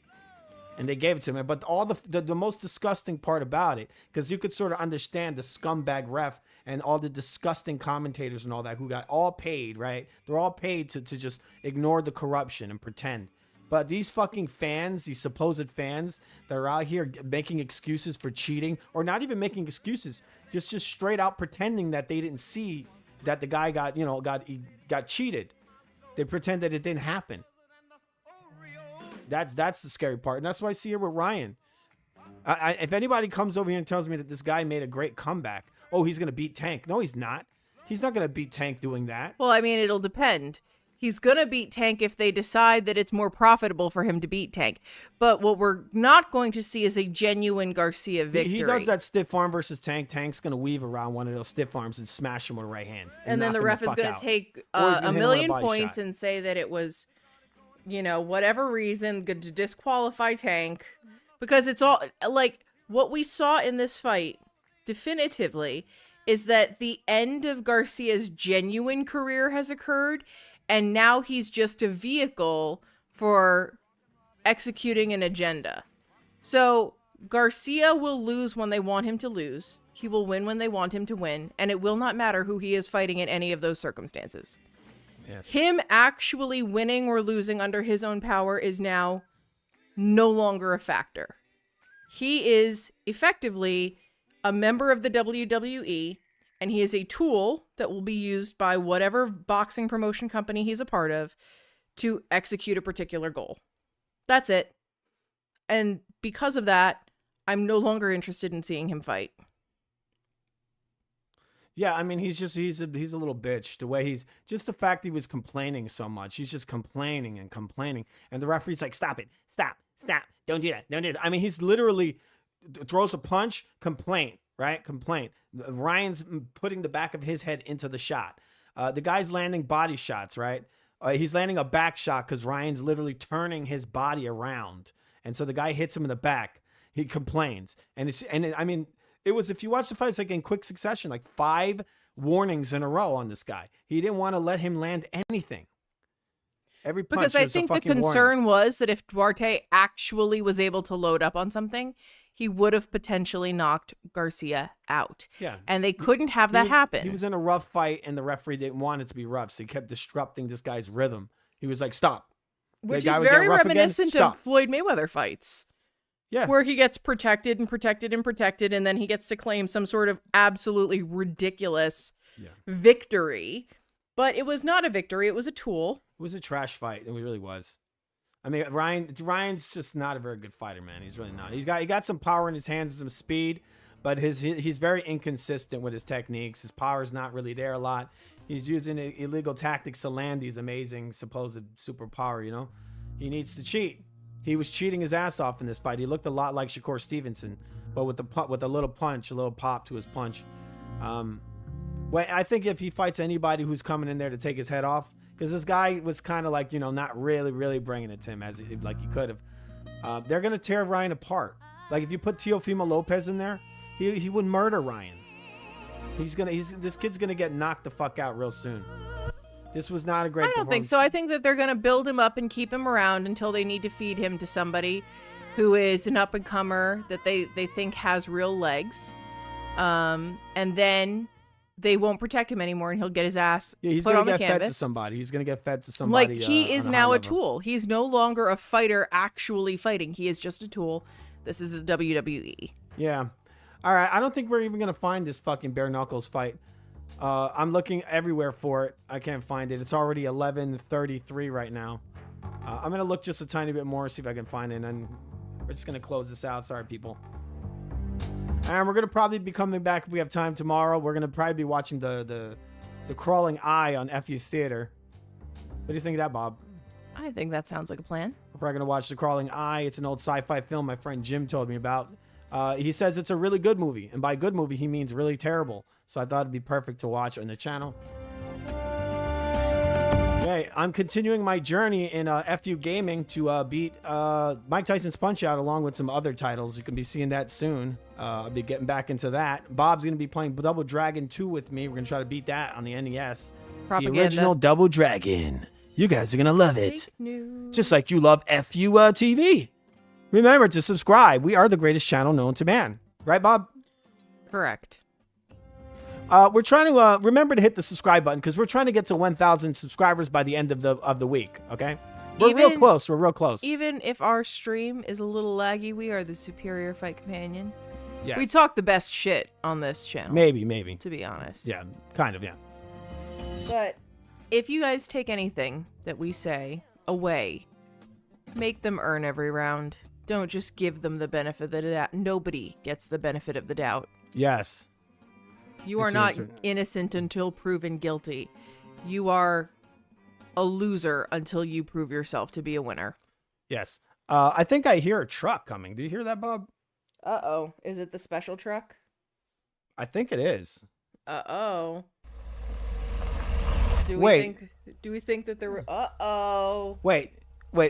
And they gave it to him. But all the most disgusting part about it, because you could sort of understand the scumbag ref and all the disgusting commentators and all that who got all paid, right? They're all paid to just ignore the corruption and pretend. But these fucking fans, these supposed fans that are out here making excuses for cheating, or not even making excuses, just straight out pretending that they didn't see that the guy got cheated. They pretend that it didn't happen. That's the scary part. And that's what I see here with Ryan. If anybody comes over here and tells me that this guy made a great comeback, oh, he's going to beat Tank. No, he's not. He's not going to beat Tank doing that. Well, I mean, it'll depend. He's going to beat Tank if they decide that it's more profitable for him to beat Tank. But what we're not going to see is a genuine Garcia victory. He does that stiff arm versus Tank. Tank's going to weave around one of those stiff arms and smash him with a right hand. And then the ref is going to take a million points and say that it was, whatever reason, good to disqualify Tank. Because it's all, like, what we saw in this fight, definitively, is that the end of Garcia's genuine career has occurred. And now he's just a vehicle for executing an agenda. So Garcia will lose when they want him to lose. He will win when they want him to win. And it will not matter who he is fighting in any of those circumstances. Yes. Him actually winning or losing under his own power is now no longer a factor. He is effectively a member of the WWE. And he is a tool that will be used by whatever boxing promotion company he's a part of to execute a particular goal. That's it. And because of that, I'm no longer interested in seeing him fight. Yeah, I mean, he's a little bitch. The way the fact he was complaining so much. He's just complaining and complaining. And the referee's like, stop it. Stop. Don't do that. Don't do that. I mean, he's literally throws a punch, complaint. Right? Complaint. Ryan's putting the back of his head into the shot. The guy's landing body shots, right? He's landing a back shot because Ryan's literally turning his body around. And so the guy hits him in the back. He complains. I mean, it was, if you watch the fight, it's like in quick succession, like 5 warnings in a row on this guy. He didn't want to let him land anything. Every punch because I think the concern was that if Duarte actually was able to load up on something, he would have potentially knocked Garcia out. Yeah. And they couldn't have that happen. He was in a rough fight, and the referee didn't want it to be rough, so he kept disrupting this guy's rhythm. He was like, stop. Which is very reminiscent of Floyd Mayweather fights. Yeah. Where he gets protected and protected and protected, and then he gets to claim some sort of absolutely ridiculous victory. But it was not a victory. It was a tool. It was a trash fight. It really was. I mean, Ryan's just not a very good fighter, man. He's really not. He got some power in his hands and some speed, but he's very inconsistent with his techniques. His power is not really there a lot. He's using illegal tactics to land these amazing supposed superpower, He needs to cheat. He was cheating his ass off in this fight. He looked a lot like Shakur Stevenson, but with a little punch, a little pop to his punch. I think if he fights anybody who's coming in there to take his head off, because this guy was kind of like, not really bringing it to him like he could have. They're going to tear Ryan apart. Like if you put Teofimo Lopez in there, he would murder Ryan. This kid's going to get knocked the fuck out real soon. This was not a great I don't think so. I think that they're going to build him up and keep him around until they need to feed him to somebody who is an up-and-comer that they think has real legs. And then they won't protect him anymore, and he'll get his ass put on the canvas. He's going to get fed to somebody. He's going to get fed to somebody. Like, he is now a tool. He's no longer a fighter actually fighting. He is just a tool. This is the WWE. Yeah. All right. I don't think we're even going to find this fucking bare knuckles fight. I'm looking everywhere for it. I can't find it. It's already 11:33 right now. I'm going to look just a tiny bit more, see if I can find it, and we're just going to close this out. Sorry, people. And we're going to probably be coming back if we have time tomorrow. We're going to probably be watching the Crawling Eye on FU Theater. What do you think of that, Bob? I think that sounds like a plan. We're probably going to watch The Crawling Eye. It's an old sci-fi film my friend Jim told me about. He says it's a really good movie. And by good movie, he means really terrible. So I thought it'd be perfect to watch on the channel. Okay, I'm continuing my journey in FU Gaming to beat Mike Tyson's Punch-Out along with some other titles. You can be seeing that soon. I'll be getting back into that. Bob's going to be playing Double Dragon 2 with me. We're going to try to beat that on the NES. Propaganda. The original Double Dragon. You guys are going to love it. Just like you love FU TV. Remember to subscribe. We are the greatest channel known to man. Right, Bob? Correct. We're trying to remember to hit the subscribe button because we're trying to get to 1,000 subscribers by the end of the week. Okay, we're real close. We're real close. Even if our stream is a little laggy, we are the superior fight companion. Yes. We talk the best shit on this channel. Maybe. To be honest. Yeah, kind of. Yeah. But if you guys take anything that we say away, make them earn every round. Don't just give them the benefit of the doubt. Nobody gets the benefit of the doubt. Yes. You are not innocent until proven guilty. You are a loser until you prove yourself to be a winner. Yes. I think I hear a truck coming. Do you hear that, Bob? Uh-oh. Is it the special truck? I think it is. Uh-oh. Do we think that there were... Uh-oh. Wait,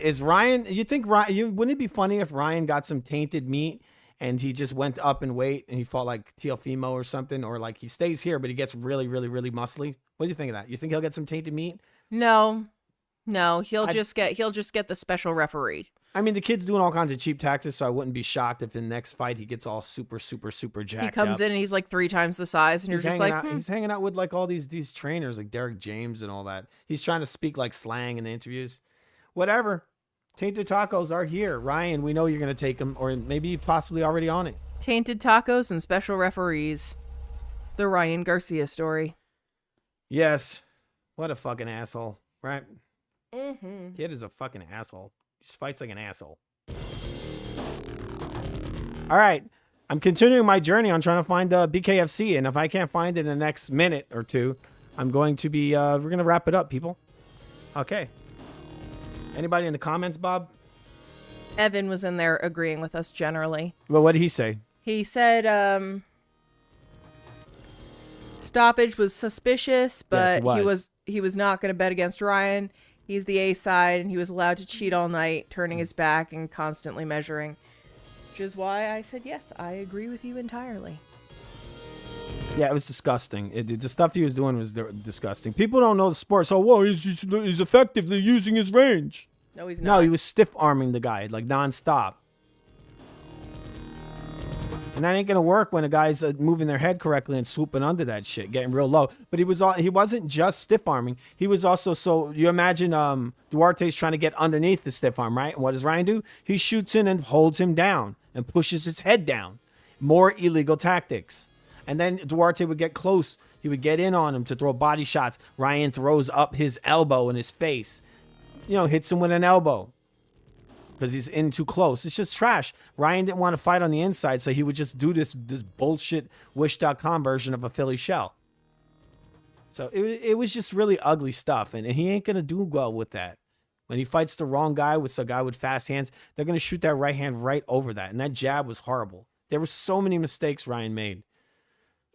is Ryan... You think Ryan... Wouldn't it be funny if Ryan got some tainted meat and he just went up in weight and he fought like Teofimo or something, or like he stays here but he gets really, really, really muscly? What do you think of that? You think he'll get some tainted meat? No, he'll just get the special referee. I mean, the kid's doing all kinds of cheap taxes, so I wouldn't be shocked if in the next fight he gets all super, super, super jacked He comes up. in and he's like 3 times the size, and you're just like, He's hanging out with like all these trainers like Derek James and all that. He's trying to speak like slang in the interviews. Whatever. Tainted tacos are here. Ryan, we know you're going to take them, or maybe possibly already on it. Tainted tacos and special referees. The Ryan Garcia story. Yes. What a fucking asshole, right? Mm-hmm. Kid is a fucking asshole. He just fights like an asshole. All right. I'm continuing my journey on trying to find BKFC, and if I can't find it in the next minute or two, I'm going to be, we're going to wrap it up, people. Okay. Anybody in the comments, Bob? Evan was in there agreeing with us generally. Well, what did he say? He said stoppage was suspicious, but yes, he was not going to bet against Ryan. He's the A side, and he was allowed to cheat all night, turning his back and constantly measuring. Which is why I said, yes, I agree with you entirely. Yeah, it was disgusting. The stuff he was doing was disgusting. People don't know the sport, so, whoa, he's effectively using his range. No, he's not. No, he was stiff-arming the guy, like, nonstop. And that ain't going to work when a guy's moving their head correctly and swooping under that shit, getting real low. But he wasn't just stiff-arming. He was also, so you imagine Duarte's trying to get underneath the stiff arm, right? And what does Ryan do? He shoots in and holds him down and pushes his head down. More illegal tactics. And then Duarte would get close. He would get in on him to throw body shots. Ryan throws up his elbow in his face. Hits him with an elbow. Because he's in too close. It's just trash. Ryan didn't want to fight on the inside, so he would just do this bullshit Wish.com version of a Philly shell. So it was just really ugly stuff, and he ain't going to do well with that. When he fights the wrong guy with a guy with fast hands, they're going to shoot that right hand right over that. And that jab was horrible. There were so many mistakes Ryan made.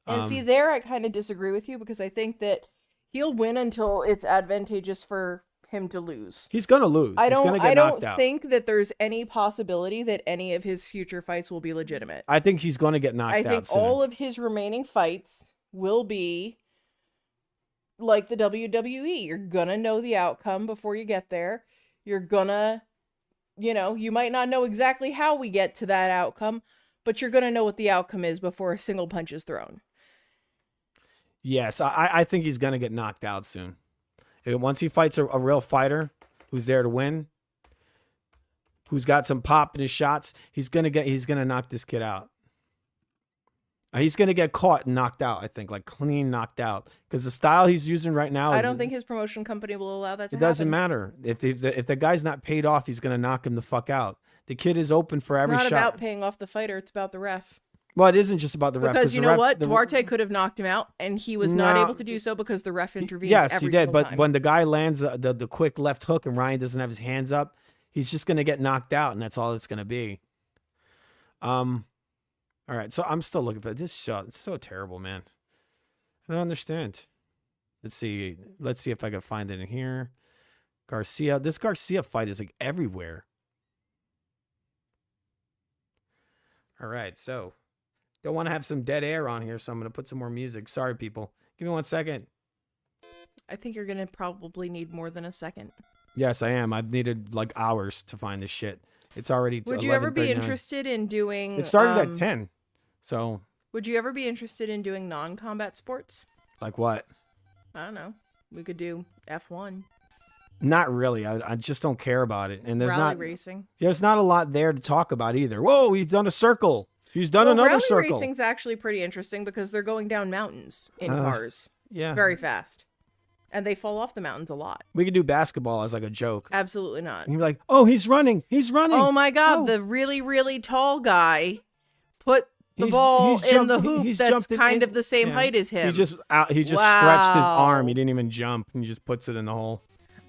And see, there I kind of disagree with you because I think that he'll win until it's advantageous for him to lose. He's going to lose. I He's going to get knocked out. I don't think that there's any possibility that any of his future fights will be legitimate. I think he's going to get knocked out. I think all of his remaining fights will be like the WWE. You're going to know the outcome before you get there. You're going to, you might not know exactly how we get to that outcome, but you're going to know what the outcome is before a single punch is thrown. Yes, I think he's going to get knocked out soon. Once he fights a real fighter who's there to win, who's got some pop in his shots, he's gonna knock this kid out. He's gonna get caught and knocked out, I think, like clean knocked out. Because the style he's using right now, I don't think his promotion company will allow that to happen. It doesn't matter. If the guy's not paid off, he's gonna knock him the fuck out. The kid is open for every shot. It's not about paying off the fighter, it's about the ref. Well, it isn't just about the ref. Because you know what? Duarte could have knocked him out, and he was not able to do so because the ref intervened every single time. Yes, he did. But when the guy lands the quick left hook and Ryan doesn't have his hands up, he's just going to get knocked out, and that's all it's going to be. All right, so I'm still looking for this shot. It's so terrible, man. I don't understand. Let's see if I can find it in here. Garcia. This Garcia fight is like everywhere. All right, so don't want to have some dead air on here, so I'm going to put some more music. Sorry, people. Give me 1 second. I think you're gonna probably need more than a second. Yes, I am. I've needed like hours to find this shit. It's already. Would you ever be interested in doing? It started at 10. So. Would you ever be interested in doing non-combat sports? Like what? I don't know. We could do F1. Not really. I just don't care about it. And there's Rally not racing. There's not a lot there to talk about either. Whoa, he's done a circle. He's done another rally circle. Racing's actually pretty interesting because they're going down mountains in cars. Yeah. Very fast. And they fall off the mountains a lot. We could do basketball as like a joke. Absolutely not. And you're like, oh, he's running. He's running. Oh my God, Oh. the really, really tall guy put the ball in the hoop that's kind of the same height as him. He just stretched his arm. He didn't even jump. And he just puts it in the hole.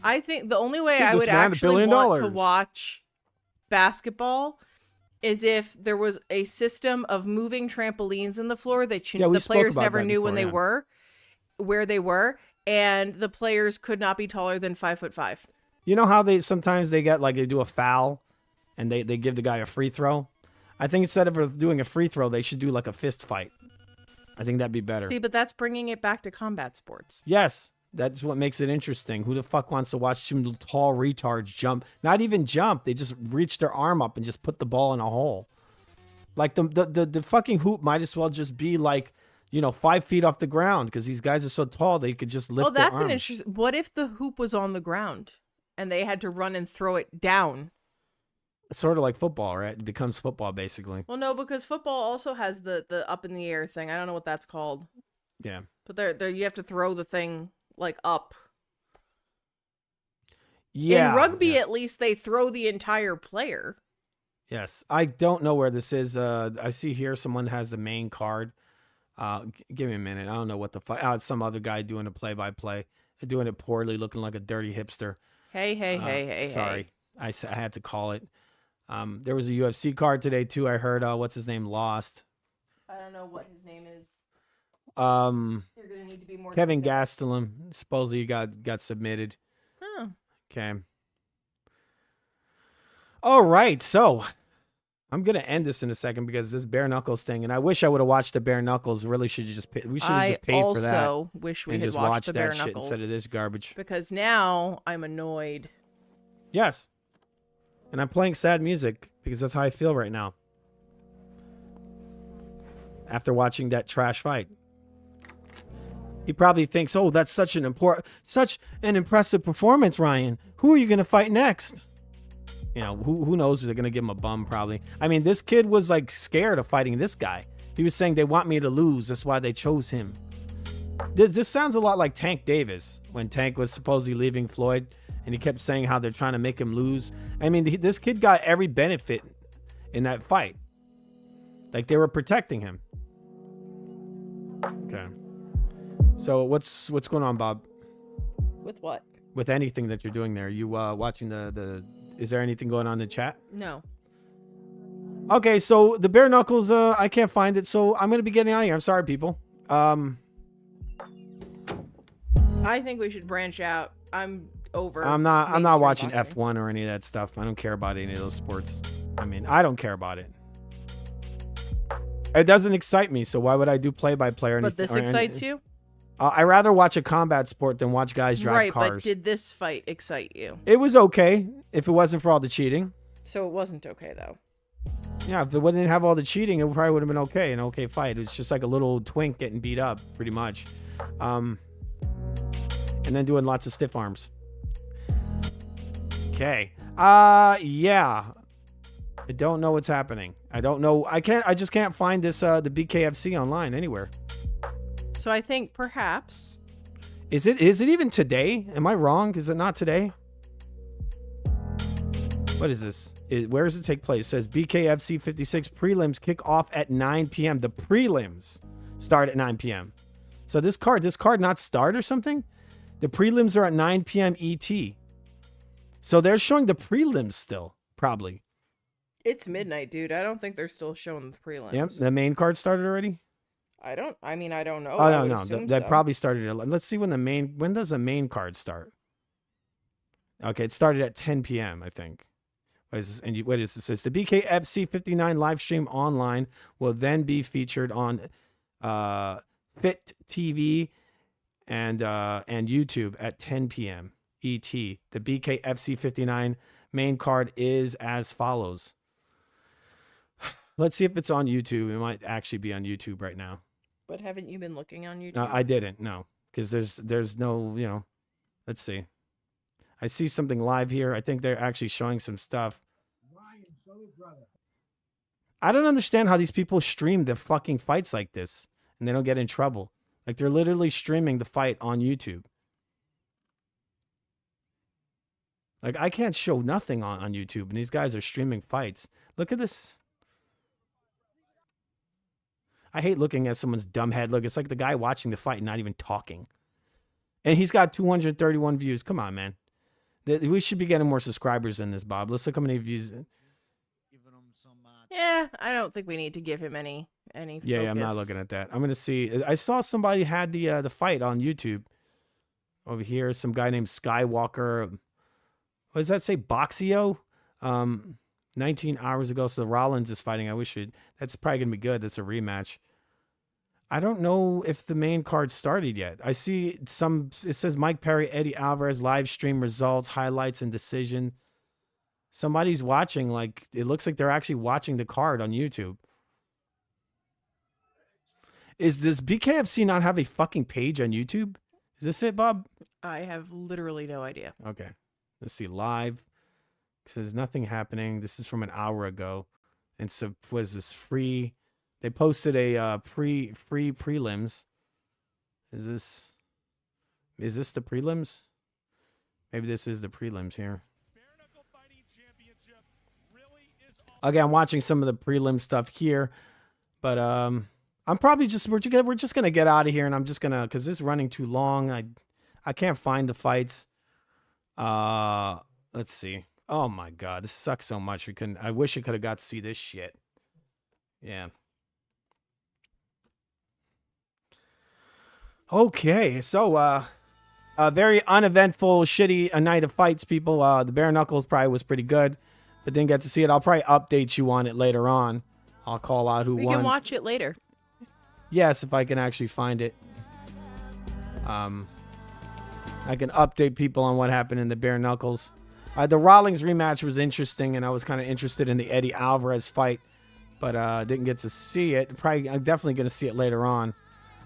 I think the only way Give I this would man $1 actually billion. want to watch basketball is if there was a system of moving trampolines in the floor that Yeah, we the spoke players about never that knew when they before, yeah. were, where they were, and the players could not be taller than 5'5". You know how sometimes they get like they do a foul and they give the guy a free throw? I think instead of doing a free throw, they should do like a fist fight. I think that'd be better. See, but that's bringing it back to combat sports. Yes, that's what makes it interesting. Who the fuck wants to watch two tall retards jump? Not even jump. They just reach their arm up and just put the ball in a hole. Like the fucking hoop might as well just be like, 5 feet off the ground because these guys are so tall they could just lift their that's an arms. interesting. What if the hoop was on the ground and they had to run and throw it down? It's sort of like football, right? It becomes football basically. Well, no, because football also has the up in the air thing. I don't know what that's called. Yeah. But there you have to throw the thing like up. Yeah. In rugby, at least they throw the entire player. Yes. I don't know where this is. I see here someone has the main card. Give me a minute. I don't know what the fuck. It's some other guy doing a play-by-play. Doing it poorly, looking like a dirty hipster. Hey. Sorry. I had to call it. There was a UFC card today, too. I heard, what's his name, lost. I don't know what his name is. You're gonna need to be more Kevin Gastelum supposedly got submitted. Oh. Okay. All right, so I'm gonna end this in a second because this bare knuckles thing, and I wish I would have watched the bare knuckles. Really should have just paid. We should have just paid for that. I also wish we and had just watched watched the that bare shit knuckles instead of this garbage. because now I'm annoyed. Yes. And I'm playing sad music because that's how I feel right now. After watching that trash fight. He probably thinks, oh, that's such an impressive performance, Ryan. Who are you going to fight next? Who knows? They're going to give him a bum probably. I mean, this kid was like scared of fighting this guy. He was saying they want me to lose. That's why they chose him. This sounds a lot like Tank Davis when Tank was supposedly leaving Floyd and he kept saying how they're trying to make him lose. I mean, this kid got every benefit in that fight. Like they were protecting him. Okay. So what's going on, Bob? With what? With anything that you're doing there? Are you watching the is there anything going on in the chat? No. Okay, so the bare knuckles, I can't find it, so I'm gonna be getting out of here. I'm sorry, people. I think we should branch out. I'm over. I'm not watching F1 or any of that stuff. I don't care about any of those sports. I mean, I don't care about it. It doesn't excite me, so why would I do play-by-play or anything? But this excites you? I'd rather watch a combat sport than watch guys drive cars. Right, but did this fight excite you? It was okay if it wasn't for all the cheating. So it wasn't okay, though. Yeah, if it wouldn't have all the cheating, it probably would have been okay, an okay fight. It was just like a little twink getting beat up, pretty much. And then doing lots of stiff arms. Okay. Yeah. I don't know what's happening. I don't know. I just can't find this, the BKFC online anywhere. So I think perhaps. Is it even today? Am I wrong? Is it not today? What is this? Where does it take place? It says BKFC 56 prelims kick off at 9 p.m. The prelims start at 9 p.m. So this card not start or something? The prelims are at 9 p.m. ET. So they're showing the prelims still, probably. It's midnight, dude. I don't think they're still showing the prelims. Yep, the main card started already? I don't know. Oh, no. That probably started at 11. Let's see when does the main card start? Okay, it started at 10 p.m., I think. What is this? And what is this? It says the BKFC 59 live stream online will then be featured on Fit TV and YouTube at 10 p.m. ET. The BKFC 59 main card is as follows. Let's see if it's on YouTube. It might actually be on YouTube right now. But haven't you been looking on YouTube? No, I didn't. No, because there's no, you know. Let's see. I see something live here. I think they're actually showing some stuff. I don't understand how these people stream the fucking fights like this and they don't get in trouble. Like they're literally streaming the fight on YouTube. Like I can't show nothing on YouTube and these guys are streaming fights. Look at this. I hate looking at someone's dumb head. Look, it's like the guy watching the fight and not even talking. And he's got 231 views. Come on, man. We should be getting more subscribers than this, Bob. Let's look how many views. Yeah, I don't think we need to give him any Yeah, focus. I'm not looking at that. I'm gonna see. I saw somebody had the fight on YouTube. Over here, some guy named Skywalker. What does that say? Boxio? 19 hours ago. So Rollins is fighting. I wish it. That's probably gonna be good. That's a rematch. I don't know if the main card started yet. I see some. It says Mike Perry, Eddie Alvarez live stream results, highlights, and decision. Somebody's watching. Like it looks like they're actually watching the card on YouTube. Does BKFC not have a fucking page on YouTube? Is this it, Bob? I have literally no idea. Okay. Let's see. Live. So there's nothing happening. This is from an hour ago. And so was this free? They posted a free prelims. Is this the prelims? Maybe this is the prelims here. Okay, I'm watching some of the prelim stuff here. But I'm probably just we're just gonna get out of here and I'm just gonna because this is running too long. I can't find the fights. Let's see. Oh my god, this sucks so much. I wish I could have got to see this shit. Yeah. Okay, so a very uneventful, shitty night of fights, people. The bare knuckles probably was pretty good, but didn't get to see it. I'll probably update you on it later on. I'll call out who won. We can watch it later. Yes, if I can actually find it. I can update people on what happened in the bare knuckles. The Rawlings rematch was interesting, and I was kind of interested in the Eddie Alvarez fight, but didn't get to see it. I'm definitely going to see it later on.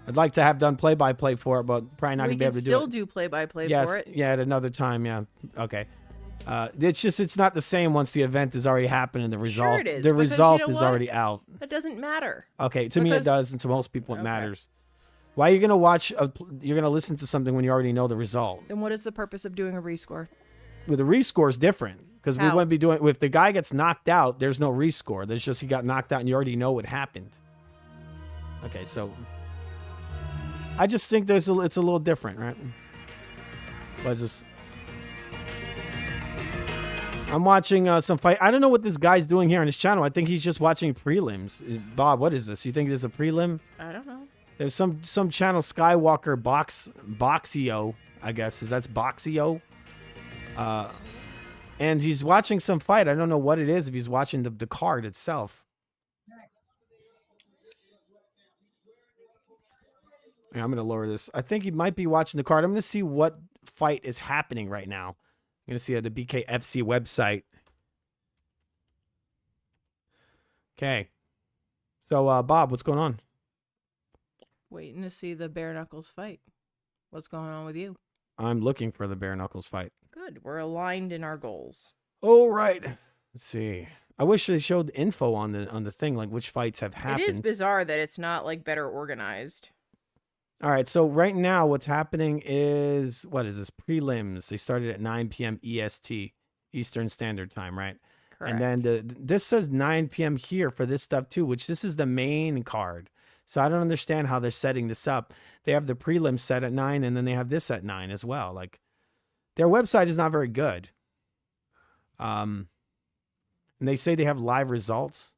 I'd like to have done play-by-play for it, but probably not going to be able to do it. We can still do play-by-play for it. Yeah, at another time, yeah. Okay. It's not the same once the event has already happened and the result. Sure it is, the because result you know is what? already out. That doesn't matter. Okay, to me it does, and to most people it matters. Why are you going to watch? You're going to listen to something when you already know the result. Then what is the purpose of doing a rescore? Well, the rescore is different because we wouldn't be doing. If the guy gets knocked out, there's no rescore. There's just he got knocked out, and you already know what happened. Okay, so I just think it's a little different, right? What is this? I'm watching some fight. I don't know what this guy's doing here on his channel. I think he's just watching prelims. Bob, what is this? You think this is a prelim? I don't know. There's some channel Skywalker Boxio, I guess. That's Boxio. And he's watching some fight. I don't know what it is if he's watching the card itself. Yeah, I'm going to lower this. I think he might be watching the card. I'm going to see what fight is happening right now. I'm going to see at the BKFC website. Okay. So, Bob, what's going on? Waiting to see the bare knuckles fight. What's going on with you? I'm looking for the bare knuckles fight. Good. We're aligned in our goals. All right. Let's see. I wish they showed info on the thing, like which fights have happened. It is bizarre that it's not like better organized. All right. So right now what's happening is, what is this? Prelims. They started at 9 p.m. EST, Eastern Standard Time, right? Correct. And then this says 9 p.m. here for this stuff too, which this is the main card. So I don't understand how they're setting this up. They have the prelims set at 9 and then they have this at 9 as well. Like their website is not very good. And they say they have live results.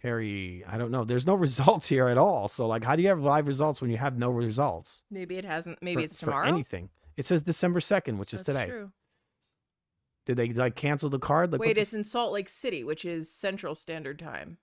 Perry, I don't know. There's no results here at all. So like, how do you have live results when you have no results? Maybe it hasn't. Maybe it's for tomorrow. anything. It says December 2nd, which is today. True. Did they like cancel the card? Like, Wait, it's in Salt Lake City, which is Central Standard Time.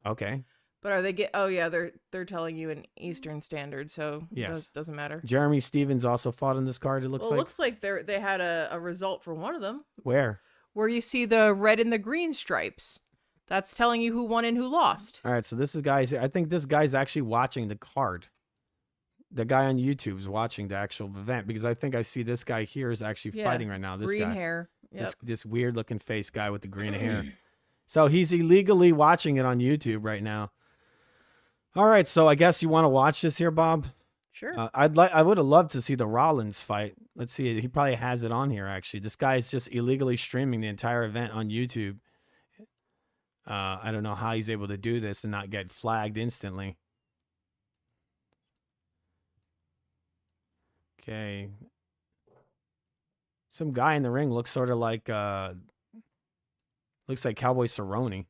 okay. But are they Oh yeah, they're telling you in Eastern Standard, so Yes. doesn't matter. Jeremy Stevens also fought in this card. It looks Well, like. it looks like they had a result for one of them. Where? Where you see the red and the green stripes. That's telling you who won and who lost. All right, so this is guys. I think this guy's actually watching the card. The guy on YouTube is watching the actual event because I think I see this guy here is actually fighting right now. This green guy, hair. Yep. This weird looking face guy with the green hair. So he's illegally watching it on YouTube right now. All right, so I guess you want to watch this here, Bob? Sure. I would have loved to see the Rollins fight. Let's see. He probably has it on here actually. This guy is just illegally streaming the entire event on YouTube. I don't know how he's able to do this and not get flagged instantly. Okay. Some guy in the ring looks sort of like looks like Cowboy Cerrone.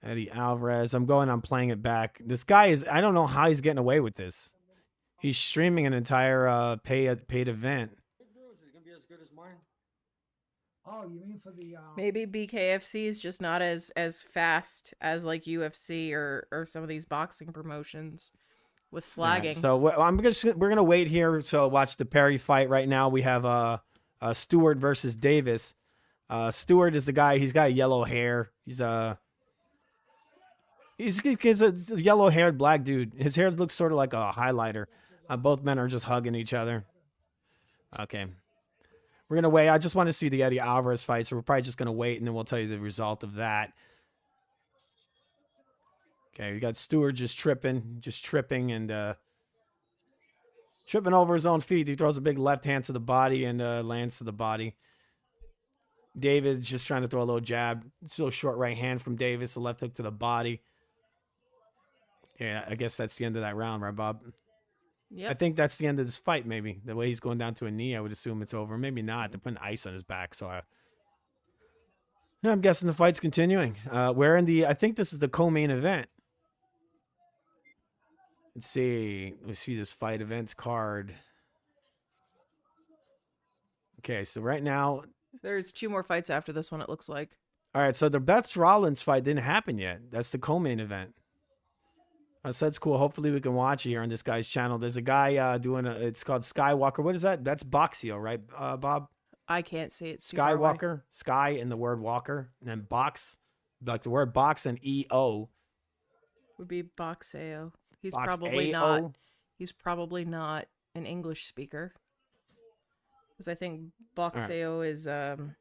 Eddie Alvarez. I'm playing it back. This guy is, I don't know how he's getting away with this. He's streaming an entire paid event. Oh, you mean for the Maybe BKFC is just not as fast as like UFC or some of these boxing promotions with flagging. Right, so we're gonna wait here. So watch the Perry fight right now. We have Stewart versus Davis. Stewart is the guy. He's got yellow hair. He's a yellow-haired black dude. His hair looks sort of like a highlighter. Both men are just hugging each other. Okay. We're going to wait. I just want to see the Eddie Alvarez fight, so we're probably just going to wait, and then we'll tell you the result of that. Okay, we got Stewart just tripping and tripping over his own feet. He throws a big left hand to the body and lands to the body. Davis just trying to throw a little jab. It's a little short right hand from Davis, a left hook to the body. Yeah, I guess that's the end of that round, right, Bob? Yep. I think that's the end of this fight, maybe. The way he's going down to a knee, I would assume it's over. Maybe not. They're putting ice on his back, so I'm guessing the fight's continuing. We're in I think this is the co-main event. Let's see. Let's see this fight events card. Okay, so right now... There's 2 more fights after this one, it looks like. All right, so the Beth Rollins fight didn't happen yet. That's the co-main event. So that's cool. Hopefully we can watch it here on this guy's channel. There's a guy doing it's called Skywalker. What is that? That's Boxio, right, Bob? I can't say it. Skywalker. Sky and the word walker. And then box. Like the word box and E-O. Would be Boxeo. He's Box probably A-O. not. He's probably not an English speaker. Because I think Boxeo is isn't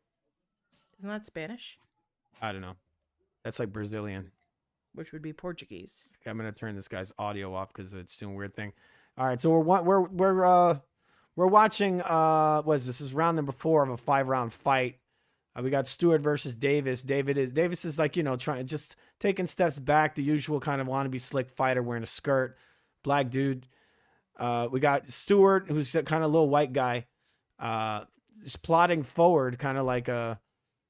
that Spanish? I don't know. That's like Brazilian. Which would be Portuguese. Okay, I'm gonna turn this guy's audio off because it's doing a weird thing. All right, so we're watching what is this? This is round number 4 of a 5-round fight. We got Stewart versus Davis. Davis is like, just taking steps back, the usual kind of wannabe slick fighter wearing a skirt, black dude. We got Stewart, who's a kind of little white guy, just plodding forward, kind of like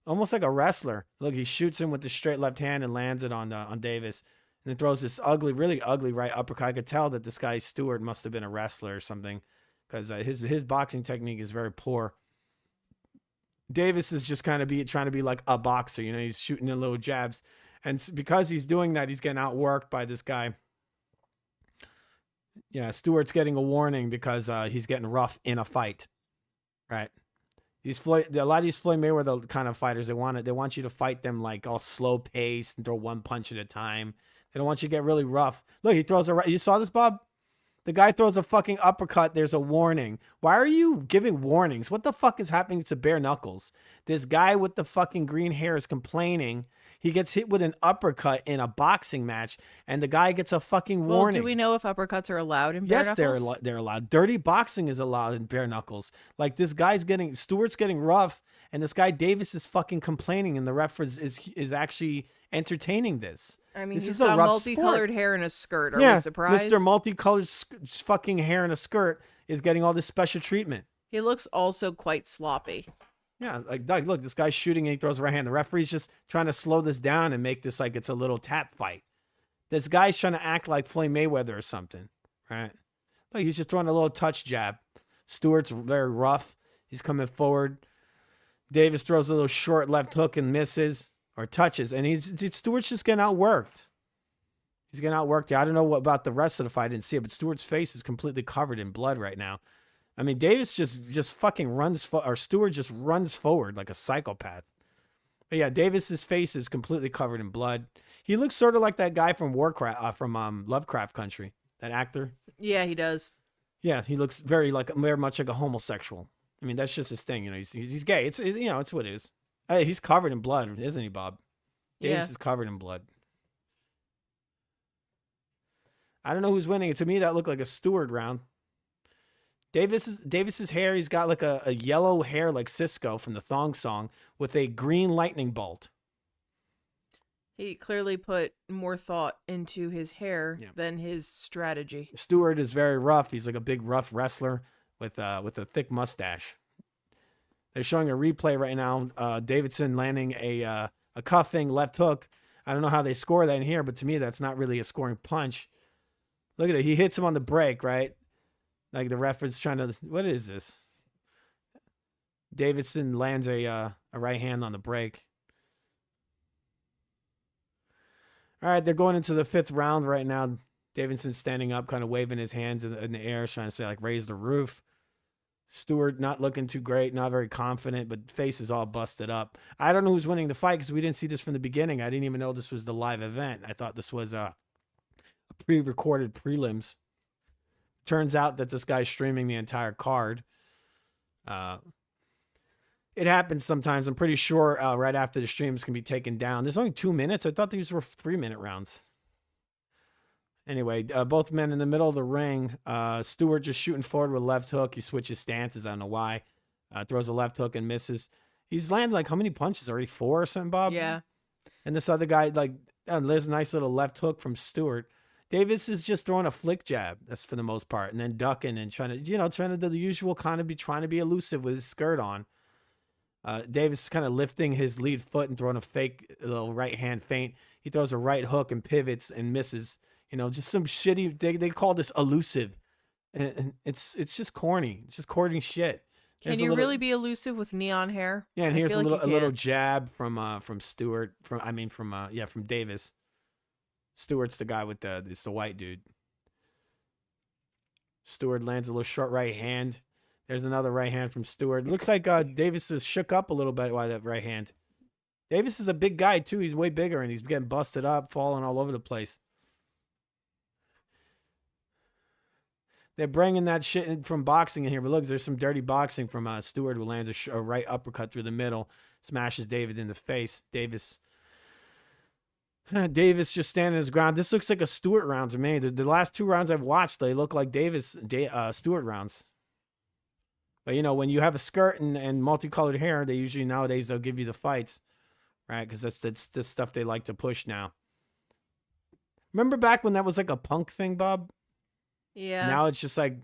almost like a wrestler. Look, he shoots him with the straight left hand and lands it on Davis, and then throws this really ugly right uppercut. I could tell that this guy Stewart must have been a wrestler or something, because his boxing technique is very poor. Davis is just kind of trying to be like a boxer, he's shooting in little jabs, and because he's doing that, he's getting outworked by this guy. Yeah, Stewart's getting a warning because he's getting rough in a fight, right? A lot of these Floyd Mayweather kind of fighters, they want you to fight them like all slow paced and throw one punch at a time. They don't want you to get really rough. Look, he throws you saw this, Bob? The guy throws a fucking uppercut. There's a warning. Why are you giving warnings? What the fuck is happening to bare knuckles? This guy with the fucking green hair is complaining. He gets hit with an uppercut in a boxing match, and the guy gets a fucking warning. Do we know if uppercuts are allowed in bare knuckles? Yes, they're allowed. Dirty boxing is allowed in bare knuckles. Like Stewart's getting rough, and this guy Davis is fucking complaining, and the ref is actually entertaining this. I mean, this he's is a got rough multicolored sport. hair and a skirt. Are we surprised? Mr. Multicolored fucking hair and a skirt is getting all this special treatment. He looks also quite sloppy. Yeah, like Doug, look, this guy's shooting and he throws a right hand. The referee's just trying to slow this down and make this like it's a little tap fight. This guy's trying to act like Floyd Mayweather or something, right? Like he's just throwing a little touch jab. Stewart's very rough. He's coming forward. Davis throws a little short left hook and misses or touches, and Stewart's just getting outworked. He's getting outworked. I don't know what about the rest of the fight. I didn't see it, but Stewart's face is completely covered in blood right now. I mean, Davis just fucking runs, or Stewart just runs forward like a psychopath. But yeah, Davis's face is completely covered in blood. He looks sort of like that guy from Lovecraft Country, that actor. Yeah, he does. Yeah, he looks very much like a homosexual. I mean, that's just his thing. You know, he's gay. It's it's what it is. He's covered in blood, isn't he, Bob? Davis is covered in blood. I don't know who's winning. To me, that looked like a Stewart round. Davis's hair, he's got like a yellow hair like Cisco from the Thong Song with a green lightning bolt. He clearly put more thought into his hair than his strategy. Stewart is very rough. He's like a big rough wrestler with a thick mustache. They're showing a replay right now. Davidson landing a cuffing left hook. I don't know how they score that in here, but to me, that's not really a scoring punch. Look at it. He hits him on the break, right? Like the ref is trying to, what is this? Davidson lands a right hand on the break. All right, they're going into the 5th round right now. Davidson's standing up, kind of waving his hands in the air, trying to say, like, raise the roof. Stewart not looking too great, not very confident, but face is all busted up. I don't know who's winning the fight because we didn't see this from the beginning. I didn't even know this was the live event. I thought this was a pre-recorded prelims. Turns out that this guy's streaming the entire card. It happens sometimes. I'm pretty sure right after the streams can be taken down. There's only 2 minutes. I thought these were 3-minute rounds. Anyway, both men in the middle of the ring. Stewart just shooting forward with left hook. He switches stances. I don't know why. Throws a left hook and misses. He's landed like how many punches already? 4 or something, Bob? Yeah. And this other guy, like, there's a nice little left hook from Stewart. Davis is just throwing a flick jab. That's for the most part. And then ducking and trying to do the usual kind of trying to be elusive with his skirt on. Davis is kind of lifting his lead foot and throwing a fake little right hand feint. He throws a right hook and pivots and misses. Just some shitty. They call this elusive, and it's just corny. It's just corny shit. Can you really be elusive with neon hair? Yeah, and here's a little jab from Stewart. From Davis. Stewart's the guy with it's the white dude. Stewart lands a little short right hand. There's another right hand from Stewart. It looks like Davis is shook up a little bit by that right hand. Davis is a big guy too. He's way bigger and he's getting busted up, falling all over the place. They're bringing that shit in from boxing in here. But look, there's some dirty boxing from Stewart, who lands a right uppercut through the middle, smashes David in the face. Davis just standing his ground. This looks like a Stewart round to me. The last 2 rounds I've watched, they look like Stewart rounds. But, when you have a skirt and multicolored hair, they usually nowadays they'll give you the fights, right? Because that's the stuff they like to push now. Remember back when that was like a punk thing, Bob? Yeah. Now it's just like,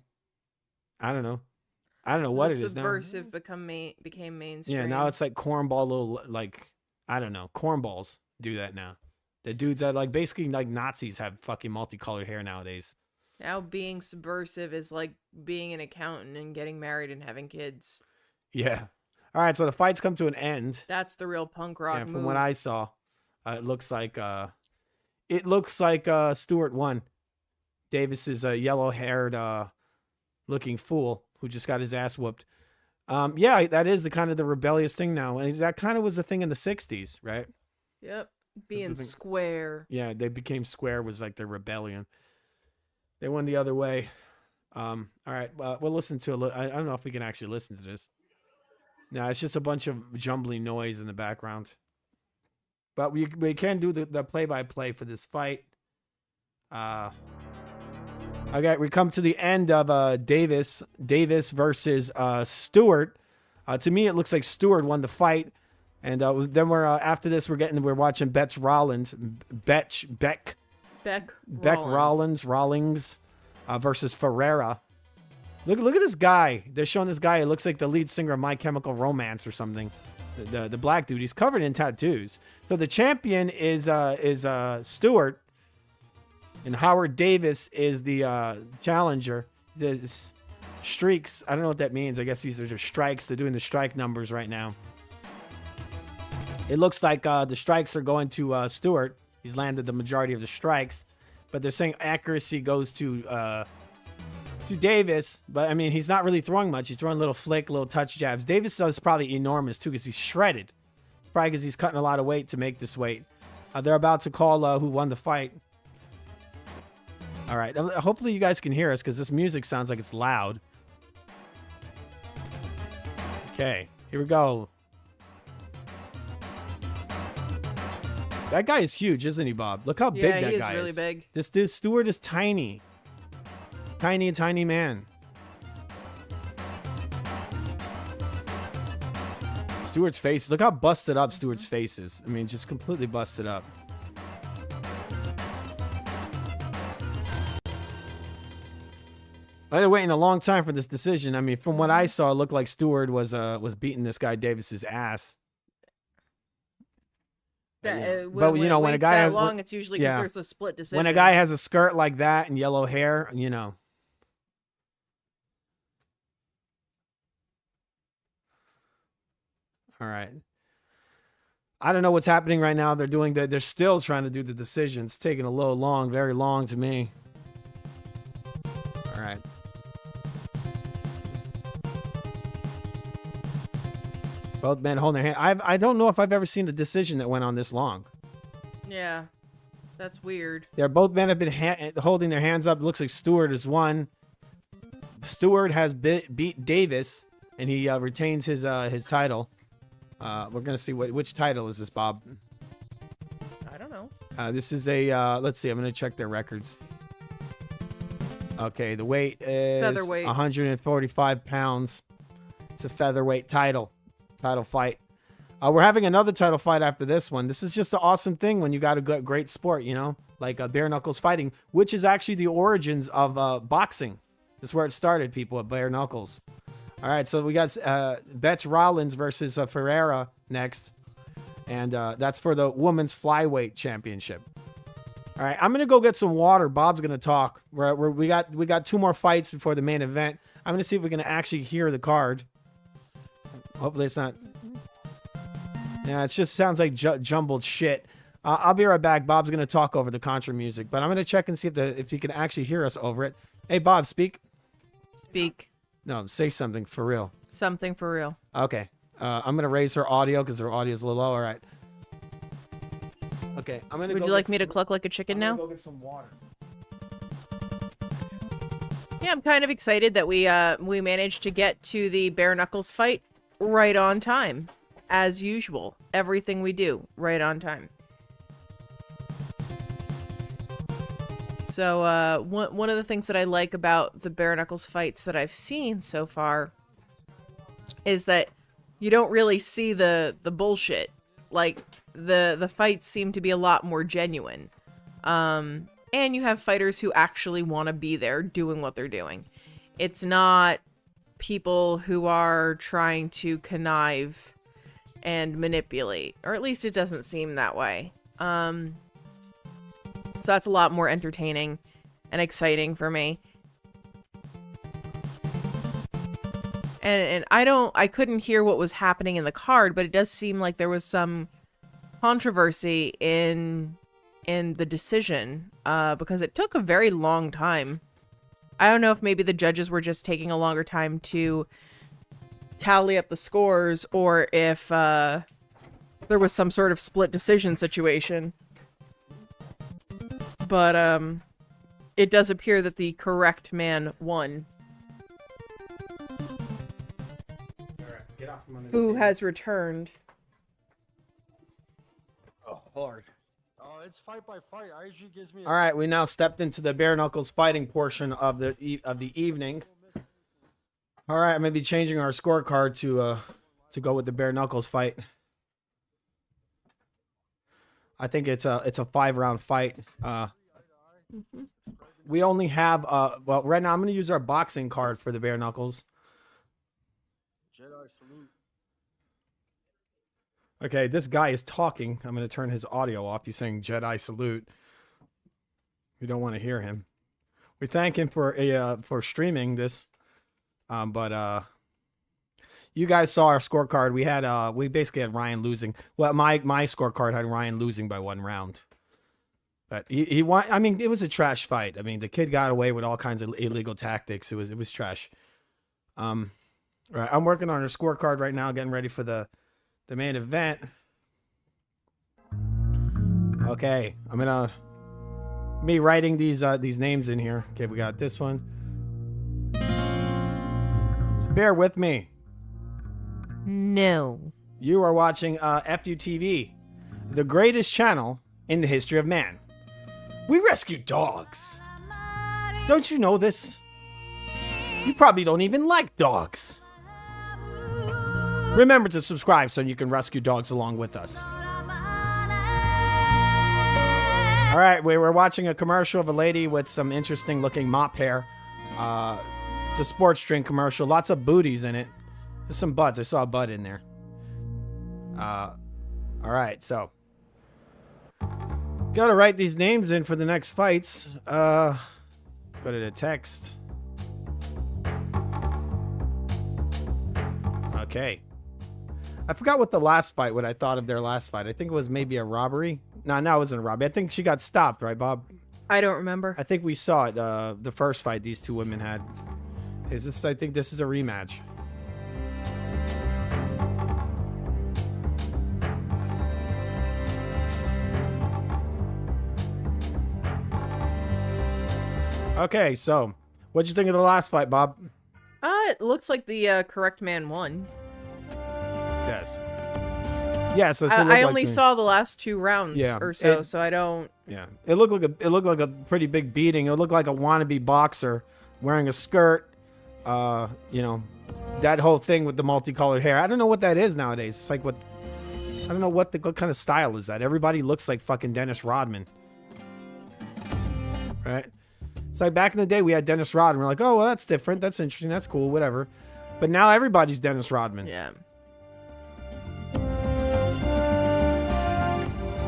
I don't know what it is now. Subversive became mainstream. Yeah, now it's like cornball little, like, I don't know. Cornballs do that now. The dudes that like basically like Nazis have fucking multicolored hair nowadays. Now being subversive is like being an accountant and getting married and having kids. Yeah. All right, so the fights come to an end. That's the real punk rock move. From what I saw, it looks like Stewart won. Davis is a yellow-haired looking fool who just got his ass whooped. Yeah, that is the kind of the rebellious thing now. And that kind of was the thing in the 60s, right? Yep. Being square. Yeah, they became square was like their rebellion. They went the other way. All right, we'll listen to a little. I don't know if we can actually listen to this. No, it's just a bunch of jumbly noise in the background. But we can do the play-by-play for this fight. Okay, we come to the end of Davis versus Stewart. To me, it looks like Stewart won the fight. And then we're after this, we're watching Beck Rawlings versus Ferreira. Look at this guy. They're showing this guy. It looks like the lead singer of My Chemical Romance or something. The black dude. He's covered in tattoos. So the champion is Stewart, and Howard Davis is the challenger. The streaks. I don't know what that means. I guess these are just strikes. They're doing the strike numbers right now. It looks like the strikes are going to Stewart. He's landed the majority of the strikes, but they're saying accuracy goes to Davis. But I mean, he's not really throwing much. He's throwing little flick, little touch jabs. Davis is probably enormous too because he's shredded. It's probably because he's cutting a lot of weight to make this weight. They're about to call who won the fight. All right. Hopefully you guys can hear us because this music sounds like it's loud. Okay, here we go. That guy is huge, isn't he, Bob? Look how big that guy is. Yeah, he is really big. This Stewart is tiny. Tiny man. Stewart's face. Look how busted up Stewart's face is. I mean, just completely busted up. They're waiting a long time for this decision. I mean, from what I saw, it looked like Stewart was beating this guy Davis's ass. But you know, when a guy has long, it's usually because there's a split decision. When a guy has a skirt like that and yellow hair, you know. All right. I don't know what's happening right now. They're still trying to do the decision. It's taking a little long, very long to me. All right. Both men holding their hand. I don't know if I've ever seen a decision that went on this long. Yeah, that's weird. Both men have been holding their hands up. It looks like Stewart has won. Stewart has beat Davis, and he retains his title. We're gonna see which title is this, Bob? I don't know. This is a let's see. I'm gonna check their records. Okay, the weight is Featherweight. 145 pounds. It's a featherweight title fight. We're having another title fight after this one. This is just an awesome thing when you got a great sport, you know, like bare knuckles fighting, which is actually the origins of boxing. This is where it started, people, at bare knuckles. All right, so we got Betts Rollins versus Ferreira next, and that's for the women's flyweight championship. All right, I'm gonna go get some water. Bob's gonna talk. We got 2 more fights before the main event. I'm gonna see if we can actually hear the card. Hopefully it's not. Yeah, it just sounds like jumbled shit. I'll be right back. Bob's gonna talk over the Contra music, but I'm gonna check and see if he can actually hear us over it. Hey, Bob, speak. Speak. No, say something for real. Something for real. Okay. I'm gonna raise her audio because her audio is a little low. All right. Okay. Would you like me to cluck like a chicken now? Go get some water. Yeah, I'm kind of excited that we managed to get to the bare knuckles fight right on time, as usual. Everything we do right on time. So one of the things that I like about the bare knuckles fights that I've seen so far is that you don't really see the bullshit. Like the fights seem to be a lot more genuine. And you have fighters who actually want to be there doing what they're doing. It's not people who are trying to connive and manipulate, or at least it doesn't seem that way. So that's a lot more entertaining and exciting for me. And I couldn't hear what was happening in the card, but it does seem like there was some controversy in the decision, because it took a very long time. I don't know if maybe the judges were just taking a longer time to tally up the scores, or if there was some sort of split decision situation. But it does appear that the correct man won. Who has returned. Oh, Lord. It's fight by fight. IG gives me. All right, we now stepped into the bare knuckles fighting portion of the evening. All right, I'm gonna be changing our scorecard to go with the bare knuckles fight. I think it's a 5-round fight. We only have well, right now I'm gonna use our boxing card for the bare knuckles. Jedi salute. Okay, this guy is talking. I'm going to turn his audio off. He's saying Jedi salute. We don't want to hear him. We thank him for streaming this. But you guys saw our scorecard. We basically had Ryan losing. Well, my scorecard had Ryan losing by 1 round. But he won. I mean, it was a trash fight. I mean, the kid got away with all kinds of illegal tactics. It was trash. All right, I'm working on her scorecard right now, getting ready for the main event. Okay, I'm gonna me writing these names in here. Okay, we got this one. So bear with me. No. You are watching FUTV, the greatest channel in the history of man. We rescue dogs. Don't you know this? You probably don't even like dogs. Remember to subscribe so you can rescue dogs along with us. All right, we were watching a commercial of a lady with some interesting looking mop hair. It's a sports drink commercial. Lots of booties in it. There's some butts. I saw a butt in there. All right, so gotta write these names in for the next fights. Go to the text. Okay. I forgot what I thought of their last fight. I think it was maybe a robbery. No, it wasn't a robbery. I think she got stopped, right, Bob? I don't remember. I think we saw it, the first fight these two women had. I think this is a rematch. Okay, so what'd you think of the last fight, Bob? It looks like the correct man won. Yes. Yes, I only saw the last 2 rounds or so, so I don't. Yeah, it looked like a pretty big beating. It looked like a wannabe boxer wearing a skirt. You know, that whole thing with the multicolored hair. I don't know what that is nowadays. It's like I don't know what kind of style is that. Everybody looks like fucking Dennis Rodman, right? It's like back in the day we had Dennis Rodman. We're like, oh well, that's different. That's interesting. That's cool. Whatever. But now everybody's Dennis Rodman. Yeah.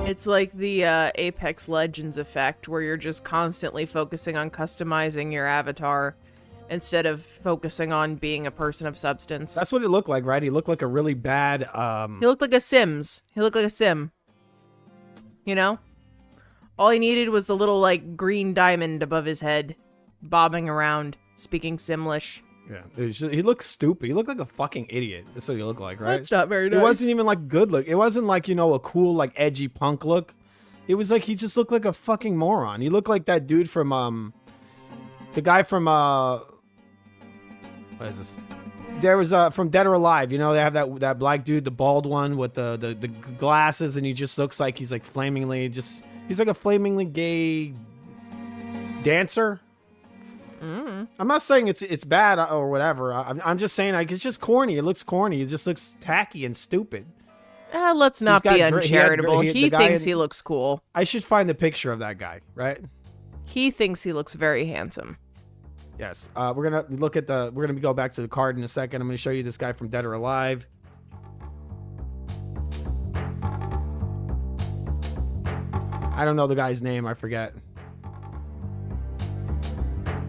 It's like the Apex Legends effect, where you're just constantly focusing on customizing your avatar instead of focusing on being a person of substance. That's what it looked like, right? He looked like a really bad... He looked like a Sims. He looked like a Sim. You know? All he needed was the little, like, green diamond above his head, bobbing around, speaking Simlish. Yeah, he looked stupid. He looked like a fucking idiot. That's what he looked like, right? That's not very nice. It wasn't even like good look. It wasn't like, you know, a cool, like edgy punk look. It was like he just looked like a fucking moron. He looked like that dude from the guy from what is this? There was from Dead or Alive. You know, they have that black dude, the bald one with the glasses, and he just looks like he's like he's like a flamingly gay dancer. I'm not saying it's bad or whatever. I'm just saying like it's just corny. It looks corny. It just looks tacky and stupid. Let's not be uncharitable. He thinks he looks cool. I should find the picture of that guy, right? He thinks he looks very handsome. Yes. We're gonna go back to the card in a second. I'm gonna show you this guy from Dead or Alive. I don't know the guy's name. I forget.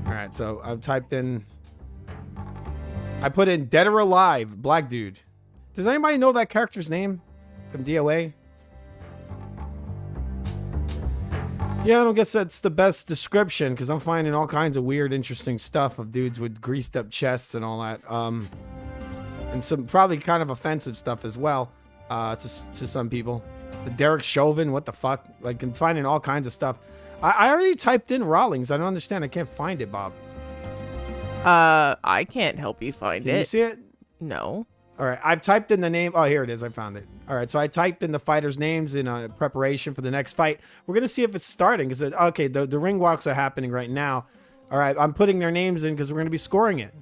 All right, so I've typed in. I put in Dead or Alive, black dude. Does anybody know that character's name from DOA? Yeah, I don't guess that's the best description because I'm finding all kinds of weird, interesting stuff of dudes with greased up chests and all that. And some probably kind of offensive stuff as well to some people. The Derek Chauvin, what the fuck? Like, I'm finding all kinds of stuff. I already typed in Rawlings. I don't understand. I can't find it, Bob. I can't help you find it. Can you see it? No. All right. I've typed in the name. Oh, here it is. I found it. All right. So I typed in the fighters' names in preparation for the next fight. We're going to see if it's starting. Okay, the ring walks are happening right now. All right. I'm putting their names in because we're going to be scoring it.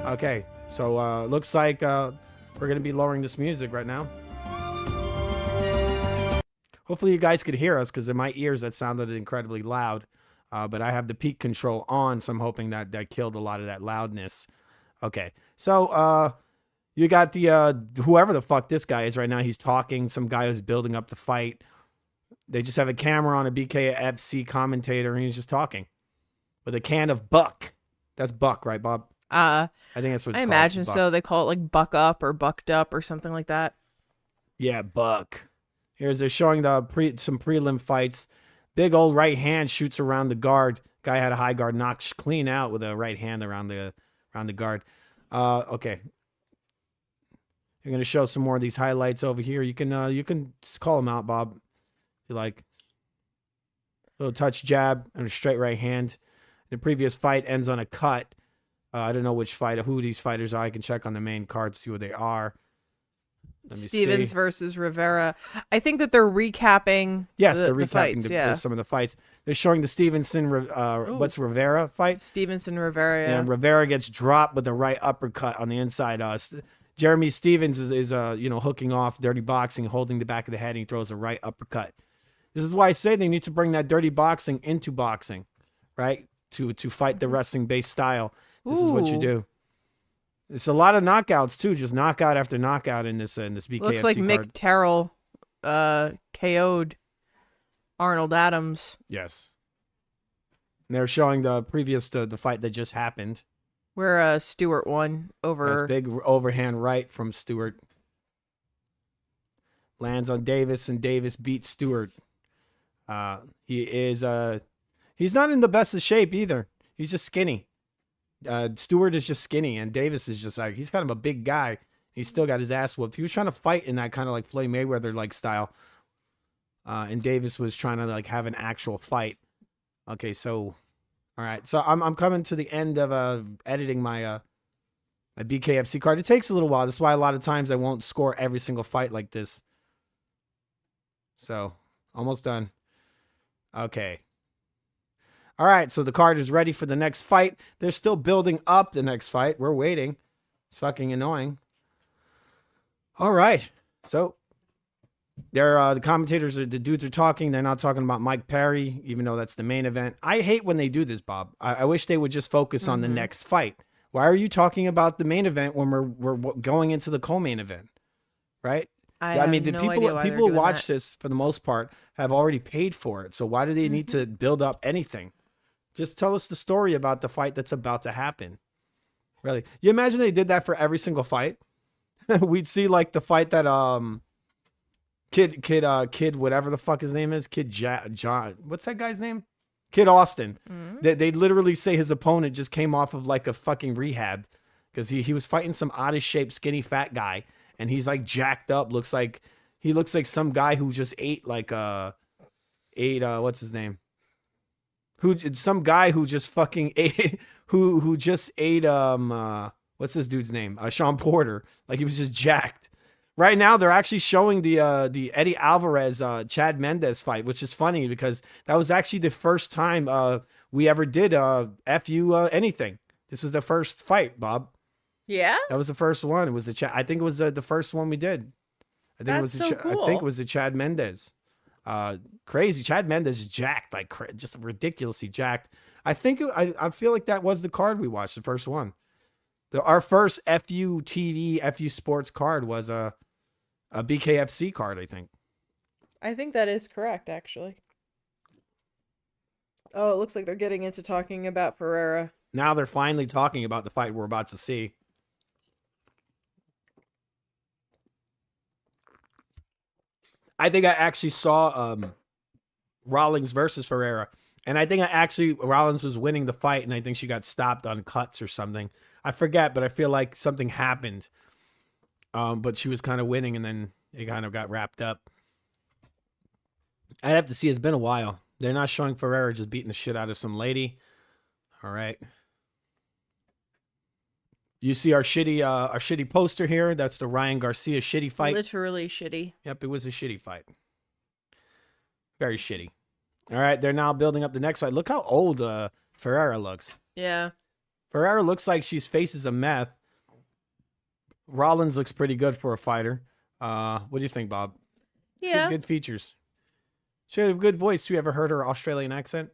Okay. So looks like we're going to be lowering this music right now. Hopefully you guys could hear us because in my ears that sounded incredibly loud. But I have the peak control on, so I'm hoping that killed a lot of that loudness. Okay, so you got the whoever the fuck this guy is right now. He's talking. Some guy who's building up the fight. They just have a camera on a BKFC commentator, and he's just talking with a can of Buck. That's Buck, right, Bob? I think that's what it's I called. imagine Buck. so. They call it like buck up or bucked up or something like that. Yeah, buck. Here's they're showing some prelim fights. Big old right hand shoots around the guard. Guy had a high guard, knocked clean out with a right hand around the guard. Okay. I'm gonna show some more of these highlights over here. You can call them out, Bob. If you like. Little touch jab and a straight right hand. The previous fight ends on a cut. I don't know who these fighters are. I can check on the main card to see what they are. Let me Stevens see. versus Rivera. I think that they're recapping. Yes, the they're recapping fights, yeah. some of the fights. They're showing the Stevenson, what's Rivera fight? Stevenson Rivera. Yeah. And Rivera gets dropped with a right uppercut on the inside. Jeremy Stevens is hooking off, dirty boxing, holding the back of the head, and he throws a right uppercut. This is why I say they need to bring that dirty boxing into boxing, right? To fight the wrestling-based style. This is what you do. It's a lot of knockouts too, just knockout after knockout in this BKFC Looks like card. Mick Terrell KO'd Arnold Adams. Yes. And they're showing the previous the fight that just happened. Where Stewart won over. Nice big overhand right from Stewart. Lands on Davis, and Davis beats Stewart. He's not in the best of shape either. He's just skinny. Stewart is just skinny, and Davis is just like, he's kind of a big guy. He's still got his ass whooped. He was trying to fight in that kind of like Floyd Mayweather like style. And Davis was trying to like have an actual fight. Okay, so all right. So I'm coming to the end of editing my my BKFC card. It takes a little while. That's why a lot of times I won't score every single fight like this. So, almost done. Okay. All right, so the card is ready for the next fight. They're still building up the next fight. We're waiting. It's fucking annoying. All right. So, the commentators, the dudes are talking. They're not talking about Mike Perry, even though that's the main event. I hate when they do this, Bob. I wish they would just focus on the next fight. Why are you talking about the main event when we're going into the co-main event? Right? I mean, the people who watch this, for the most part, have already paid for it. So why do they need to build up anything? Just tell us the story about the fight that's about to happen. Really. You imagine they did that for every single fight? We'd see like the fight that Kid whatever the fuck his name is, John, what's that guy's name? Kid Austin. They literally say his opponent just came off of like a fucking rehab because he was fighting some oddest shaped skinny fat guy, and he's like jacked up, he looks like some guy who just ate like what's his name? Some guy who just fucking ate who just ate what's this dude's name? Sean Porter. Like he was just jacked. Right now they're actually showing the Eddie Alvarez Chad Mendes fight, which is funny because that was actually the first time we ever did FU anything. This was the first fight, Bob. Yeah? That was the first one. It was I think it was the first one we did. I think it was the Chad Mendes. Crazy. Chad Mendes is jacked, like just ridiculously jacked. I feel like that was the card we watched, the first one. Our first FU TV, FU Sports card was a BKFC card, I think. I think that is correct, actually. Oh, it looks like they're getting into talking about Ferreira. Now they're finally talking about the fight we're about to see. I think I actually saw Rollins versus Ferreira. And I think Rollins was winning the fight, and I think she got stopped on cuts or something. I forget, but I feel like something happened. But she was kind of winning, and then it kind of got wrapped up. I'd have to see. It's been a while. They're not showing Ferreira just beating the shit out of some lady. All right. You see our shitty poster here? That's the Ryan Garcia shitty fight. Literally shitty. Yep, it was a shitty fight. Very shitty. All right, they're now building up the next fight. Look how old Ferreira looks. Yeah. Ferreira looks like she's faces of meth. Rollins looks pretty good for a fighter. What do you think, Bob? Yeah. Good features. She had a good voice. You ever heard her Australian accent?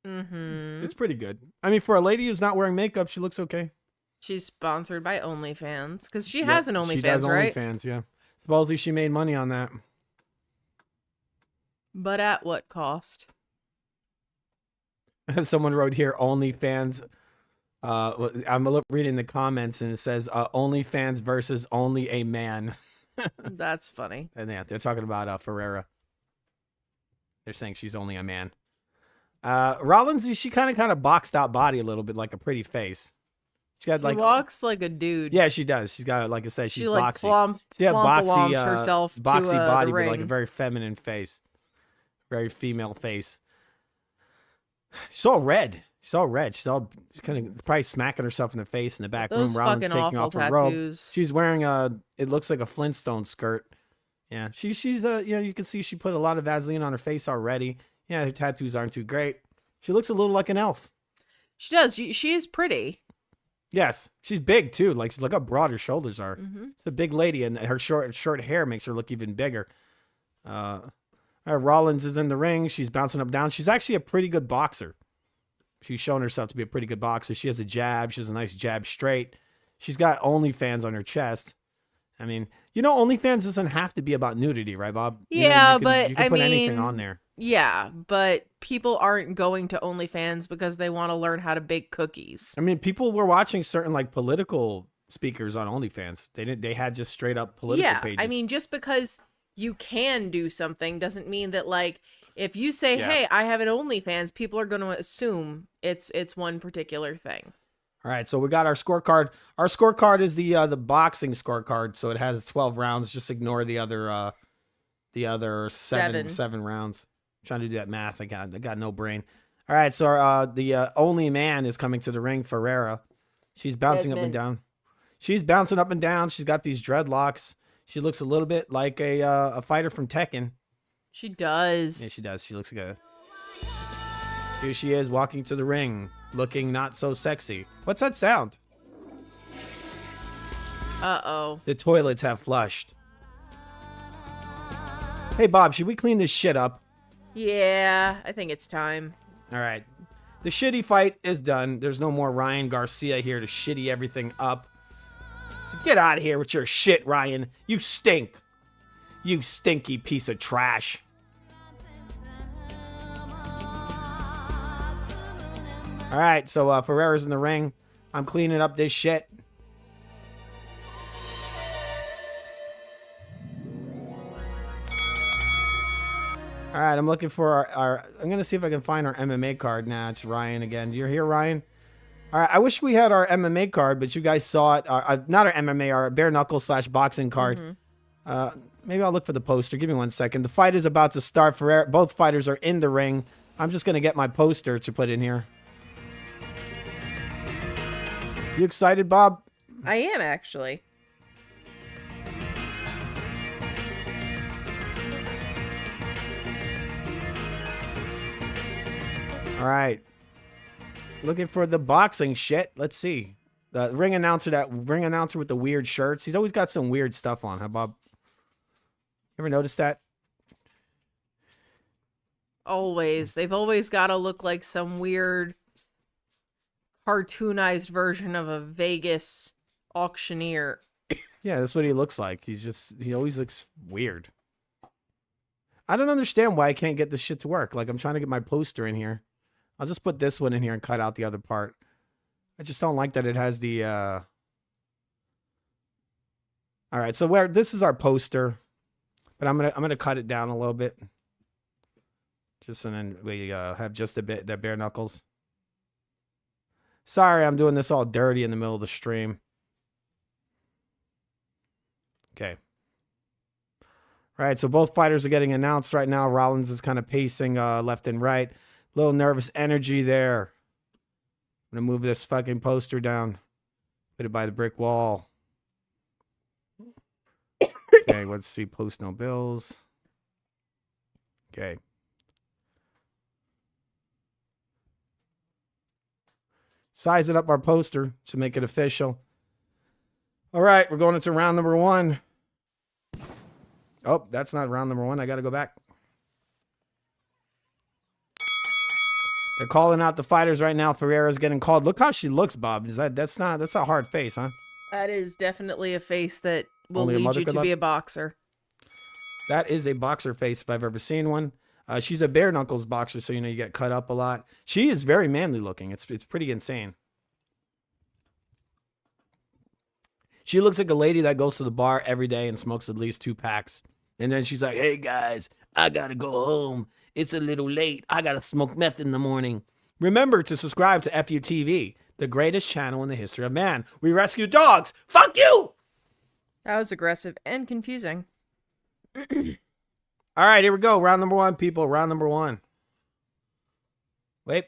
Mm-hmm. It's pretty good. I mean, for a lady who's not wearing makeup, she looks okay. She's sponsored by OnlyFans because she has an OnlyFans, she does right? OnlyFans, yeah. Supposedly she made money on that. But at what cost? Someone wrote here, OnlyFans I'm reading the comments and it says OnlyFans versus only a man. That's funny. And yeah, they're talking about Ferreira. They're saying she's only a man. Rollins, she kind of boxed out body a little bit, like a pretty face. She got like she walks like a dude. Yeah, she does. She's got, like I said, she's like boxy. She has boxy herself boxy to, body, the but like a ring. very feminine face, very female face. She's all red. She's kind of probably smacking herself in the face in the back Those room. Rollins fucking taking off awful her robe. tattoos. She's wearing it looks like a Flintstone skirt. Yeah, she's you can see she put a lot of Vaseline on her face already. Yeah, her tattoos aren't too great. She looks a little like an elf. She does. She is pretty. Yes, she's big too. Like look how broad her shoulders are. Mm-hmm. It's a big lady, and her short hair makes her look even bigger. Rollins is in the ring. She's bouncing up and down. She's actually a pretty good boxer. She's shown herself to be a pretty good boxer. She has a jab. She has a nice jab straight. She's got OnlyFans on her chest. I mean, OnlyFans doesn't have to be about nudity, right, Bob? Yeah, you but can put anything on there. Yeah, but people aren't going to OnlyFans because they want to learn how to bake cookies. I mean, people were watching certain like political speakers on OnlyFans. They had just straight up political pages. I mean, just because you can do something doesn't mean that, like, if you say, hey, I have an OnlyFans, people are going to assume it's one particular thing. All right, so we got our scorecard. Our scorecard is the boxing scorecard, so it has 12 rounds. Just ignore the other seven rounds. I'm trying to do that math. I got no brain. All right, so the only man is coming to the ring, Ferreira. She's bouncing up and down. She's bouncing up and down. She's got these dreadlocks. She looks a little bit like a fighter from Tekken. She does. Yeah, she does. She looks good. Here she is walking to the ring, looking not so sexy. What's that sound? Uh-oh. The toilets have flushed. Hey, Bob, should we clean this shit up? Yeah, I think it's time. All right. The shitty fight is done. There's no more Ryan Garcia here to shitty everything up. So get out of here with your shit, Ryan. You stink. You stinky piece of trash. All right, so Ferreira's in the ring. I'm cleaning up this shit. All right, I'm looking for our I'm going to see if I can find our MMA card. Nah, it's Ryan again. Do you hear Ryan? All right, I wish we had our MMA card, but you guys saw it. Not our MMA, our bare knuckle / boxing card. Mm-hmm. Maybe I'll look for the poster. Give me 1 second. The fight is about to start. Both fighters are in the ring. I'm just going to get my poster to put in here. You excited, Bob? I am, actually. All right. Looking for the boxing shit. Let's see. The ring announcer with the weird shirts. He's always got some weird stuff on, huh, Bob? You ever noticed that? Always. They've always got to look like some weird cartoonized version of a Vegas auctioneer. Yeah, that's what he looks like. He always looks weird. I don't understand why I can't get this shit to work. Like, I'm trying to get my poster in here. I'll just put this one in here and cut out the other part. I just don't like that it has the, All right, so this is our poster. But I'm gonna cut it down a little bit. Just and then we have just a bit that bare knuckles. Sorry, I'm doing this all dirty in the middle of the stream. Okay. All right, so both fighters are getting announced right now. Rollins is kind of pacing left and right. Little nervous energy there. I'm going to move this fucking poster down. Put it by the brick wall. Okay, let's see. Post no bills. Okay. Sizing up our poster to make it official. All right, we're going into round number 1. Oh, that's not round number 1. I got to go back. They're calling out the fighters right now. Ferreira's getting called. Look how she looks, Bob. That's a hard face, huh? That is definitely a face that will Only a lead mother you could to be love. a boxer. That is a boxer face if I've ever seen one. She's a bare knuckles boxer, so you get cut up a lot. She is very manly looking. It's pretty insane. She looks like a lady that goes to the bar every day and smokes at least 2 packs. And then she's like, hey, guys, I got to go home. It's a little late. I got to smoke meth in the morning. Remember to subscribe to FUTV, the greatest channel in the history of man. We rescue dogs. Fuck you! That was aggressive and confusing. All right, here we go. Round number 1, people. Round number 1. Wait.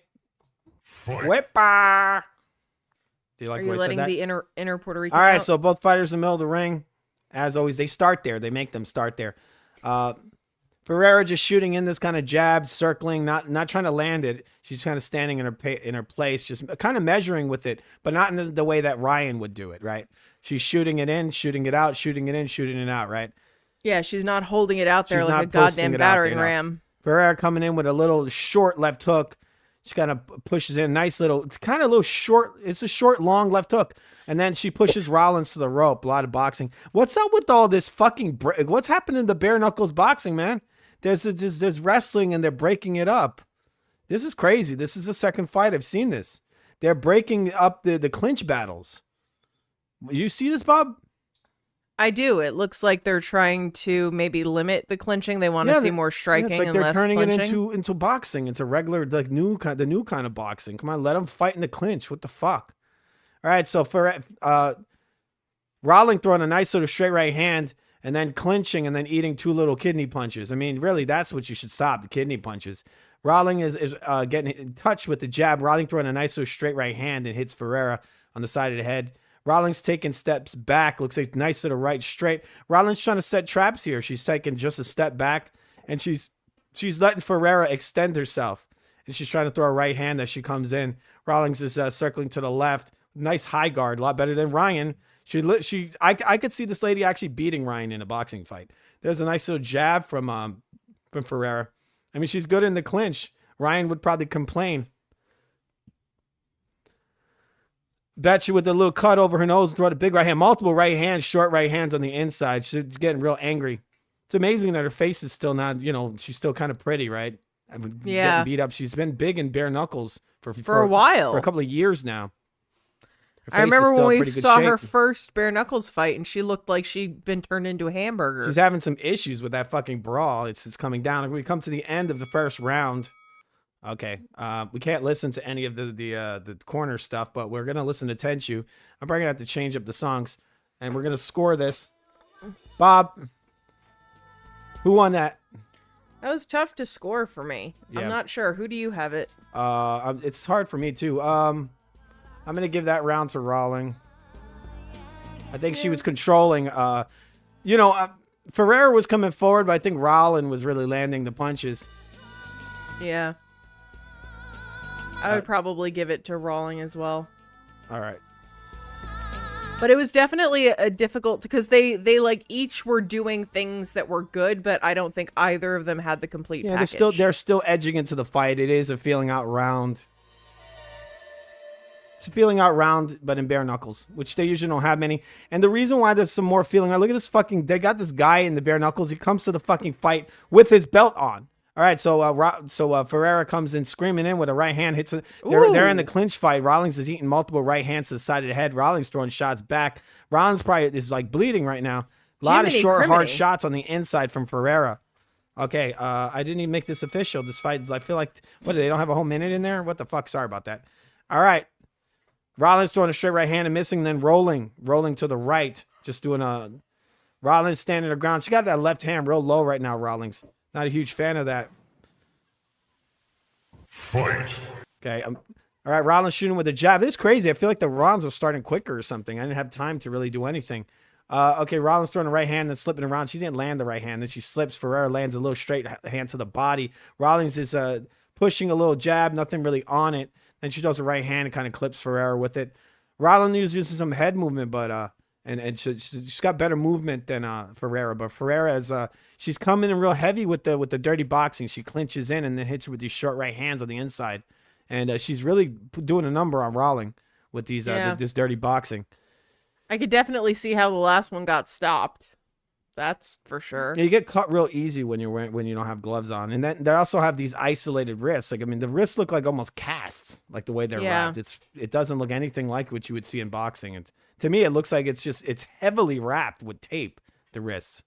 Whipper. Do you like Are you what I letting said that? the inner Puerto Rican All right, out? so both fighters in the middle of the ring. As always, they start there. They make them start there. Ferreira just shooting in this kind of jab, circling, not trying to land it. She's kind of standing in her place, just kind of measuring with it, but not in the way that Ryan would do it, right? She's shooting it in, shooting it out, shooting it in, shooting it out, right? Yeah, she's not holding it out there She's like not a posting goddamn it out there, battering no. ram. Ferreira coming in with a little short left hook. She kind of pushes in, nice little, it's kind of a little short, it's a short, long left hook. And then she pushes Rollins to the rope. A lot of boxing. What's up with all this fucking, what's happening in the bare knuckles boxing, man? There's wrestling and they're breaking it up. This is crazy. This is the second fight I've seen this. They're breaking up the clinch battles. You see this, Bob? I do. It looks like they're trying to maybe limit the clinching. They want to see more striking it's like and they're less turning clinching. it into boxing. It's a regular, like the new kind of boxing. Come on, let them fight in the clinch. What the fuck? All right, so for Rawling throwing a nice sort of straight right hand and then clinching and then eating 2 little kidney punches. I mean, really, that's what you should stop, the kidney punches. Rawling is getting in touch with the jab. Rawling throwing a nice sort of straight right hand and hits Ferreira on the side of the head. Rawlings taking steps back. Looks like nice sort of right straight. Rawlings trying to set traps here. She's taking just a step back and she's letting Ferreira extend herself. And she's trying to throw a right hand as she comes in. Rawlings is circling to the left. Nice high guard, a lot better than Ryan. I could see this lady actually beating Ryan in a boxing fight. There's a nice little jab from Ferreira. I mean, she's good in the clinch. Ryan would probably complain. Bet you with the little cut over her nose, throw the big right hand, multiple right hands, short right hands on the inside. She's getting real angry. It's amazing that her face is still not, she's still kind of pretty, right? I mean, Yeah. getting beat up. She's been big in bare knuckles for a while. for a couple of years now. I remember when we saw her first bare knuckles fight and she looked like she'd been turned into a hamburger. She's having some issues with that fucking brawl. It's coming down. We come to the end of the first round. Okay, we can't listen to any of the corner stuff, but we're gonna listen to Tenchu. I'm probably gonna have to change up the songs, and we're gonna score this. Bob, who won that? That was tough to score for me. Yeah. I'm not sure. Who do you have it? It's hard for me too. I'm gonna give that round to Rawling. I think she was controlling. Ferreira was coming forward, but I think Rawling was really landing the punches. Yeah. I would probably give it to Rawling as well. All right. But it was definitely a difficult, because they like each were doing things that were good, but I don't think either of them had the complete Yeah, package. they're still edging into the fight. It is a feeling out round. It's a feeling out round, but in bare knuckles, which they usually don't have many. And the reason why there's some more feeling out, look at this they got this guy in the bare knuckles. He comes to the fucking fight with his belt on. All right, so Ferreira comes in screaming in with a right hand, hits it. They're in the clinch fight. Rawlings is eating multiple right hands to the side of the head. Rawlings throwing shots back. Rawlings probably is like bleeding right now. A lot of short, hard shots on the inside from Ferreira. Okay, I didn't even make this official. This fight, I feel like, they don't have a whole minute in there? What the fuck? Sorry about that. All right. Rawlings throwing a straight right hand and missing, then rolling to the right. Just doing Rawlings standing the ground. She got that left hand real low right now, Rawlings. Not a huge fan of that. Fight. Okay. All right. Rawlings shooting with a jab. This is crazy. I feel like the rounds are starting quicker or something. I didn't have time to really do anything. Okay. Rawlings throwing a right hand, then slipping around. She didn't land the right hand. Then she slips. Ferreira lands a little straight hand to the body. Rawlings is pushing a little jab. Nothing really on it. Then she does a right hand and kind of clips Ferreira with it. Rawlings is using some head movement, but and she's got better movement than Ferreira. But Ferreira is she's coming in real heavy with the dirty boxing. She clinches in and then hits her with these short right hands on the inside, and she's really doing a number on Rawling with these this dirty boxing. I could definitely see how the last one got stopped. That's for sure. Yeah, you get cut real easy when you don't have gloves on, and then they also have these isolated wrists. Like I mean, the wrists look like almost casts, like the way they're wrapped. It doesn't look anything like what you would see in boxing. And to me, it looks like it's heavily wrapped with tape. The wrists.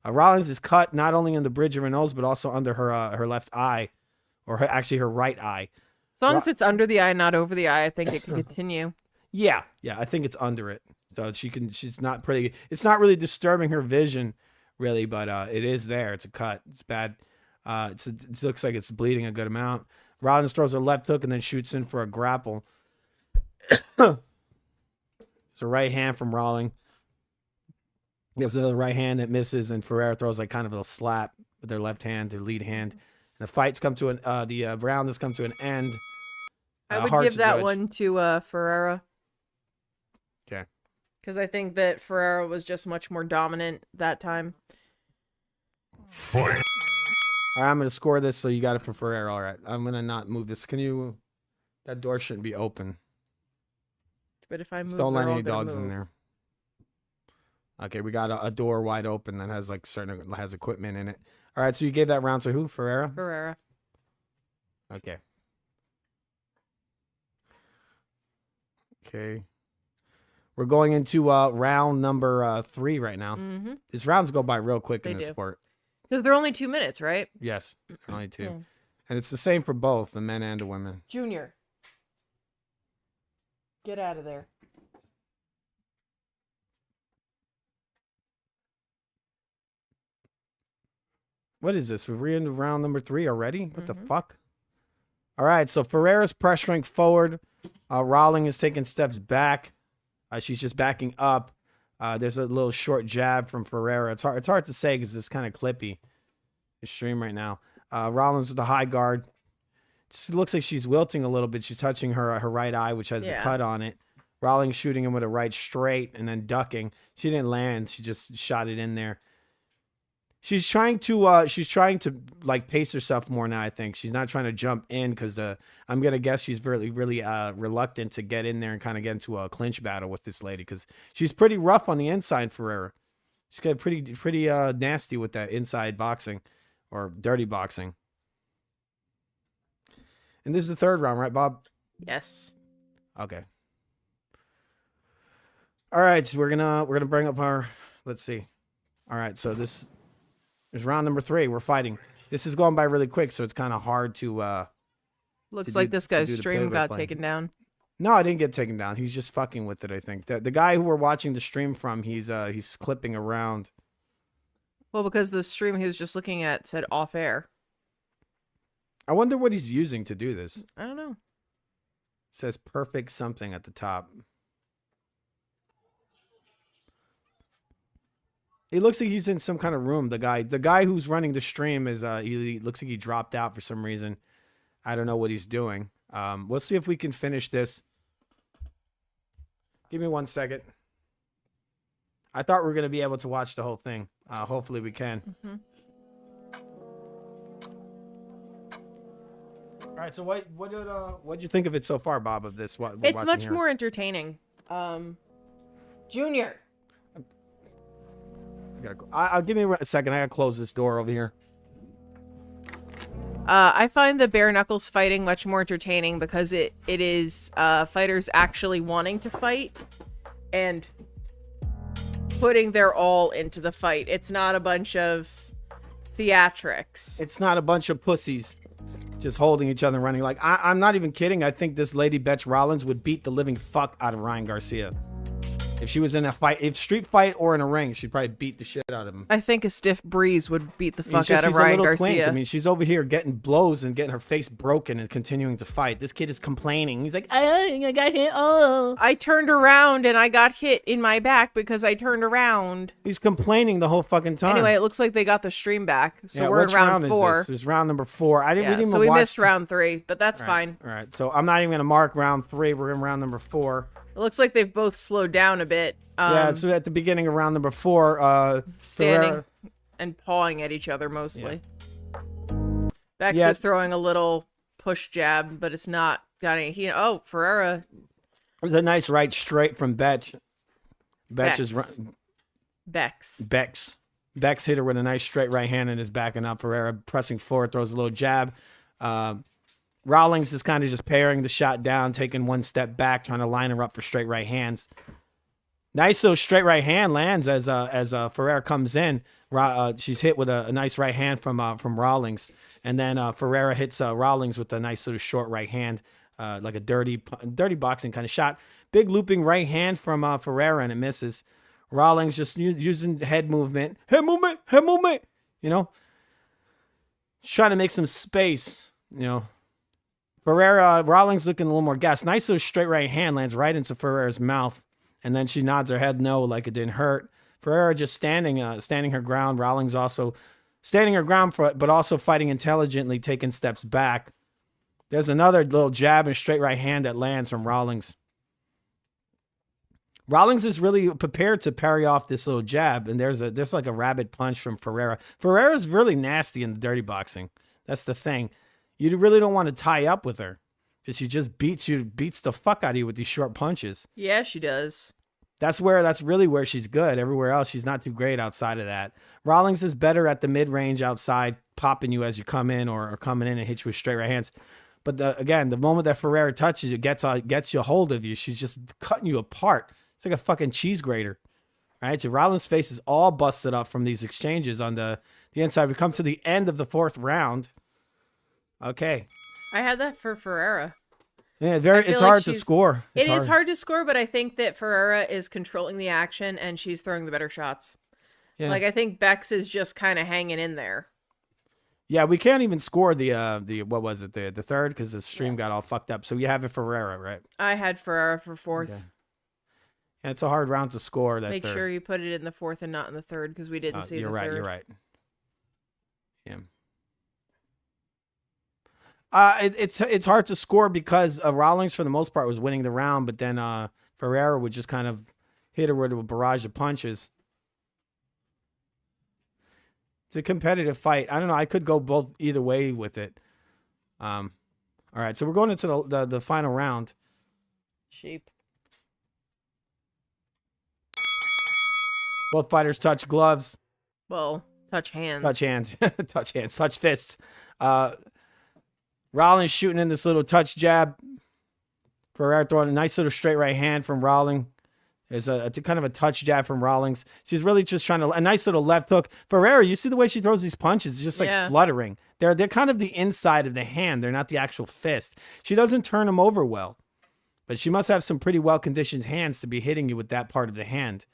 Rollins is cut not only in the bridge of her nose, but also under her left eye, or actually her right eye. As long as it's under the eye, not over the eye, I think it can continue. Yeah, I think it's under it. So she's not pretty. It's not really disturbing her vision, really, but it is there. It's a cut. It's bad. It looks like it's bleeding a good amount. Rollins throws a left hook and then shoots in for a grapple. It's a right hand from Rawling. Gives another right hand that misses, and Ferreira throws like kind of a slap with their left hand, their lead hand. And the fight's come to the round has come to an end. I would give that one to Ferreira. Okay. Because I think that Ferreira was just much more dominant that time. Fight. All right, I'm going to score this, so you got it for Ferreira. All right, I'm going to not move this. Can you... That door shouldn't be open. But if I move, just don't let they're all any gonna dogs in move. there. Okay, we got a door wide open that has like has equipment in it. All right, so you gave that round to who? Ferreira? Ferreira. Okay. Okay. We're going into round number 3 right now. Mm-hmm. These rounds go by real quick in They this do. sport. Because they're only 2 minutes, right? Yes, only 2. Yeah. And it's the same for both the men and the women. Junior. Get out of there. What is this? We're into round number 3 already? What the fuck? All right, so Ferreira's pressuring forward. Rawling is taking steps back. She's just backing up. There's a little short jab from Ferreira. It's hard to say because it's kind of clippy. The stream right now. Rollins with the high guard. It looks like she's wilting a little bit. She's touching her right eye, which has the cut on it. Rawlings shooting him with a right straight and then ducking. She didn't land. She just shot it in there. She's trying to like pace herself more now. I think she's not trying to jump in because I'm gonna guess she's really reluctant to get in there and kind of get into a clinch battle with this lady because she's pretty rough on the inside. Ferreira, she's got pretty nasty with that inside boxing or dirty boxing. And this is the 3rd round, right, Bob? Yes. Okay. All right, so we're gonna bring up our. Let's see. All right, so this. There's round number 3. We're fighting. This is going by really quick, so it's kind of hard to. Looks like this guy's stream got taken down. No, I didn't get taken down. He's just fucking with it. I think the guy who we're watching the stream from, he's clipping around. Well, because the stream he was just looking at said off air. I wonder what he's using to do this. I don't know. It says perfect something at the top. It looks like he's in some kind of room. The guy who's running the stream is he looks like he dropped out for some reason. I don't know what he's doing. We'll see if we can finish this. Give me 1 second. I thought we were gonna be able to watch the whole thing. Hopefully we can. Mm-hmm. All right. So what'd you think of it so far, Bob? Of this? What It's much more entertaining. Junior. I'll give me a second. I gotta close this door over here. I find the bare knuckles fighting much more entertaining because it is fighters actually wanting to fight and putting their all into the fight. It's not a bunch of theatrics. It's not a bunch of pussies just holding each other and running. Like I'm not even kidding. I think this lady Betch Rollins would beat the living fuck out of Ryan Garcia. If she was in a fight, if street fight or in a ring, she'd probably beat the shit out of him. I think a stiff breeze would beat the fuck out of He's a Ryan little Garcia. twink. I mean, she's over here getting blows and getting her face broken and continuing to fight. This kid is complaining. He's like, I got hit. Oh. I turned around and I got hit in my back because I turned around. He's complaining the whole fucking time. Anyway, it looks like they got the stream back. So Yeah, we're in which round 4. Is this? It was round number 4. We didn't even so we watch missed round 3, but that's fine. All right. So I'm not even going to mark round 3. We're in round number 4. It looks like they've both slowed down a bit. Yeah, so at the beginning of round number 4, Standing Ferreira, and pawing at each other mostly. Yeah. Bex Yeah. is throwing a little push jab, but it's not got any. Ferreira. it was a nice right straight from Betch. Bex. Bex. Bex. Bex hit her with a nice straight right hand and is backing up. Ferreira pressing forward, throws a little jab. Rawlings is kind of just parrying the shot down, taking one step back, trying to line her up for straight right hands. Nice little straight right hand lands as Ferreira comes in. She's hit with a nice right hand from Rawlings, and then Ferreira hits Rawlings with a nice sort of short right hand, like a dirty boxing kind of shot. Big looping right hand from Ferreira, and it misses. Rawlings just using head movement. You know, just trying to make some space. You know, Rawlings looking a little more gassed. Nice little straight right hand lands right into Ferreira's mouth. And then she nods her head no, like it didn't hurt. Ferreira just standing her ground. Rawlings also standing her ground, but also fighting intelligently, taking steps back. There's another little jab and straight right hand that lands from Rawlings. Rawlings is really prepared to parry off this little jab, and there's like a rabbit punch from Ferreira. Ferreira's really nasty in the dirty boxing. That's the thing. You really don't want to tie up with her. Because she just beats the fuck out of you with these short punches. Yeah, she does. That's really where she's good. Everywhere else, she's not too great outside of that. Rawlings is better at the mid-range outside, popping you as you come in or coming in and hit you with straight right hands. But again, the moment that Ferreira touches you, gets you a hold of you, she's just cutting you apart. It's like a fucking cheese grater. All right, so Rawlings' face is all busted up from these exchanges on the inside. We come to the end of the fourth round. Okay. I had that for Ferreira. Yeah, it's hard to score. It is hard to score, but I think that Ferreira is controlling the action and she's throwing the better shots. Yeah. Like, I think Bex is just kind of hanging in there. Yeah, we can't even score the what was it, the third, because the stream got all fucked up. So you have it Ferreira, right? I had Ferreira for fourth. Okay. Yeah, it's a hard round to score. That Make third. sure you put it in the fourth and not in the third, because we didn't see the third. You're right. Yeah. It's hard to score because Rawlings for the most part was winning the round, but then Ferreira would just kind of hit her with a barrage of punches. It's a competitive fight. I don't know. I could go either way with it. All right, so we're going into the final round. Sheep. Both fighters touch gloves. Well, touch hands. Touch hands. Touch hands. Touch fists. Rawlings shooting in this little touch jab. Ferreira throwing a nice little straight right hand from Rawlings. There's a kind of a touch jab from Rawlings. She's really just trying to, a nice little left hook. Ferreira, you see the way she throws these punches? It's just like fluttering. They're kind of the inside of the hand. They're not the actual fist. She doesn't turn them over well. But she must have some pretty well-conditioned hands to be hitting you with that part of the hand.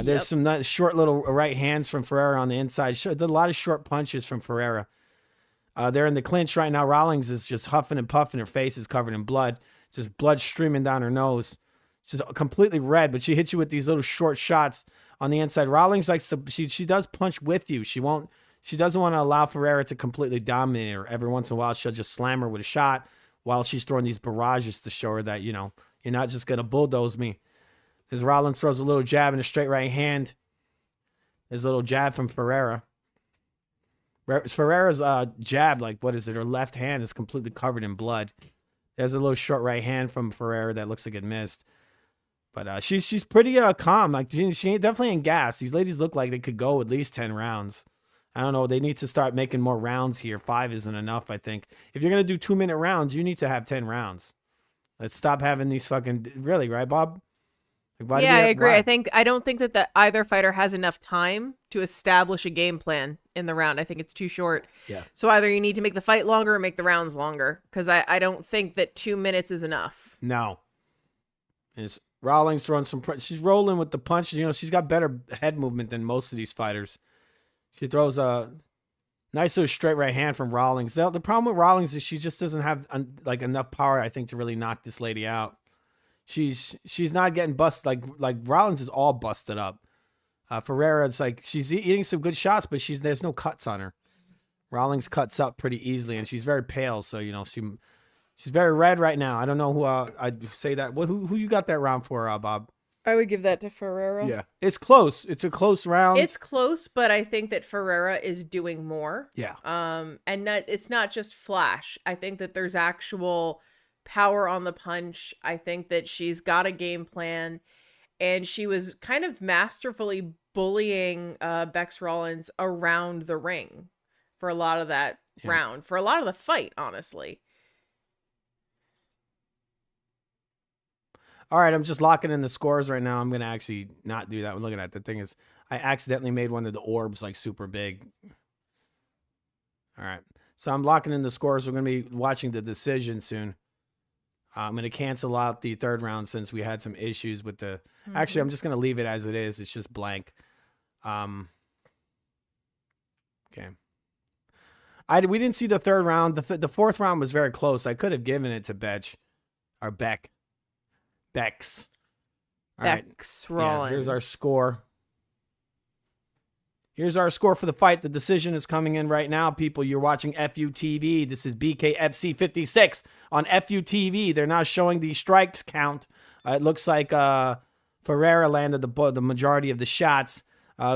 There's some short little right hands from Ferreira on the inside. A lot of short punches from Ferreira. They're in the clinch right now. Rawlings is just huffing and puffing. Her face is covered in blood. Just blood streaming down her nose. She's completely red, but she hits you with these little short shots on the inside. Rawlings likes to, she does punch with you. She doesn't want to allow Ferreira to completely dominate her. Every once in a while, she'll just slam her with a shot while she's throwing these barrages to show her that, you know, you're not just going to bulldoze me. As Rawlings throws a little jab and a straight right hand. There's a little jab from Ferreira. Ferreira's jab, like, what is it? Her left hand is completely covered in blood. There's a little short right hand from Ferreira that looks like it missed. But she's pretty calm. Like, she ain't definitely ain't gas. These ladies look like they could go at least 10 rounds. I don't know. They need to start making more rounds here. 5 isn't enough, I think. If you're going to do 2-minute rounds, you need to have 10 rounds. Let's stop having these fucking... Really, right, Bob? Like, I agree. I don't think that either fighter has enough time to establish a game plan in the round. I think it's too short. Yeah. So either you need to make the fight longer or make the rounds longer, because I don't think that 2 minutes is enough. No. Is Rawlings throwing some... She's rolling with the punches. You know, she's got better head movement than most of these fighters. She throws a nice little straight right hand from Rawlings. The problem with Rawlings is she just doesn't have like enough power, I think, to really knock this lady out. She's not getting busted. Like Rawlings is all busted up. Ferreira, it's like she's eating some good shots, but there's no cuts on her. Rawlings cuts up pretty easily, and she's very pale, so you know she's very red right now. I don't know who I'd say that. Who you got that round for, Bob? I would give that to Ferreira. Yeah, it's close. It's a close round. It's close, but I think that Ferreira is doing more. Yeah. And it's not just flash. I think that there's actual power on the punch. I think that she's got a game plan, and she was kind of masterfully bullying Bex Rollins around the ring for a lot of that round, for a lot of the fight, honestly. All right, I'm just locking in the scores right now. I'm going to actually not do that. I'm looking at the thing is I accidentally made one of the orbs like super big. All right. So I'm locking in the scores. We're going to be watching the decision soon. I'm going to cancel out the third round since we had some issues with the... Actually, I'm just going to leave it as it is. It's just blank. Okay. We didn't see the third round. The fourth round was very close. I could have given it to Bex. All right. Bex Rollins. Yeah, here's our score. Here's our score for the fight. The decision is coming in right now, people. You're watching FUTV. This is BKFC 56 on FUTV. They're now showing the strikes count. It looks like Ferreira landed the majority of the shots.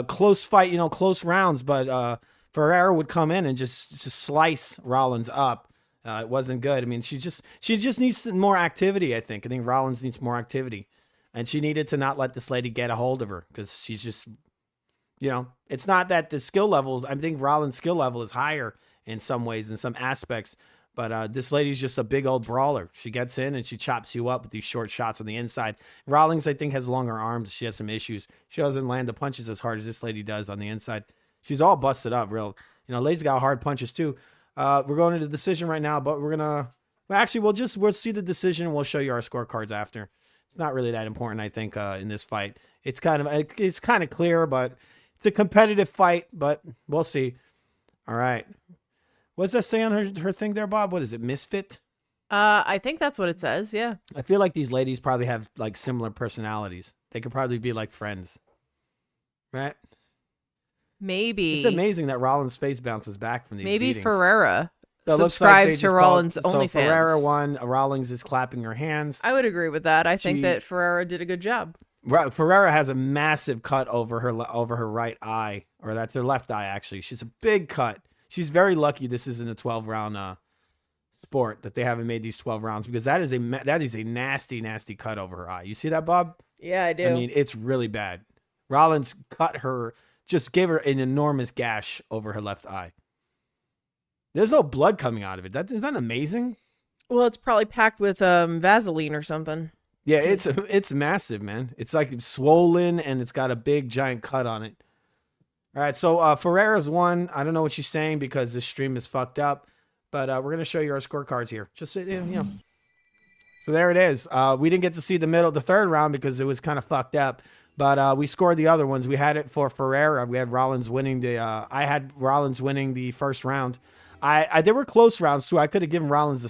Close fight, close rounds, but Ferreira would come in and just slice Rollins up. It wasn't good. I mean, she just needs more activity, I think. I think Rollins needs more activity. And she needed to not let this lady get a hold of her because she's just... it's not that the skill level, I think Rollins' skill level is higher in some ways, in some aspects, but this lady's just a big old brawler. She gets in and she chops you up with these short shots on the inside. Rollins, I think, has longer arms. She has some issues. She doesn't land the punches as hard as this lady does on the inside. She's all busted up, real. Lady's got hard punches too. We're going into the decision right now, but we're going to, we'll see the decision and we'll show you our scorecards after. It's not really that important, I think, in this fight. It's kind of clear, but it's a competitive fight, but we'll see. All right. What's that say on her thing there, Bob? What is it, Misfit? I think that's what it says, yeah. I feel like these ladies probably have, like, similar personalities. They could probably be, like, friends. Right? Maybe. It's amazing that Rollins' face bounces back from these beatings. Ferreira So subscribes to Rollins' So OnlyFans. Ferreira won. Rollins is clapping her hands. I would agree with that. I think that Ferreira did a good job. Ferreira has a massive cut over her right eye, or that's her left eye, actually. She's a big cut. She's very lucky this isn't a 12-round sport, that they haven't made these 12 rounds, because that is a nasty, nasty cut over her eye. You see that, Bob? Yeah, I do. I mean, it's really bad. Rollins cut her, just gave her an enormous gash over her left eye. There's no blood coming out of it. Isn't that amazing? Well, it's probably packed with Vaseline or something. Yeah, it's massive, man. It's like swollen and it's got a big giant cut on it. All right, so Ferreira's won. I don't know what she's saying because this stream is fucked up, but we're gonna show you our scorecards here. Just so there it is. We didn't get to see the third round because it was kind of fucked up, but we scored the other ones. We had it for Ferreira. We had Rollins winning I had Rollins winning the first round. They were close rounds too. I could have given Rollins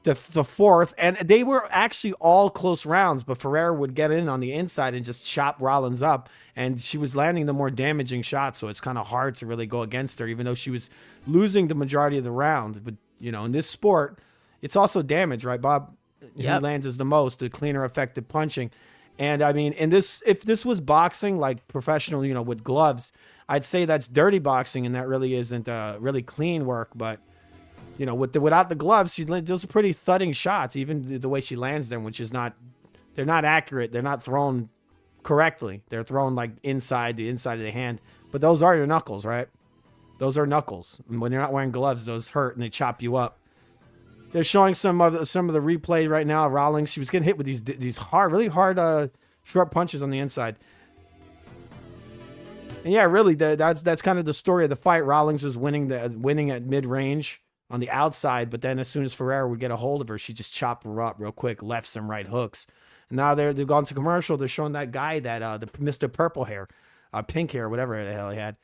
the fourth, and they were actually all close rounds, but Ferreira would get in on the inside and just chop Rollins up, and she was landing the more damaging shots, so it's kind of hard to really go against her, even though she was losing the majority of the round. But, in this sport, it's also damage, right, Bob? Yep. Who lands is the most, the cleaner effective punching. And, I mean, if this was boxing, like professional, with gloves, I'd say that's dirty boxing, and that really isn't really clean work, but... without the gloves, those are pretty thudding shots, even the way she lands them, which is they're not accurate. They're not thrown correctly. They're thrown like the inside of the hand. But those are your knuckles, right? Those are knuckles. And when you're not wearing gloves, those hurt and they chop you up. They're showing some of the replay right now. Rollins, she was getting hit with these really hard short punches on the inside. And yeah, really, that's kind of the story of the fight. Rollins was winning at mid-range on the outside, but then as soon as Ferreira would get a hold of her, she just chopped her up real quick, lefts and right hooks. And now they've gone to commercial. They're showing that guy the Mr. Purple Hair, pink hair, whatever the hell he had.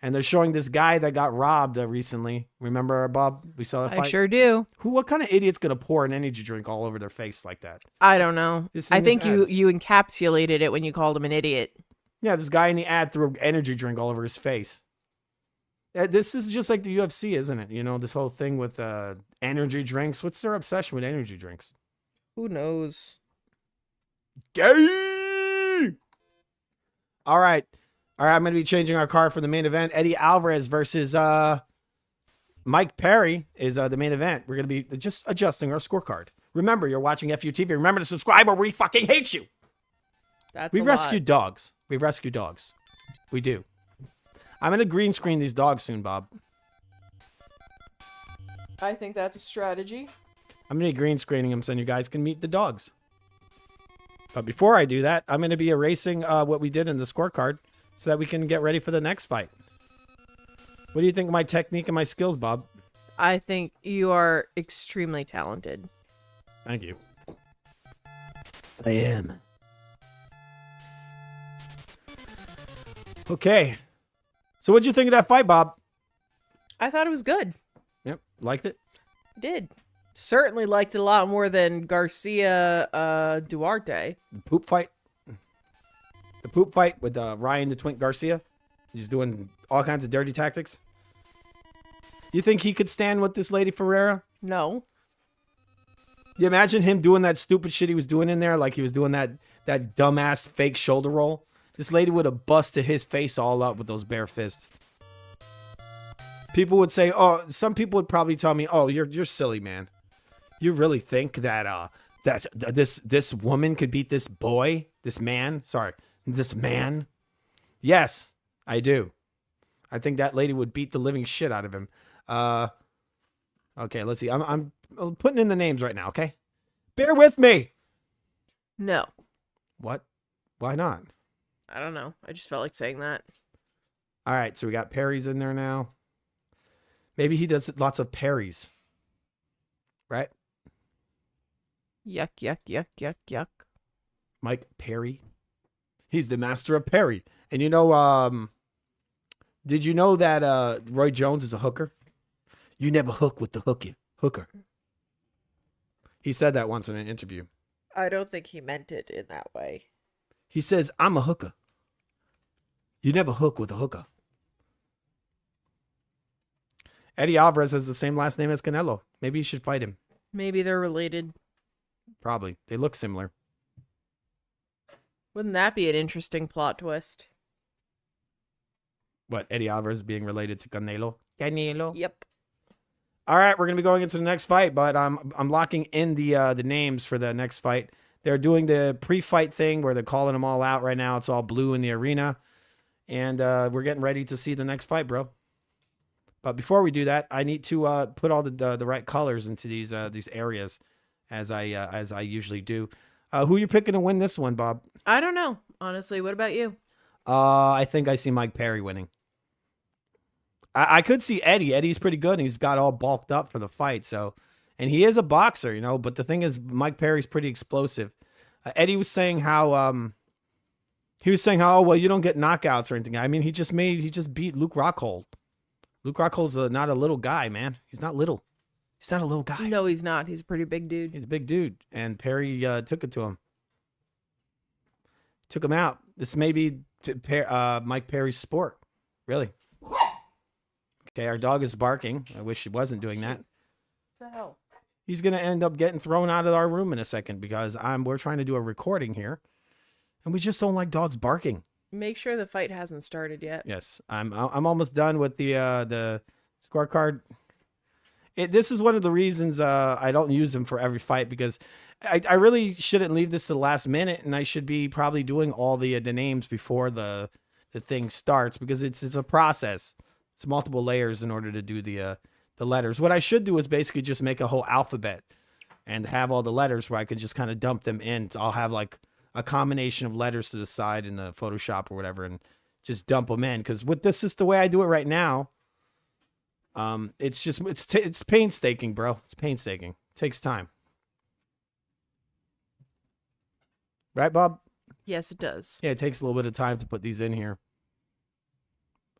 And they're showing this guy that got robbed recently. Remember, Bob? We saw that fight? I sure do. What kind of idiot's going to pour an energy drink all over their face like that? I don't know. I think you encapsulated it when you called him an idiot. Yeah, this guy in the ad threw an energy drink all over his face. This is just like the UFC, isn't it? This whole thing with energy drinks. What's their obsession with energy drinks? Who knows? Gay! All right. I'm going to be changing our card for the main event. Eddie Alvarez versus Mike Perry is the main event. We're going to be just adjusting our scorecard. Remember, you're watching FUTV. Remember to subscribe or we fucking hate you. That's we a rescue lot. dogs. We rescue dogs. We do. I'm gonna green screen these dogs soon, Bob. I think that's a strategy. I'm gonna be green screening them so you guys can meet the dogs. But before I do that, I'm gonna be erasing what we did in the scorecard so that we can get ready for the next fight. What do you think of my technique and my skills, Bob? I think you are extremely talented. Thank you. I am. Okay. So what'd you think of that fight, Bob? I thought it was good. Yep. Liked it? I did. Certainly liked it a lot more than Garcia Duarte. The poop fight? The poop fight with Ryan the Twink Garcia? He's doing all kinds of dirty tactics? You think he could stand with this lady Ferreira? No. You imagine him doing that stupid shit he was doing in there, like he was doing that dumbass fake shoulder roll? This lady would have busted his face all up with those bare fists. People would say, oh, some people would probably tell me, oh, you're silly, man. You really think that this woman could beat this boy, this man? Sorry, this man? Yes, I do. I think that lady would beat the living shit out of him. Okay, let's see. I'm putting in the names right now, okay? Bear with me. No. What? Why not? I don't know. I just felt like saying that. All right, so we got Perry's in there now. Maybe he does lots of parries. Right? Yuck, yuck, yuck, yuck, yuck. Mike Perry. He's the master of parry. And you know, did you know that Roy Jones is a hooker? You never hook with the hooker. He said that once in an interview. I don't think he meant it in that way. He says, I'm a hooker. You never hook with a hooker. Eddie Alvarez has the same last name as Canelo. Maybe you should fight him. Maybe they're related. Probably. They look similar. Wouldn't that be an interesting plot twist? What, Eddie Alvarez being related to Canelo? Canelo? Yep. All right, we're going to be going into the next fight, but I'm locking in the names for the next fight. They're doing the pre-fight thing where they're calling them all out right now. It's all blue in the arena. And we're getting ready to see the next fight, bro. But before we do that, I need to put all the right colors into these areas as I usually do. Who you picking to win this one, Bob? I don't know. Honestly, what about you? I think I see Mike Perry winning. I could see Eddie. Eddie's pretty good, and he's got all bulked up for the fight. So, and he is a boxer, you know. But the thing is, Mike Perry's pretty explosive. Eddie was saying how oh, well, you don't get knockouts or anything. I mean, he just beat Luke Rockhold. Luke Rockhold's not a little guy, man. He's not little. He's not a little guy. No, he's not. He's a pretty big dude. He's a big dude, and Perry took it to him. Took him out. This may be Mike Perry's sport, really. Okay, our dog is barking. I wish he wasn't doing that. What the hell? He's gonna end up getting thrown out of our room in a second because we're trying to do a recording here, and we just don't like dogs barking. Make sure the fight hasn't started yet. Yes, I'm almost done with the scorecard. This is one of the reasons I don't use them for every fight because I really shouldn't leave this to the last minute, and I should be probably doing all the names before the thing starts because it's a process. It's multiple layers in order to do the letters. What I should do is basically just make a whole alphabet and have all the letters where I can just kind of dump them in. I'll have like a combination of letters to the side in the Photoshop or whatever and just dump them in. Because with this is the way I do it right now. It's painstaking, bro. It's painstaking. It takes time. Right, Bob? Yes, it does. Yeah, it takes a little bit of time to put these in here.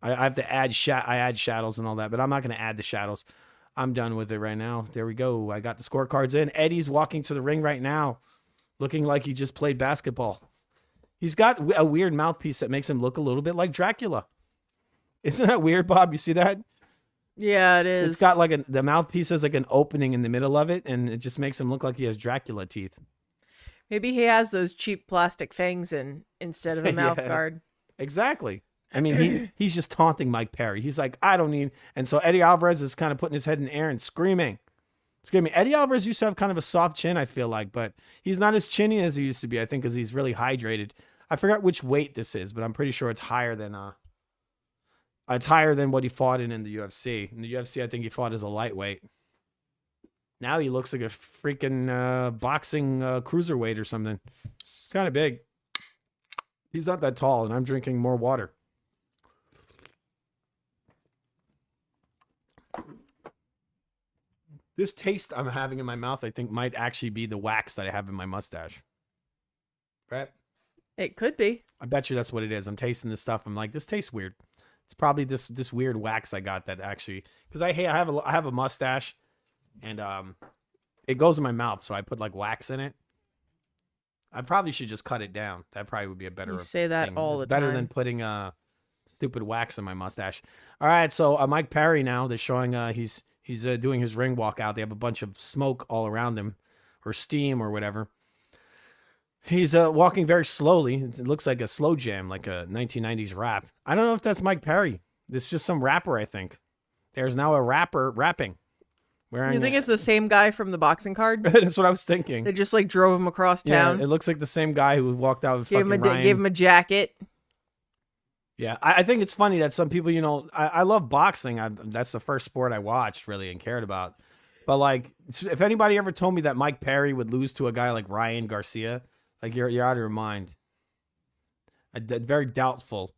I have to add I add shadows and all that, but I'm not going to add the shadows. I'm done with it right now. There we go. I got the scorecards in. Eddie's walking to the ring right now, looking like he just played basketball. He's got a weird mouthpiece that makes him look a little bit like Dracula. Isn't that weird, Bob? You see that? Yeah, it is. It's got like the mouthpiece has like an opening in the middle of it, and it just makes him look like he has Dracula teeth. Maybe he has those cheap plastic fangs instead of a mouth guard. Exactly. I mean, he's just taunting Mike Perry. He's like, I don't need. And so Eddie Alvarez is kind of putting his head in the air and screaming. Eddie Alvarez used to have kind of a soft chin, I feel like, but he's not as chinny as he used to be, I think, because he's really hydrated. I forgot which weight this is, but I'm pretty sure it's higher than what he fought in the UFC. In the UFC, I think he fought as a lightweight. Now he looks like a freaking boxing cruiserweight or something. Kind of big. He's not that tall, and I'm drinking more water. This taste I'm having in my mouth, I think, might actually be the wax that I have in my mustache. Right? It could be. I bet you that's what it is. I'm tasting this stuff. I'm like, this tastes weird. It's probably this weird wax I got that actually, because I have a mustache, and it goes in my mouth, so I put like wax in it. I probably should just cut it down. That probably would be a better. You say that thing. all It's the better time. than putting stupid wax in my mustache. All right, so Mike Perry now they're showing he's doing his ring walk out. They have a bunch of smoke all around him, or steam or whatever. He's walking very slowly. It looks like a slow jam, like a 1990s rap. I don't know if that's Mike Perry. This is just some rapper, I think. There's now a rapper rapping. You think it's the same guy from the boxing card? That's what I was thinking. They just like drove him across town. Yeah, it looks like the same guy who walked out with Gave him a jacket. Yeah, I think it's funny that some people, I love boxing. That's the first sport I watched really and cared about. But like, if anybody ever told me that Mike Perry would lose to a guy like Ryan Garcia, like you're out of your mind. Very doubtful.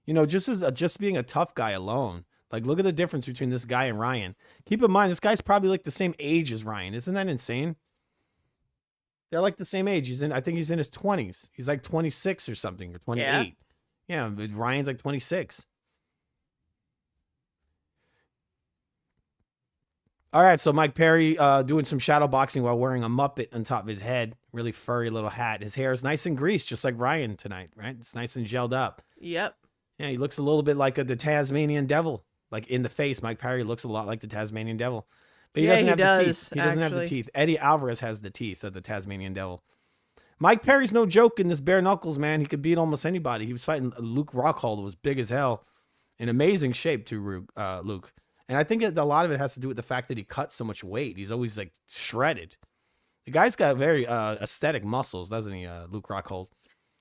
Just being a tough guy alone. Like, look at the difference between this guy and Ryan. Keep in mind, this guy's probably like the same age as Ryan. Isn't that insane? They're like the same age. I think he's in his 20s. He's like 26 or something, or 28. Yeah, but Ryan's like 26. All right, so Mike Perry doing some shadow boxing while wearing a Muppet on top of his head. Really furry little hat. His hair is nice and greased, just like Ryan tonight, right? It's nice and gelled up. Yep. Yeah, he looks a little bit like the Tasmanian devil. Like in the face, Mike Perry looks a lot like the Tasmanian devil. But he doesn't have the teeth. He doesn't have the teeth. Eddie Alvarez has the teeth of the Tasmanian devil. Mike Perry's no joke in this bare knuckles, man. He could beat almost anybody. He was fighting Luke Rockhold, who was big as hell. In amazing shape, too, Luke. And I think a lot of it has to do with the fact that he cuts so much weight. He's always like shredded. The guy's got very aesthetic muscles, doesn't he, Luke Rockhold?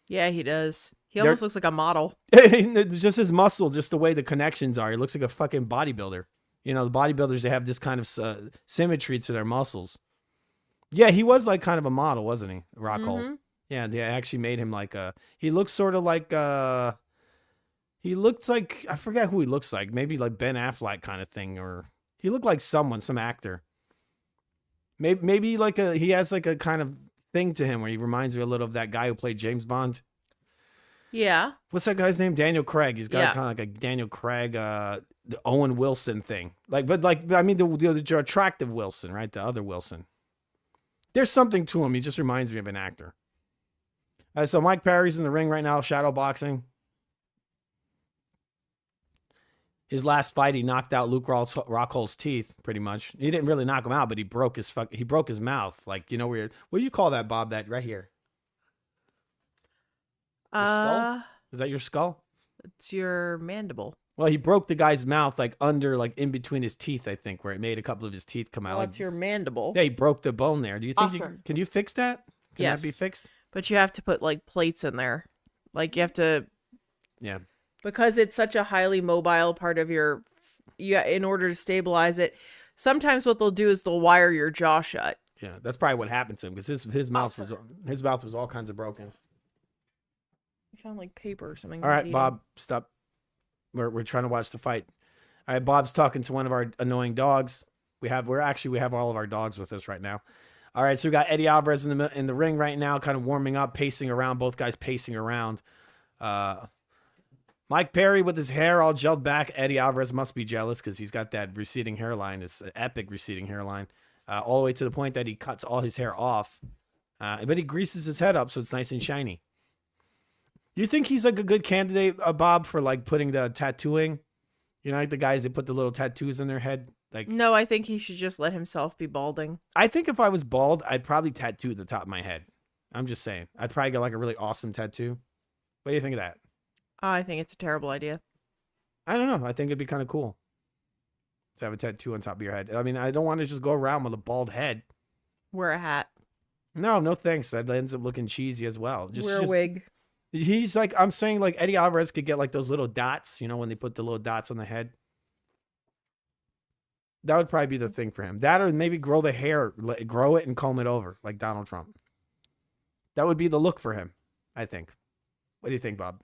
Yeah, he does. He almost looks like a model. Just his muscle, just the way the connections are. He looks like a fucking bodybuilder. The bodybuilders, they have this kind of symmetry to their muscles. Yeah, he was like kind of a model, wasn't he, Rockhold? Mm-hmm. Yeah, they actually made him like he looks sort of like he looks like, I forget who he looks like. Maybe like Ben Affleck kind of thing, or he looked like some actor. Maybe like he has like a kind of thing to him where he reminds me a little of that guy who played James Bond. Yeah. What's that guy's name? Daniel Craig. He's got kind of like a Daniel Craig, the Owen Wilson thing. The attractive Wilson, right? The other Wilson. There's something to him. He just reminds me of an actor. So Mike Perry's in the ring right now, shadow boxing. His last fight, he knocked out Luke Rockhold's teeth, pretty much. He didn't really knock him out, but he broke his mouth. Like, what do you call that, Bob? That right here. Your skull? Is that your skull? It's your mandible. Well, he broke the guy's mouth like under, like in between his teeth, I think, where it made a couple of his teeth come out. Well, it's your mandible. Yeah, he broke the bone there. Do you think can you fix that? Can that be fixed? But you have to put like plates in there. Like you have to. Yeah. Because it's such a highly mobile part of in order to stabilize it, sometimes what they'll do is they'll wire your jaw shut. Yeah, that's probably what happened to him because his mouth was all kinds of broken. You found like paper or something. All right, Bob, stop. We're trying to watch the fight. All right, Bob's talking to one of our annoying dogs. We have all of our dogs with us right now. All right, so we got Eddie Alvarez in the ring right now, kind of warming up, pacing around. Both guys pacing around. Mike Perry with his hair all gelled back. Eddie Alvarez must be jealous because he's got that receding hairline, this epic receding hairline, all the way to the point that he cuts all his hair off. But he greases his head up so it's nice and shiny. Do you think he's like a good candidate, Bob, for like putting the tattooing? Like the guys that put the little tattoos in their head? Like, no, I think he should just let himself be balding. I think if I was bald, I'd probably tattoo the top of my head. I'm just saying. I'd probably get like a really awesome tattoo. What do you think of that? I think it's a terrible idea. I don't know. I think it'd be kind of cool to have a tattoo on top of your head. I mean, I don't want to just go around with a bald head. Wear a hat. No thanks. That ends up looking cheesy as well. Wear a wig. He's like, I'm saying like Eddie Alvarez could get like those little dots, you know, when they put the little dots on the head. That would probably be the thing for him. That or maybe grow the hair, grow it and comb it over like Donald Trump. That would be the look for him, I think. What do you think, Bob?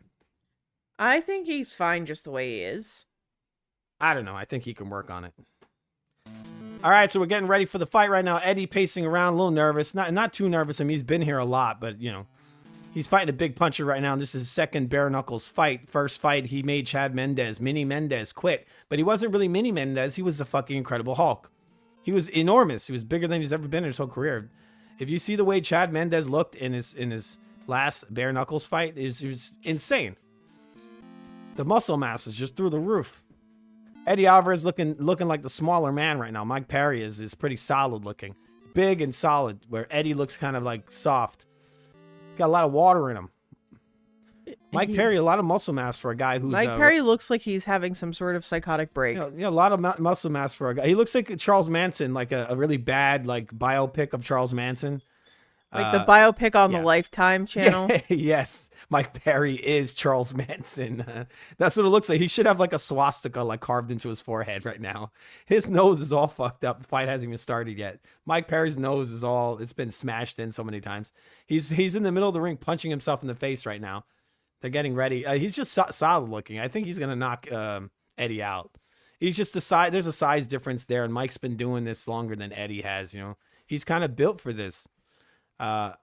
I think he's fine just the way he is. I don't know. I think he can work on it. All right, so we're getting ready for the fight right now. Eddie pacing around, a little nervous. Not too nervous. I mean, he's been here a lot, but, you know, he's fighting a big puncher right now. This is his second bare knuckles fight. First fight, he made Chad Mendez, Mini Mendez, quit. But he wasn't really Mini Mendez. He was the fucking Incredible Hulk. He was enormous. He was bigger than he's ever been in his whole career. If you see the way Chad Mendez looked in his last bare knuckles fight, it was insane. The muscle mass is just through the roof. Eddie Alvarez looking like the smaller man right now. Mike Perry is pretty solid looking. He's big and solid, where Eddie looks kind of like soft. Got a lot of water in him. Mike Perry, a lot of muscle mass for a guy who's... Mike Perry looks like he's having some sort of psychotic break. Yeah, a lot of muscle mass for a guy. He looks like Charles Manson, like a really bad like biopic of Charles Manson. Like the biopic on the Lifetime channel. Yes, Mike Perry is Charles Manson. That's what it looks like. He should have like a swastika like carved into his forehead right now. His nose is all fucked up. The fight hasn't even started yet. Mike Perry's nose is it's been smashed in so many times. He's in the middle of the ring punching himself in the face right now. They're getting ready. He's just solid looking. I think he's going to knock Eddie out. He's just there's a size difference there, and Mike's been doing this longer than Eddie has, you know. He's kind of built for this. I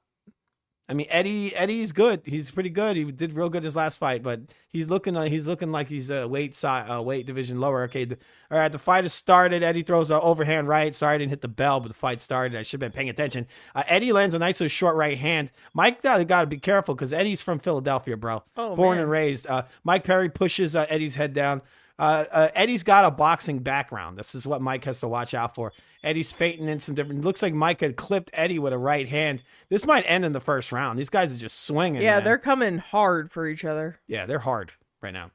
mean, Eddie's good. He's pretty good. He did real good his last fight, but he's looking like he's a weight division lower. Okay, all right. The fight has started. Eddie throws an overhand right. Sorry, I didn't hit the bell, but the fight started. I should have been paying attention. Eddie lands a nice little short right hand. Mike got to be careful because Eddie's from Philadelphia, bro. Born and raised. Mike Perry pushes Eddie's head down. Eddie's got a boxing background. This is what Mike has to watch out for. Eddie's feinting in some different... Looks like Mike had clipped Eddie with a right hand. This might end in the first round. These guys are just swinging. Yeah, man. They're coming hard for each other. Yeah, they're hard right now.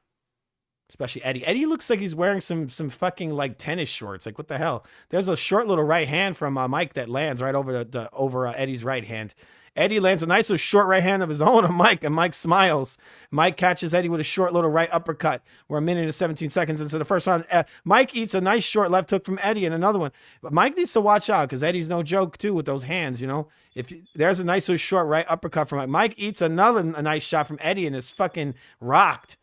Especially Eddie. Eddie looks like he's wearing some fucking like tennis shorts. Like, what the hell? There's a short little right hand from Mike that lands right over over Eddie's right hand. Eddie lands a nice little short right hand of his own on Mike, and Mike smiles. Mike catches Eddie with a short little right uppercut. We're a minute and 17 seconds into the first round. Mike eats a nice short left hook from Eddie and another one. But Mike needs to watch out because Eddie's no joke, too, with those hands, you know. There's a nice little short right uppercut from Mike. Mike eats a nice shot from Eddie and is fucking rocked.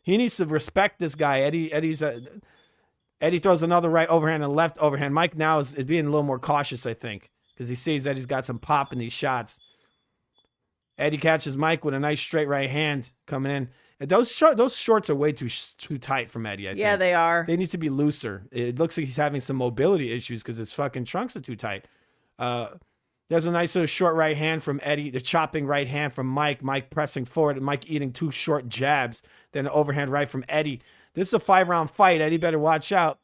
He needs to respect this guy. Eddie throws another right overhand and left overhand. Mike now is being a little more cautious, I think, because he sees that he's got some pop in these shots. Eddie catches Mike with a nice straight right hand coming in. And those shorts are way too tight from Eddie, I think. Yeah, they are. They need to be looser. It looks like he's having some mobility issues because his fucking trunks are too tight. There's a nice little short right hand from Eddie. The chopping right hand from Mike. Mike pressing forward and Mike eating two short jabs. Then an overhand right from Eddie. This is a 5-round fight. Eddie better watch out.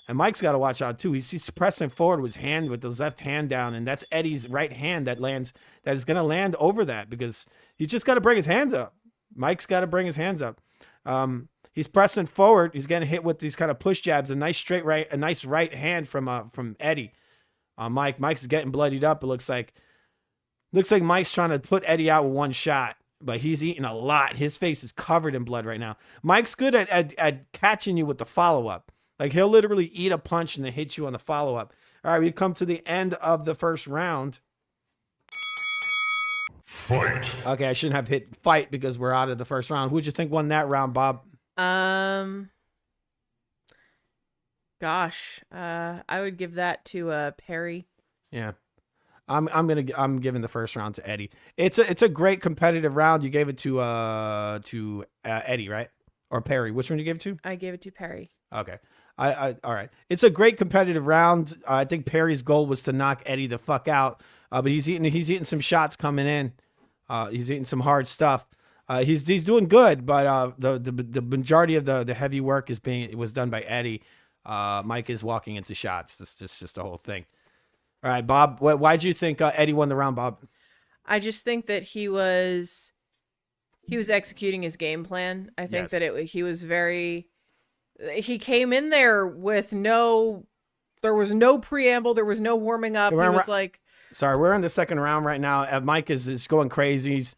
And Mike's got to watch out too. He's pressing forward with his hand, with his left hand down, and that's Eddie's right hand that is going to land over that because he's just got to bring his hands up. Mike's got to bring his hands up. He's pressing forward. He's getting hit with these kind of push jabs. A nice right hand from Eddie. Mike's getting bloodied up. It looks like Mike's trying to put Eddie out with one shot, but he's eating a lot. His face is covered in blood right now. Mike's good at catching you with the follow up. Like, he'll literally eat a punch and then hit you on the follow-up. All right, we come to the end of the first round. Fight. Okay, I shouldn't have hit fight because we're out of the first round. Who'd you think won that round, Bob? Gosh, I would give that to Perry. Yeah. I'm giving the first round to Eddie. It's a great competitive round. You gave it to Eddie, right? Or Perry. Which one you gave it to? I gave it to Perry. Okay. All right. It's a great competitive round. I think Perry's goal was to knock Eddie the fuck out. But he's eating some shots coming in. He's eating some hard stuff. He's doing good, but the majority of the heavy work was done by Eddie. Mike is walking into shots. This is just the whole thing. All right, Bob. Why'd you think Eddie won the round, Bob? I just think that he was executing his game plan. I think that he was very. He came in there with there was no preamble. There was no warming up. He was like, sorry, we're in the second round right now. Mike is going crazy. He's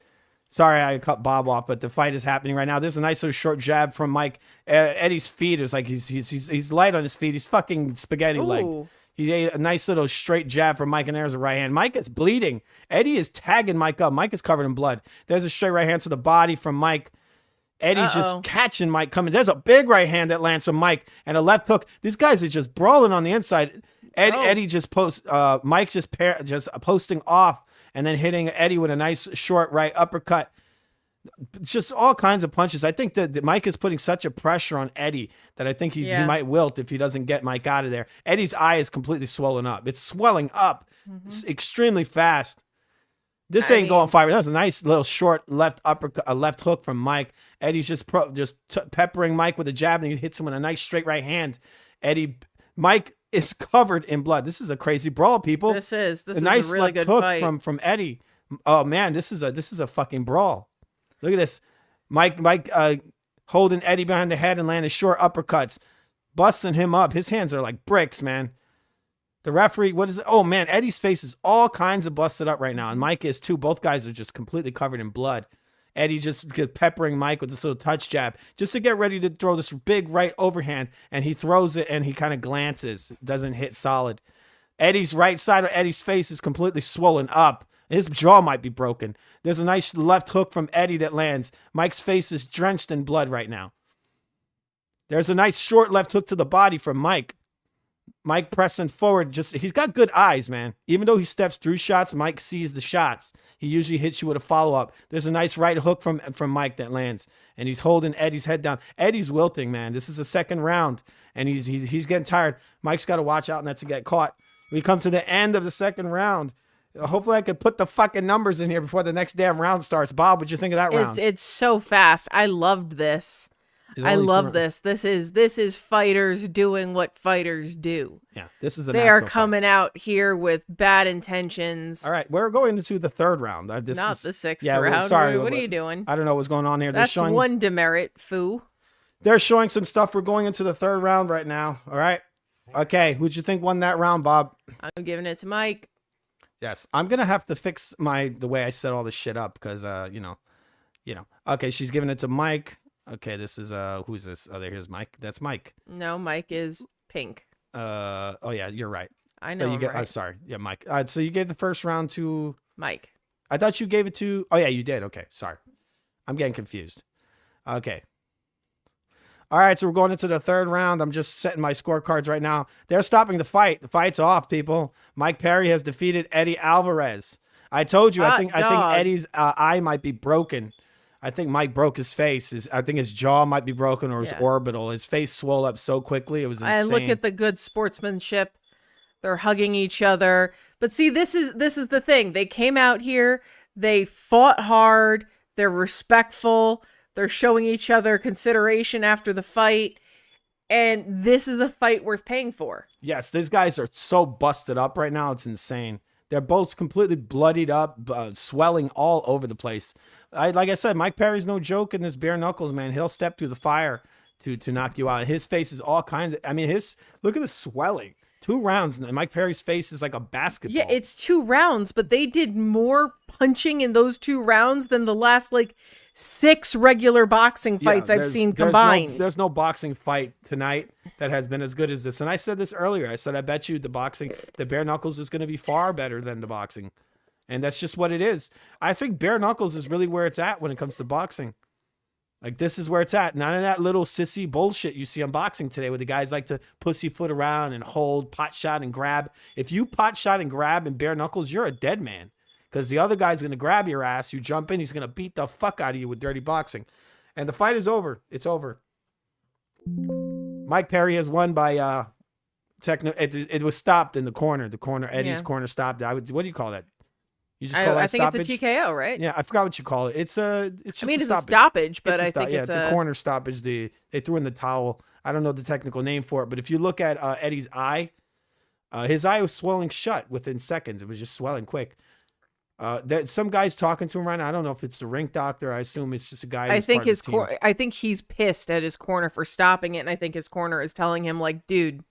Sorry, I cut Bob off, but the fight is happening right now. There's a nice little short jab from Mike. Eddie's feet is like he's light on his feet. He's fucking spaghetti leg. He ate a nice little straight jab from Mike, and there's a right hand. Mike is bleeding. Eddie is tagging Mike up. Mike is covered in blood. There's a straight right hand to the body from Mike. Eddie's just catching Mike coming. There's a big right hand that lands from Mike and a left hook. These guys are just brawling on the inside. Eddie just Mike just posting off and then hitting Eddie with a nice short right uppercut. Just all kinds of punches. I think that Mike is putting such a pressure on Eddie that I think he might wilt if he doesn't get Mike out of there. Eddie's eye is completely swollen up. It's swelling up. It's extremely fast. This ain't going fire. That was a nice little short left uppercut, a left hook from Mike. Eddie's just peppering Mike with a jab, and he hits him with a nice straight right hand. Mike is covered in blood. This is a crazy brawl, people. This is a nice a really left good hook fight from Eddie. Oh man, this is a fucking brawl. Look at this. Mike holding Eddie behind the head and landing short uppercuts, busting him up. His hands are like bricks, man. The referee, what is it? Oh man, Eddie's face is all kinds of busted up right now, and Mike is too. Both guys are just completely covered in blood. Eddie just peppering Mike with this little touch jab just to get ready to throw this big right overhand, and he throws it and he kind of glances, doesn't hit solid. Eddie's right side of Eddie's face is completely swollen up. His jaw might be broken. There's a nice left hook from Eddie that lands. Mike's face is drenched in blood right now. There's a nice short left hook to the body from Mike. Mike pressing forward. He's got good eyes, man. Even though he steps through shots, Mike sees the shots. He usually hits you with a follow-up. There's a nice right hook from Mike that lands, and he's holding Eddie's head down. Eddie's wilting, man. This is the second round, and he's getting tired. Mike's got to watch out not to get caught. We come to the end of the second round. Hopefully I could put the fucking numbers in here before the next damn round starts. Bob, what'd you think of that round? It's so fast. I loved this. I love this. This is fighters doing what fighters do. Yeah, this is they are coming out here with bad intentions. All right, we're going into the third round. Not the sixth round. Sorry, what are you doing? I don't know what's going on here. That's one demerit, foo. They're showing some stuff. We're going into the third round right now. All right. Okay, who'd you think won that round, Bob? I'm giving it to Mike. Yes, I'm gonna have to fix the way I set all this shit up because you know. Okay, she's giving it to Mike. Okay, this is who's this? Oh, here's Mike. That's Mike. No, Mike is pink. Oh yeah, you're right. I know. Right. Sorry, yeah, Mike. So you gave the first round to Mike. I thought you gave it to. Oh yeah, you did. Okay, sorry, I'm getting confused. Okay. All right, so we're going into the third round. I'm just setting my scorecards right now. They're stopping the fight. The fight's off, people. Mike Perry has defeated Eddie Alvarez. I told you. I think Eddie's eye might be broken. I think Mike broke his face. I think his jaw might be broken or his orbital. His face swelled up so quickly. It was insane. And look at the good sportsmanship. They're hugging each other. But see, this is the thing. They came out here. They fought hard. They're respectful. They're showing each other consideration after the fight. And this is a fight worth paying for. Yes, these guys are so busted up right now. It's insane. They're both completely bloodied up, swelling all over the place. Like I said, Mike Perry's no joke in this bare knuckles, man. He'll step through the fire to knock you out. His face is all kinds of, I mean, look at the swelling. 2 rounds, and Mike Perry's face is like a basketball. Yeah, it's 2 rounds, but they did more punching in those 2 rounds than the last, 6 regular boxing fights I've seen combined. There's no boxing fight tonight that has been as good as this. And I said this earlier. I said, I bet you the bare knuckles is going to be far better than the boxing. And that's just what it is. I think bare knuckles is really where it's at when it comes to boxing. This is where it's at. None of that little sissy bullshit you see on boxing today where the guys like to pussyfoot around and hold, pot shot, and grab. If you pot shot and grab in bare knuckles, you're a dead man. Because the other guy's going to grab your ass. You jump in, he's going to beat the fuck out of you with dirty boxing. And the fight is over. It's over. Mike Perry has won by it was stopped in the corner. The corner, Eddie's corner stopped. What do you call that? You just call that stoppage? It's a TKO, right? Yeah, I forgot what you call it. It's just it's a stoppage, but I think it's a corner stoppage. They threw in the towel. I don't know the technical name for it, but if you look at Eddie's eye, his eye was swelling shut within seconds. It was just swelling quick. Some guy's talking to him right now. I don't know if it's the rink doctor. I assume it's just a guy. I think I think he's pissed at his corner for stopping it, and I think his corner is telling him dude,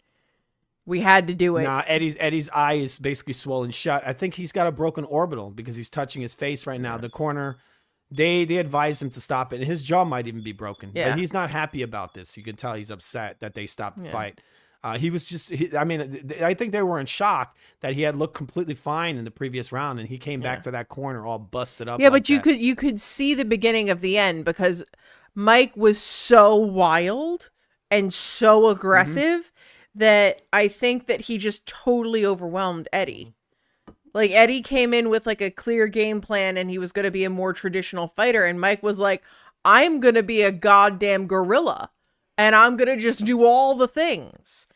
we had to do it. Nah, Eddie's eye is basically swollen shut. I think he's got a broken orbital because he's touching his face right now. The corner they advised him to stop it. And his jaw might even be broken. Yeah. But he's not happy about this. You can tell he's upset that they stopped the Yeah. fight. He was just, I think they were in shock that he had looked completely fine in the previous round, and he came back to that corner all busted up. Yeah, like but you that. could see the beginning of the end because Mike was so wild and so aggressive that I think that he just totally overwhelmed Eddie. Like Eddie came in with like a clear game plan and he was going to be a more traditional fighter, and Mike was like, I'm going to be a goddamn gorilla and I'm going to just do all the things.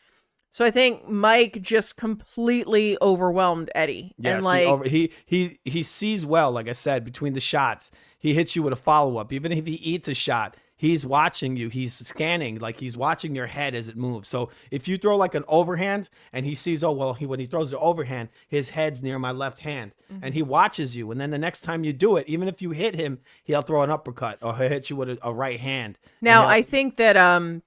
So I think Mike just completely overwhelmed Eddie. Yeah, and he sees well, like I said, between the shots. He hits you with a follow-up. Even if he eats a shot, he's watching you. He's scanning, like he's watching your head as it moves. So if you throw like an overhand and he sees, when he throws the overhand, his head's near my left hand. And he watches you. And then the next time you do it, even if you hit him, he'll throw an uppercut or he'll hit you with a right hand. Now, I think that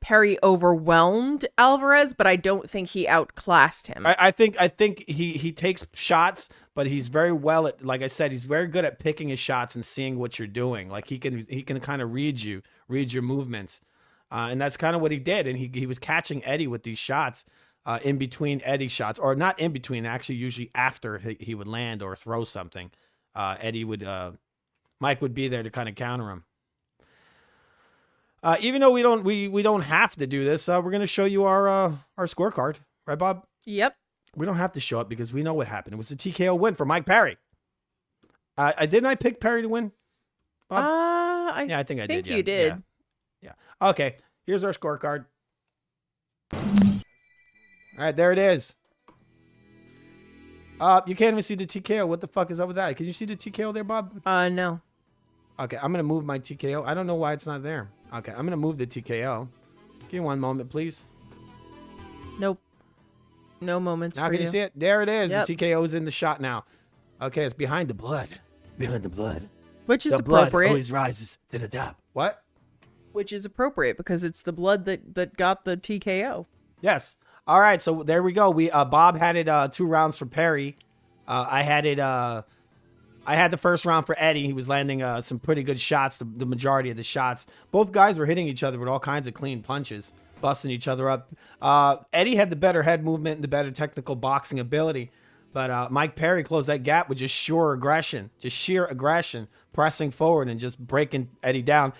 Perry overwhelmed Alvarez, but I don't think he outclassed him. I think he takes shots, but he's very well at, like I said, he's very good at picking his shots and seeing what you're doing. Like he can kind of read your movements. And that's kind of what he did. And he was catching Eddie with these shots in between Eddie's shots, or not in between, actually usually after he would land or throw something. Mike would be there to kind of counter him. Even though we don't have to do this, we're going to show you our scorecard. Right, Bob? Yep. We don't have to show it because we know what happened. It was a TKO win for Mike Perry. Didn't I pick Perry to win, Bob? I think I did. You did. Yeah. Okay. Here's our scorecard. All right, there it is. You can't even see the TKO. What the fuck is up with that? Can you see the TKO there, Bob? No. Okay, I'm going to move my TKO. I don't know why it's not there. Okay, I'm going to move the TKO. Give me one moment, please. Nope. No moments Now for can you you. see it? There it is. Yep. The TKO is in the shot now. Okay, it's behind the blood. Behind the blood. Which is the blood appropriate. always rises to the top. What? Which is appropriate because it's the blood that got the TKO. Yes. All right, so there we go. Bob had it 2 rounds for Perry. I had the first round for Eddie. He was landing some pretty good shots, the majority of the shots. Both guys were hitting each other with all kinds of clean punches, busting each other up. Eddie had the better head movement and the better technical boxing ability. But Mike Perry closed that gap with just sheer aggression, pressing forward and just breaking Eddie down.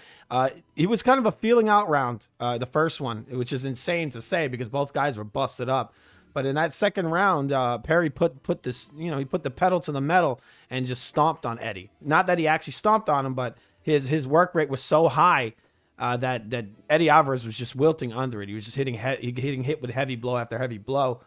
He was kind of a feeling out round, the first one, which is insane to say because both guys were busted up. But in that second round, Perry put this, he put the pedal to the metal and just stomped on Eddie. Not that he actually stomped on him, but his work rate was so high that Eddie Alvarez was just wilting under it. He was just getting hit with heavy blow after heavy blow.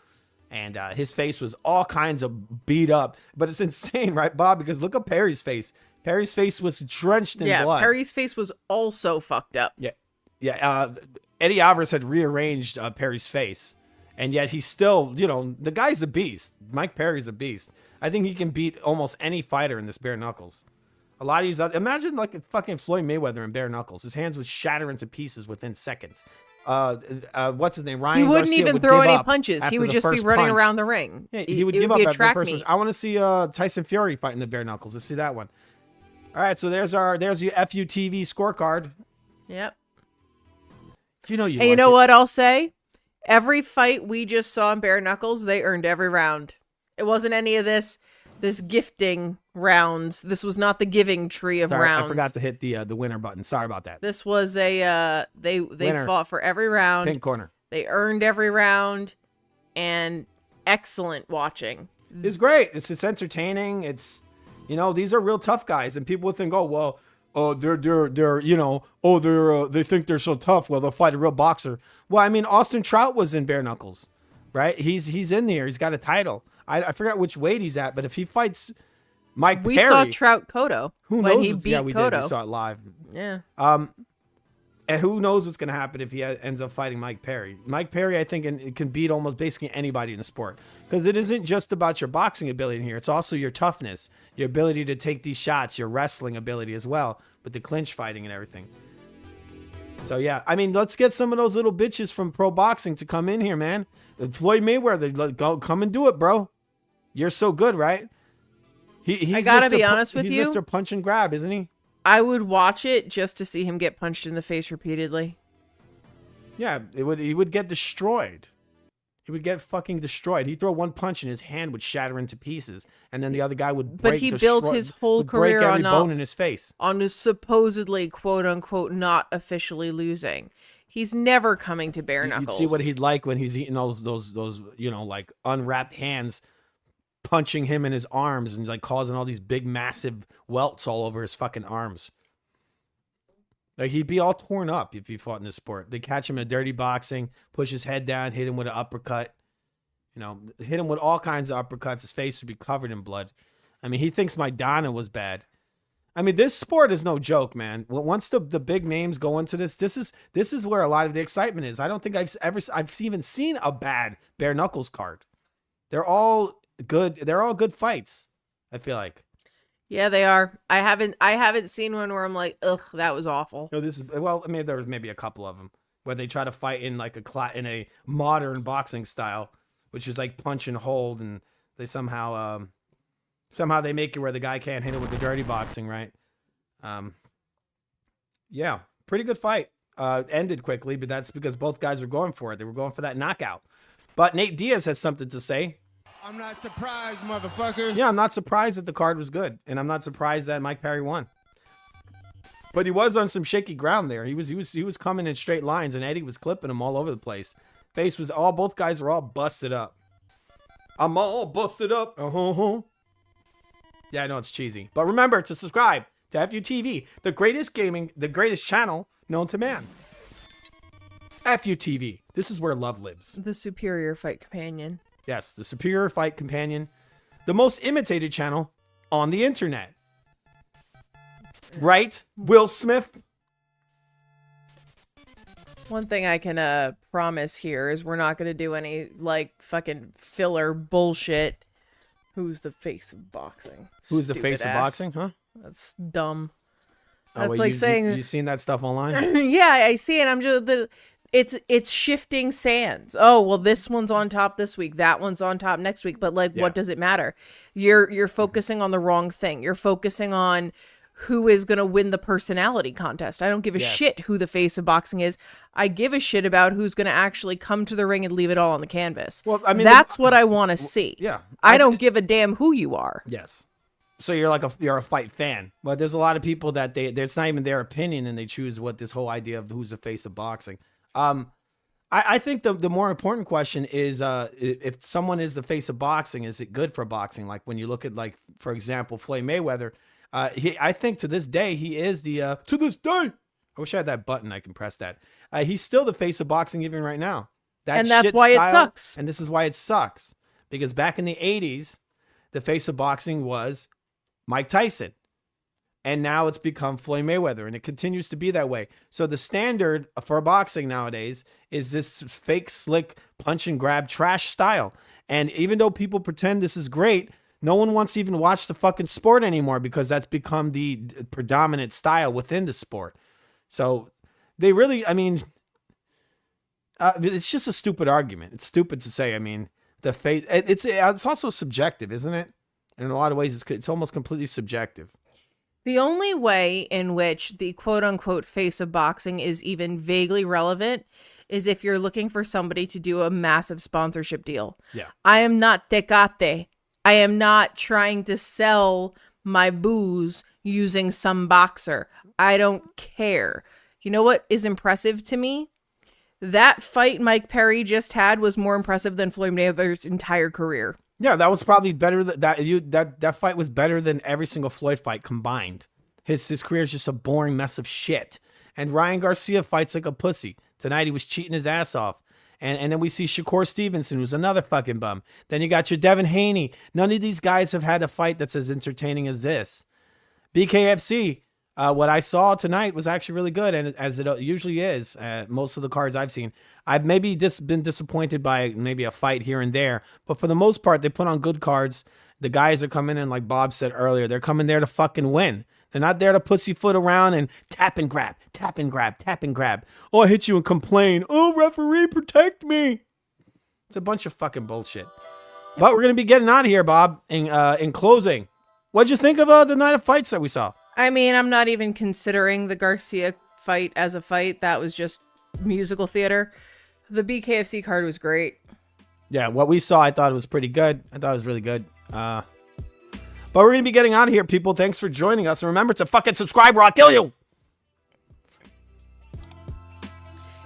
And his face was all kinds of beat up. But it's insane, right, Bob? Because look at Perry's face. Perry's face was drenched in blood. Yeah, Perry's face was also fucked up. Yeah. Eddie Alvarez had rearranged Perry's face. And yet he's still, the guy's a beast. Mike Perry's a beast. I think he can beat almost any fighter in this bare knuckles. A lot of these, imagine like a fucking Floyd Mayweather in bare knuckles. His hands would shatter into pieces within seconds. What's his name? Ryan He wouldn't Garcia even would throw give any up punches. He after would the just be first running punch. around the ring. Yeah, he would give up after the first one. I want to see Tyson Fury fighting the bare knuckles. Let's see that one. All right, so there's your FUTV scorecard. Yep. And you know what I'll say? Every fight we just saw in bare knuckles, they earned every round. It wasn't any of this gifting rounds. This was not the giving tree of rounds. I forgot to hit the winner button. Sorry about that. This was a they Winner. fought for every round. Pink corner. They earned every round, and excellent watching. It's great. It's entertaining. It's these are real tough guys, and people would think, oh well, they think they're so tough. Well, they'll fight a real boxer. Well, I mean, Austin Trout was in bare knuckles, right? He's in there. He's got a title. I forgot which weight he's at, but if he fights Mike Perry, we saw Trout Cotto who when knows he beat we Cotto. did. We saw it live. Yeah. And who knows what's going to happen if he ends up fighting Mike Perry. Mike Perry, I think, it can beat almost basically anybody in the sport. Because it isn't just about your boxing ability in here. It's also your toughness, your ability to take these shots, your wrestling ability as well, with the clinch fighting and everything. So, yeah. I mean, let's get some of those little bitches from pro boxing to come in here, man. Floyd Mayweather, come and do it, bro. You're so good, right? He's I gotta Mr. be honest with he's you. Mr. Punch and Grab, isn't he? I would watch it just to see him get punched in the face repeatedly. Yeah, he would get destroyed. He would get fucking destroyed. He'd throw one punch and his hand would shatter into pieces, and then the other guy would break. But he built his whole career break every on bone in his face. On his supposedly quote unquote not officially losing. He's never coming to bare knuckles. You'd see what he'd like when he's eating those like unwrapped hands, punching him in his arms and like causing all these big massive welts all over his fucking arms. Like he'd be all torn up if he fought in this sport. They catch him in dirty boxing, push his head down, hit him with an uppercut. Hit him with all kinds of uppercuts. His face would be covered in blood. I mean, he thinks Maidana was bad. I mean, this sport is no joke, man. Once the big names go into this is where a lot of the excitement is. I don't think I've even seen a bad bare knuckles card. They're all good. They're all good fights, I feel like. Yeah, they are. I haven't seen one where I'm like, ugh, that was awful. No, I mean, there was maybe a couple of them where they try to fight in like in a modern boxing style, which is like punch and hold, and they somehow they make it where the guy can't hit it with the dirty boxing, right? Yeah, pretty good fight. Ended quickly, but that's because both guys were going for it. They were going for that knockout. But Nate Diaz has something to say. I'm not surprised, motherfucker. Yeah, I'm not surprised that the card was good, and I'm not surprised that Mike Perry won. But he was on some shaky ground there. He was coming in straight lines, and Eddie was clipping him all over the place. Both guys were all busted up. I'm all busted up. Yeah, I know it's cheesy, but remember to subscribe to FUTV, the greatest channel known to man. FUTV. This is where love lives. The superior fight companion. Yes, the superior fight companion, the most imitated channel on the internet. Right, Will Smith? One thing I can promise here is we're not going to do any like fucking filler bullshit. Who's the face of boxing? Who's the face of boxing, huh? That's dumb. Oh, That's wait, like saying you seen that stuff online? Yeah, I see it. I'm just it's shifting sands. Oh, well, this one's on top this week. That one's on top next week. But like, what does it matter? You're focusing on the wrong thing. You're focusing on who is going to win the personality contest. I don't give a shit who the face of boxing is. I give a shit about who's going to actually come to the ring and leave it all on the canvas. Well, I mean, that's what I want to see. Yeah. I don't give a damn who you are. Yes. So you're a fight fan, but there's a lot of people that it's not even their opinion, and they choose what this whole idea of who's the face of boxing. I think the more important question is if someone is the face of boxing, is it good for boxing? Like when you look at, like, for example, Floyd Mayweather, I think to this day he is the to this day. I wish I had that button. I can press that. He's still the face of boxing even right now. And that's why it sucks. And this is why it sucks, because back in the 80s, the face of boxing was Mike Tyson. And now it's become Floyd Mayweather, and it continues to be that way. So the standard for boxing nowadays is this fake, slick, punch and grab trash style. And even though people pretend this is great, no one wants to even watch the fucking sport anymore because that's become the predominant style within the sport. So they really, I mean, it's just a stupid argument. It's stupid to say, I mean, the face, it's also subjective, isn't it? In a lot of ways, it's almost completely subjective. The only way in which the quote-unquote face of boxing is even vaguely relevant is if you're looking for somebody to do a massive sponsorship deal. Yeah. I am not Tecate. I am not trying to sell my booze using some boxer. I don't care. You know what is impressive to me? That fight Mike Perry just had was more impressive than Floyd Mayweather's entire career. Yeah, that was probably better. That fight was better than every single Floyd fight combined. His career is just a boring mess of shit. And Ryan Garcia fights like a pussy. Tonight he was cheating his ass off. And then we see Shakur Stevenson, who's another fucking bum. Then you got your Devin Haney. None of these guys have had a fight that's as entertaining as this. BKFC, what I saw tonight was actually really good, and as it usually is, most of the cards I've seen. I've maybe been disappointed by maybe a fight here and there, but for the most part, they put on good cards. The guys are coming in, like Bob said earlier, they're coming there to fucking win. They're not there to pussyfoot around and tap and grab, tap and grab, tap and grab. Oh, I hit you and complain. Oh, referee, protect me. It's a bunch of fucking bullshit. But we're going to be getting out of here, Bob. In closing, what'd you think of the night of fights that we saw? I mean, I'm not even considering the Garcia fight as a fight. That was just musical theater. The BKFC card was great. Yeah, what we saw, I thought it was pretty good. I thought it was really good. But we're going to be getting out of here, people. Thanks for joining us. And remember to fucking subscribe or I'll kill you.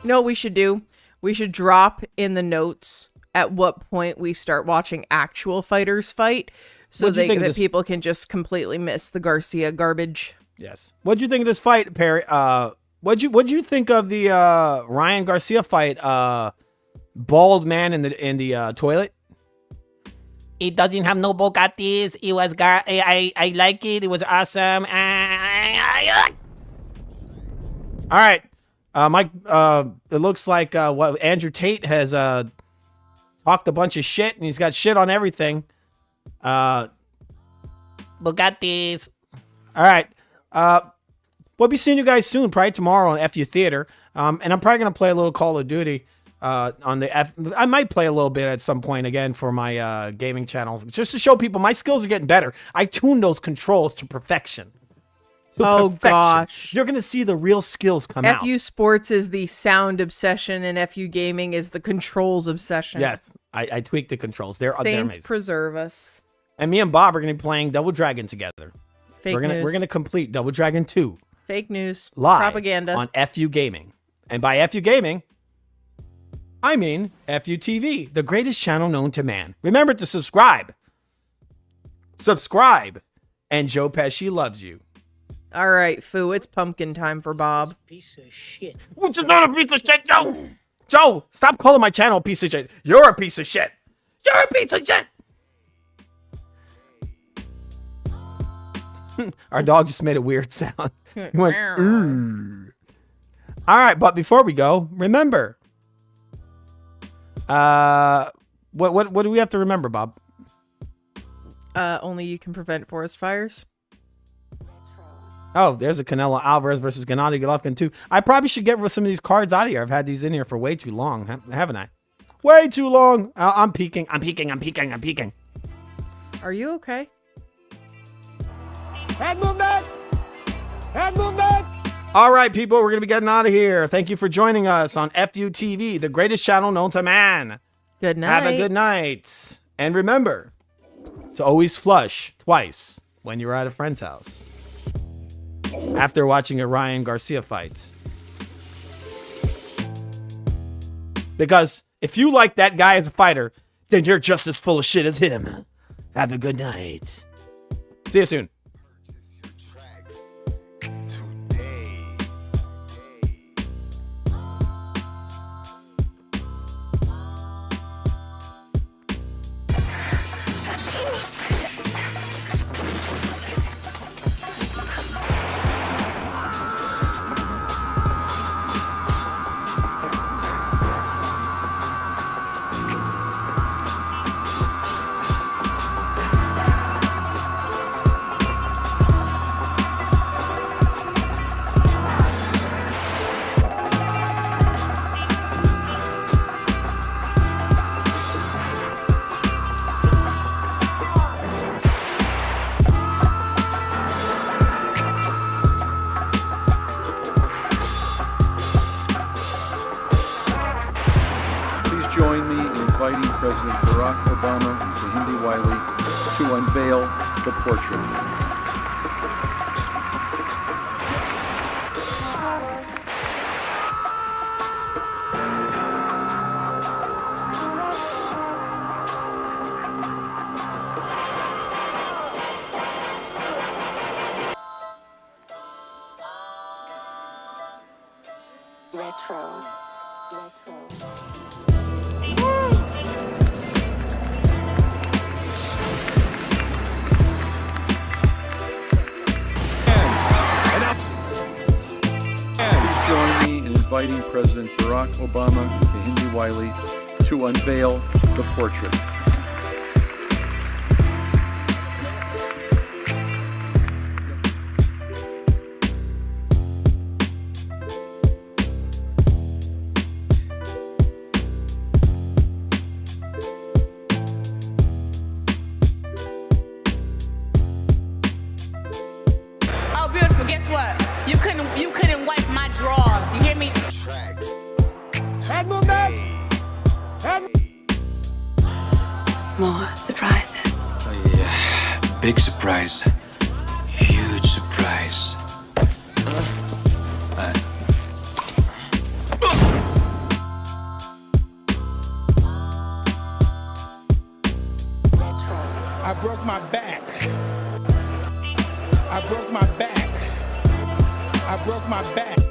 You know what we should do? We should drop in the notes at what point we start watching actual fighters fight so that people can just completely miss the Garcia garbage. Yes. What'd you think of this fight, Perry? What'd you think of the Ryan Garcia fight? Bald man in the toilet. It doesn't have no Bogatis. It was I like it. It was awesome. All right. Mike, it looks like what Andrew Tate has talked a bunch of shit, and he's got shit on everything. Bugattis. All right. We'll be seeing you guys soon, probably tomorrow on FU Theater. And I'm probably going to play a little Call of Duty on the I might play a little bit at some point again for my gaming channel, just to show people my skills are getting better. I tuned those controls to perfection. Gosh. You're going to see the real skills come out. FU Sports is the sound obsession and FU Gaming is the controls obsession. Yes, I tweaked the controls. They're Saints amazing. preserve us. And me and Bob are going to be playing Double Dragon together. Fake news. We're gonna complete Double Dragon 2. Fake news. Live propaganda. On FU Gaming. And by FU Gaming, I mean FU TV, the greatest channel known to man. Remember to subscribe. Subscribe. And Joe Pesci loves you. All right, Foo, it's pumpkin time for Bob. Piece of shit. Which is not a piece of shit, Joe. Joe, stop calling my channel a piece of shit. You're a piece of shit. You're a piece of shit. Our dog just made a weird sound. He went, "Ooh." All right, but before we go, remember. What do we have to remember, Bob? Only you can prevent forest fires. Oh, there's a Canelo Alvarez versus Gennady Golovkin too. I probably should get some of these cards out of here. I've had these in here for way too long, haven't I? Way too long. I'm peeking. I'm peeking. Are you okay? Head movement! Head movement! All right, people, we're going to be getting out of here. Thank you for joining us on FU TV, the greatest channel known to man. Good night. Have a good night. And remember to always flush twice when you're at a friend's house after watching a Ryan Garcia fight. Because if you like that guy as a fighter, then you're just as full of shit as him. Have a good night. See you soon. Join me in inviting President Barack Obama to Hindi Wiley to unveil the portrait. Retro. Join me in inviting President Barack Obama to Hindi Wiley to unveil the portrait. Out there But guess what? You couldn't wipe my drawers. You hear me? Head movement. More surprises. Oh, yeah. Big surprise. Huge surprise. I broke my back. I broke my back. I broke my back.